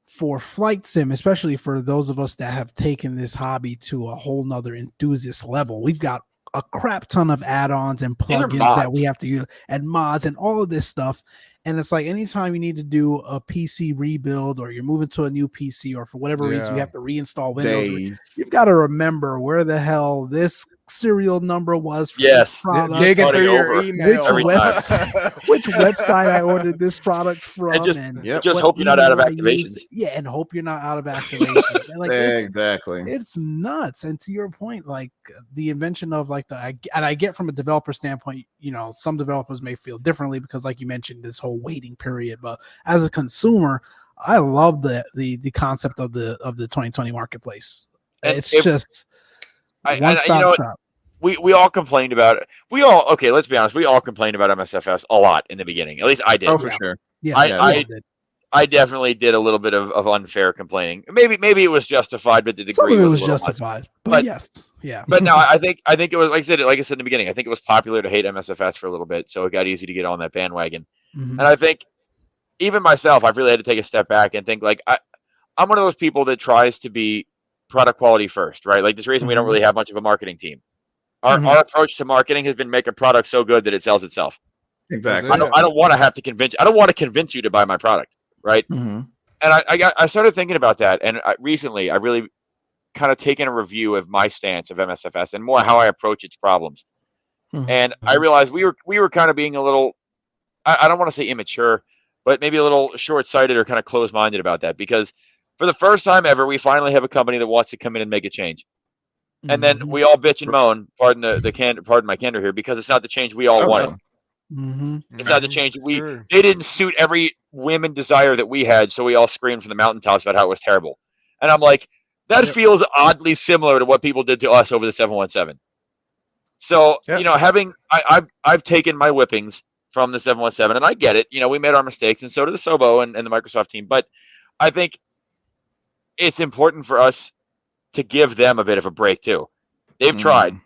For flight sim, especially for those of us that have taken this hobby to a whole nother enthusiast level, we've got a crap ton of add-ons and plugins that we have to use and mods and all of this stuff. And it's like anytime you need to do a PC rebuild or you're moving to a new PC or for whatever reason you have to reinstall Windows, you've got to remember where the hell this serial number was for this product. Digging through your email. Which website I ordered this product from. And just hope you're not out of activations. And hope you're not out of activations. And like, exactly. It's nuts. And to your point, like the invention of like and I get from a developer standpoint, some developers may feel differently because like you mentioned, this whole waiting period. But as a consumer, I love the concept of the 2020 marketplace. It's just one-stop shop. We all complained about it. Let's be honest. We all complained about MSFS a lot in the beginning. At least I did. Oh, for sure. Yeah, I definitely did a little bit of unfair complaining. Maybe it was justified, but the degree some of it was justified. But yes, yeah. But no, I think it was like I said in the beginning. I think it was popular to hate MSFS for a little bit, so it got easy to get on that bandwagon. And I think even myself, I've really had to take a step back and think like I'm one of those people that tries to be product quality first, right? Like this reason we don't really have much of a marketing team. Our approach to marketing has been make a product so good that it sells itself. Exactly. I don't want to have to convince. I don't want to convince you to buy my product, right? And I started thinking about that, and recently I really kind of taken a review of my stance of MSFS and more how I approach its problems. And I realized we were kind of being a little, I don't want to say immature, but maybe a little short-sighted or kind of closed-minded about that, because for the first time ever, we finally have a company that wants to come in and make a change. And then we all bitch and moan, pardon my candor here, because it's not the change we all wanted. It's not the change they didn't suit every whim and desire that we had, so we all screamed from the mountaintops about how it was terrible. And I'm like, that feels oddly similar to what people did to us over the 717. So, I've taken my whippings from the 717, and I get it. We made our mistakes, and so did the Sobo and the Microsoft team. But I think it's important for us to give them a bit of a break too. They've tried,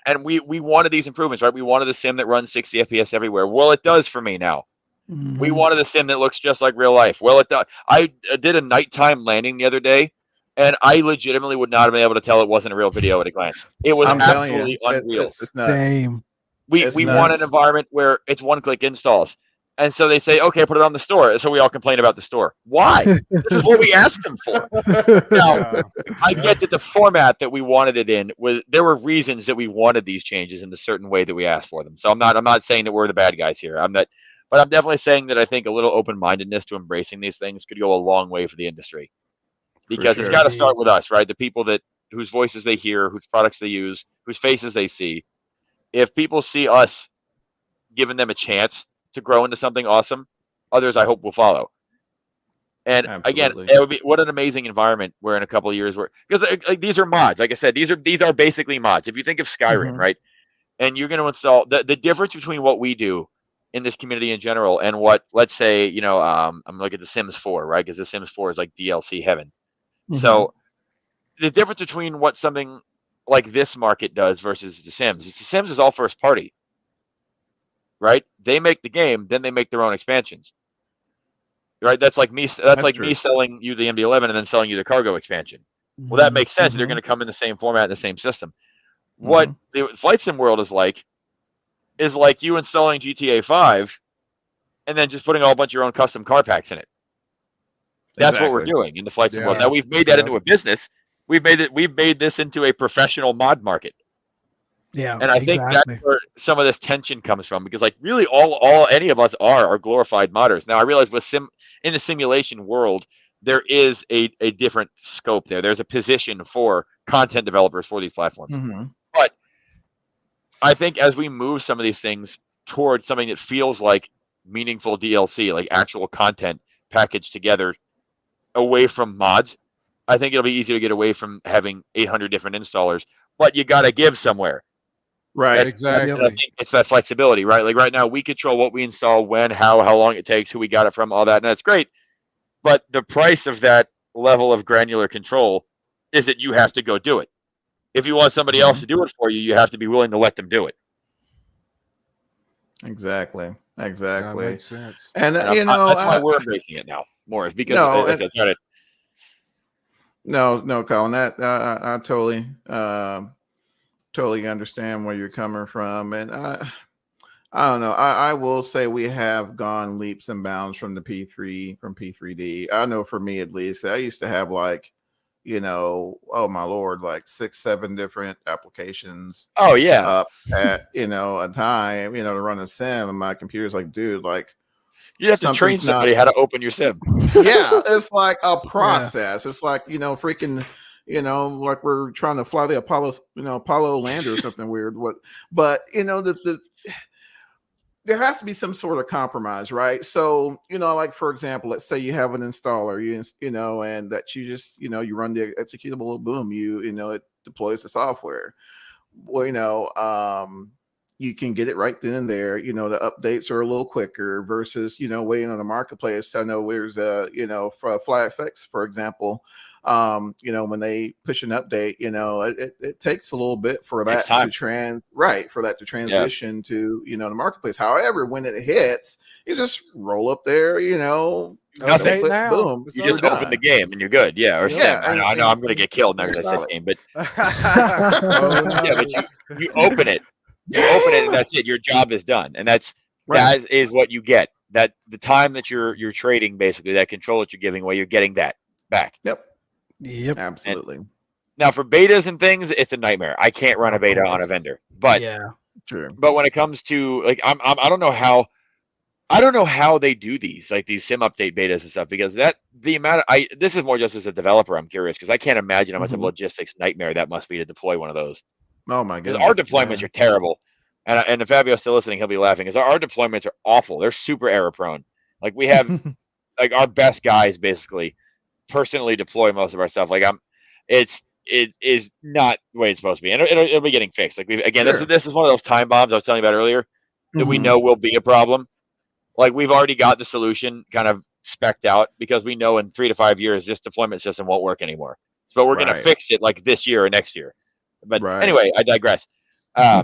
and we wanted these improvements, right? We wanted a sim that runs 60 FPS everywhere. Well, it does for me now. We wanted a sim that looks just like real life. Well, it does. I did a nighttime landing the other day, and I legitimately would not have been able to tell it wasn't a real video at a glance. It was absolutely unreal. Same. We want an environment where it's one-click installs. And so they say, okay, put it on the store. So we all complain about the store. Why? This is what we asked them for. Now, I get that the format that we wanted it in there were reasons that we wanted these changes in the certain way that we asked for them. So I'm not saying that we're the bad guys here. But I'm definitely saying that I think a little open-mindedness to embracing these things could go a long way for the industry. Because it's got to start with us, right? The people whose voices they hear, whose products they use, whose faces they see. If people see us giving them a chance to grow into something awesome, others I hope will follow. And again, it would be what an amazing environment where in a couple of years because these are mods. Like I said, these are basically mods. If you think of Skyrim, right, and you're going to install the difference between what we do in this community in general and what, let's say, I'm looking at the Sims 4, right? Because the Sims 4 is like DLC heaven. So the difference between what something like this market does versus the Sims is all first party. Right? They make the game, then they make their own expansions. Right? That's like me. That's like me selling you the MD-11 and then selling you the cargo expansion. Well, that makes sense. They're going to come in the same format, the same system. What the flight sim world is like you installing GTA 5 and then just putting a whole bunch of your own custom car packs in it. That's what we're doing in the flight sim world. Now we've made that into a business. We've made this into a professional mod market. Yeah, and I think that's where some of this tension comes from, because like really all any of us are glorified modders. Now I realize in the simulation world there is a different scope there. There's a position for content developers for these platforms. But I think as we move some of these things towards something that feels like meaningful DLC, like actual content packaged together, away from mods, I think it'll be easier to get away from having 800 different installers. But you got to give somewhere. Right, exactly. I think it's that flexibility, right? Like right now, we control what we install, when, how long it takes, who we got it from, all that, and that's great. But the price of that level of granular control is that you have to go do it. If you want somebody else to do it for you, you have to be willing to let them do it. Exactly. That makes sense. And that's why we're embracing it now more, is because No, Collin, that I totally understand where you're coming from, and I don't know. I will say we have gone leaps and bounds from P3D. I know for me at least, I used to have oh my Lord, like 6-7 different applications. Oh yeah, up at a time, to run a sim, and my computer's like, dude, like. You have to train somebody how to open your sim. Yeah, it's like a process. It's like, freaking, like we're trying to fly the Apollo lander or something weird. But there has to be some sort of compromise, right? So, like for example, let's say you have an installer, and that you just, you run the executable, boom, it deploys the software. Well, you can get it right then and there. The updates are a little quicker versus, waiting on the marketplace. I know there's for FlyFX, for example, when they push an update, it takes a little bit for that to transition to, the marketplace. However, when it hits, you just roll up there, nothing. Boom. You just open the game and you're good. Yeah. Or yeah. I know I'm going to get killed now because I said game, but but you open it. You open it and that's it. Your job is done, and that is what you get. That the time that you're trading, basically, that control that you're giving away, you're getting that back. Yep. Absolutely. And now for betas and things, it's a nightmare. I can't run a beta on a vendor, but True. But when it comes to like, I don't know how they do these, like these sim update betas and stuff, because the amount of this is more just as a developer. I'm curious because I can't imagine how much of a logistics nightmare that must be to deploy one of those. Oh my Because goodness. our deployments are terrible, and if Fabio's still listening, he'll be laughing. Because our deployments are awful. They're super error prone. Like we have like our best guys basically personally deploy most of our stuff. Like it is not the way it's supposed to be, and it'll be getting fixed. Like this is one of those time bombs I was telling you about earlier that we know will be a problem. Like we've already got the solution kind of specced out because we know in 3 to 5 years this deployment system won't work anymore. So we're going to fix it like this year or next year. But anyway, I digress. I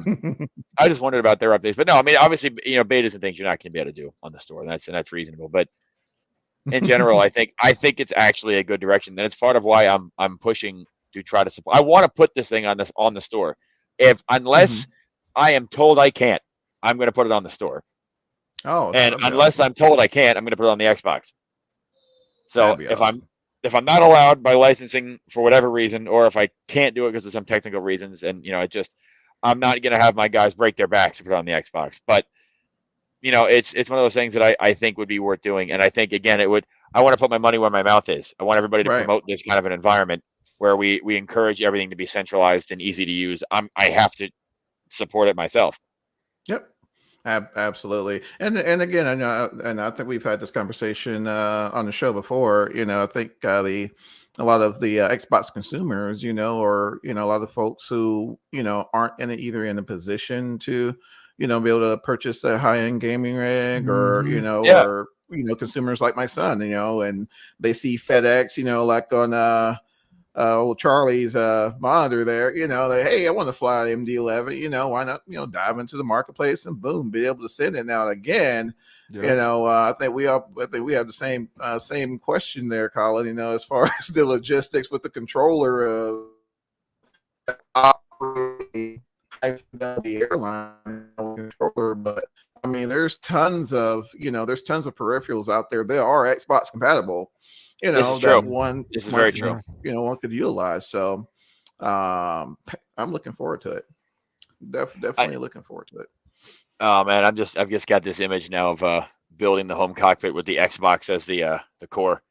just wondered about their updates. But no, I mean, obviously, betas and things you're not going to be able to do on the store, and that's reasonable. But in general, I think it's actually a good direction, and it's part of why I'm pushing to try to support. I want to put this thing on the store. Unless I am told I can't, I'm going to put it on the store. Oh, and unless I'm told I can't, I'm going to put it on the Xbox. So if I'm not allowed by licensing for whatever reason, or if I can't do it because of some technical reasons, and I'm not going to have my guys break their backs to put it on the Xbox. But it's one of those things that I think would be worth doing, and I think again I want to put my money where my mouth is. I want everybody to promote this kind of an environment where we encourage everything to be centralized and easy to use. I have to support it myself. Yep. Absolutely. And again, I know, and I think we've had this conversation on the show before. I think a lot of the Xbox consumers, or a lot of folks who aren't either in a position to be able to purchase a high-end gaming rig, or or consumers like my son, and they see FedEx, like on old Charlie's monitor there, hey, I want to fly MD-11, why not, dive into the marketplace and boom, be able to send it. Now again, I think we have the same question there, Collin, as far as the logistics with the controller of operating the airline controller. But I mean, there's tons of peripherals out there that are Xbox compatible. One could utilize. So I'm looking forward to it. Definitely looking forward to it. Oh man, I've just got this image now of building the home cockpit with the Xbox as the core.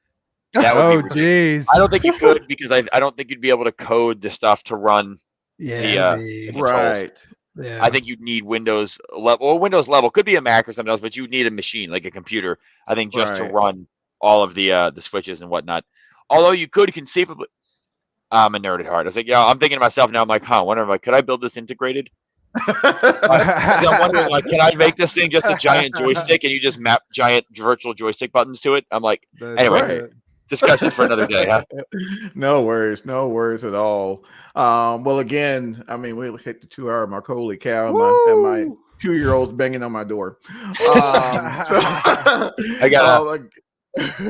That would be geez. I don't think you could, because I don't think you'd be able to code the stuff to run the right. Yeah. I think you'd need Windows level, or Windows level, could be a Mac or something else, but you need a machine like a computer, I think, just to run all of the switches and whatnot. Although you could conceivably, I'm a nerd at heart. I was like, I'm thinking to myself now, I'm like, could I build this integrated? I'm wondering, like, can I make this thing just a giant joystick and you just map giant virtual joystick buttons to it? I'm like, anyway, discussion for another day, huh? No worries at all. Well, again, I mean, we hit the 2 hour mark. Holy cow! And my 2-year-old's banging on my door. I got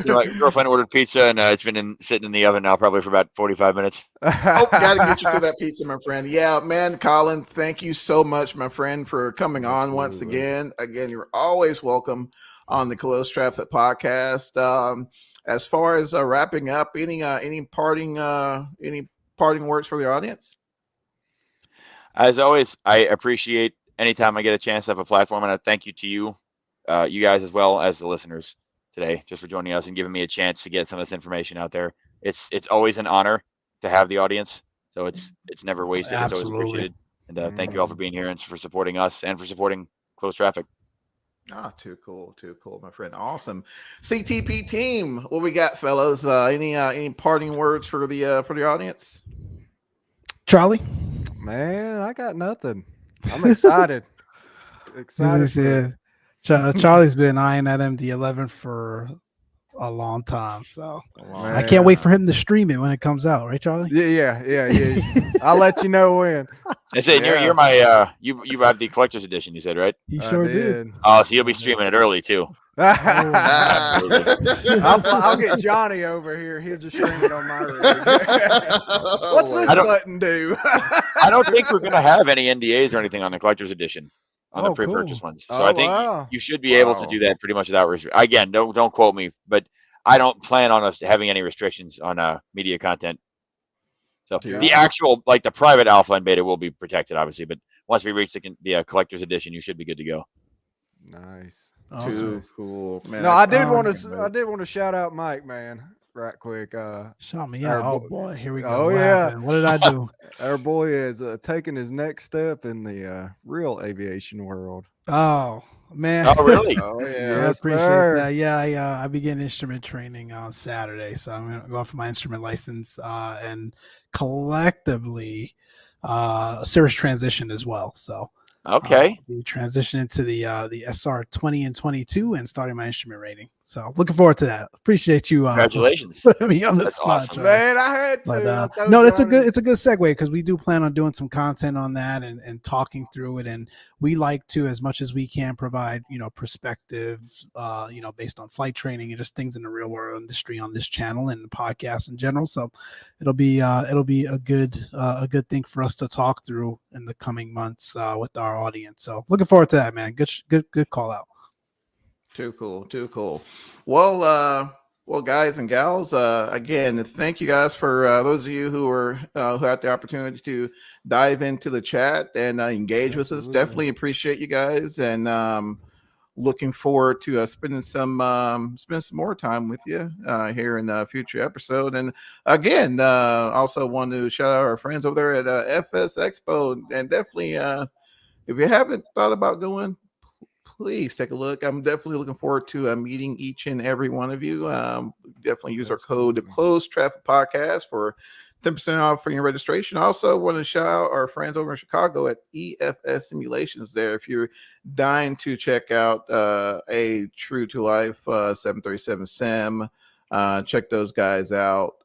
my girlfriend ordered pizza, and it's been sitting in the oven now probably for about 45 minutes. Gotta get you to that pizza, my friend. Yeah, man, Collin, thank you so much, my friend, for coming on once again. Again, you're always welcome on the Close Traffic podcast. As far as wrapping up, any parting words for the audience? As always, I appreciate anytime I get a chance to have a platform, and I thank you to you guys as well as the listeners today, just for joining us and giving me a chance to get some of this information out there. It's always an honor to have the audience, so it's never wasted. Absolutely. It's always appreciated, and thank you all for being here and for supporting us and for supporting Close Traffic. Too cool, my friend. Awesome. CTP team, what we got, fellas? Any parting words for the audience? Charlie? Man, I got nothing. I'm excited. Charlie's been eyeing that MD-11 for a long time, so I can't wait for him to stream it when it comes out, right, Charlie? Yeah. I'll let you know when. I said you're my you have the collector's edition, you said, right? He sure did. Oh, so you'll be streaming it early too. I'll get Johnny over here. He'll just stream it on my rig. What's this button do? I don't think we're gonna have any NDAs or anything on the collector's edition on the pre-purchase ones. So I think you should be able to do that pretty much without restriction. Again, don't quote me, but I don't plan on us having any restrictions on media content. So the actual, like the private alpha and beta will be protected, obviously, but once we reach the collector's edition, you should be good to go. Nice. Too cool, man. No, I did want to shout out Mike, man, right quick. Shout me out. Oh boy, here we go. Oh yeah, happened? What did I do? Our boy is taking his next step in the real aviation world. Oh man. Oh really? Oh yeah. I Yes, appreciate sir. that. Yeah, I begin instrument training on Saturday, so I'm gonna go for my instrument license and collectively a serious transition as well. So Okay. we transitioning to the SR 20 and 22 and starting my instrument rating. So looking forward to that. Appreciate you. Congratulations. Putting me on the That's spot, awesome. Charlie. Man, I had to. But no, it's a good segue because we do plan on doing some content on that and talking through it, and we like to, as much as we can, provide perspective based on flight training and just things in the real world industry on this channel and the podcast in general. So it'll be a good thing for us to talk through in the coming months with our audience. So looking forward to that, man. Good call out. Too cool. Well, guys and gals, again, thank you guys for those of you who had the opportunity to dive into the chat and engage with us. Definitely appreciate you guys, and looking forward to spending some more time with you here in a future episode. And again, also want to shout out our friends over there at FS Expo, and definitely if you haven't thought about going, please take a look. I'm definitely looking forward to meeting each and every one of you. Definitely use our code, the Closed Traffic Podcast, for 10% off for your registration. Also want to shout out our friends over in Chicago at EFS Simulations there. If you're dying to check out a true to life 737 sim, check those guys out.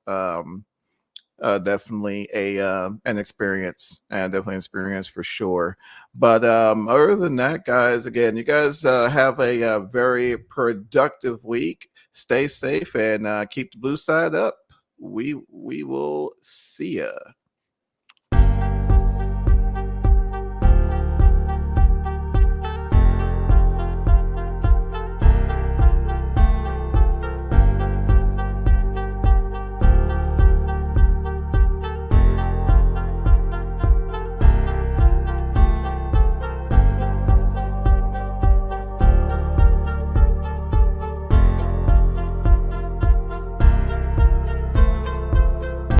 Definitely an experience, and definitely an experience for sure. But other than that, guys, again, you guys have a very productive week. Stay safe and keep the blue side up. We will see ya.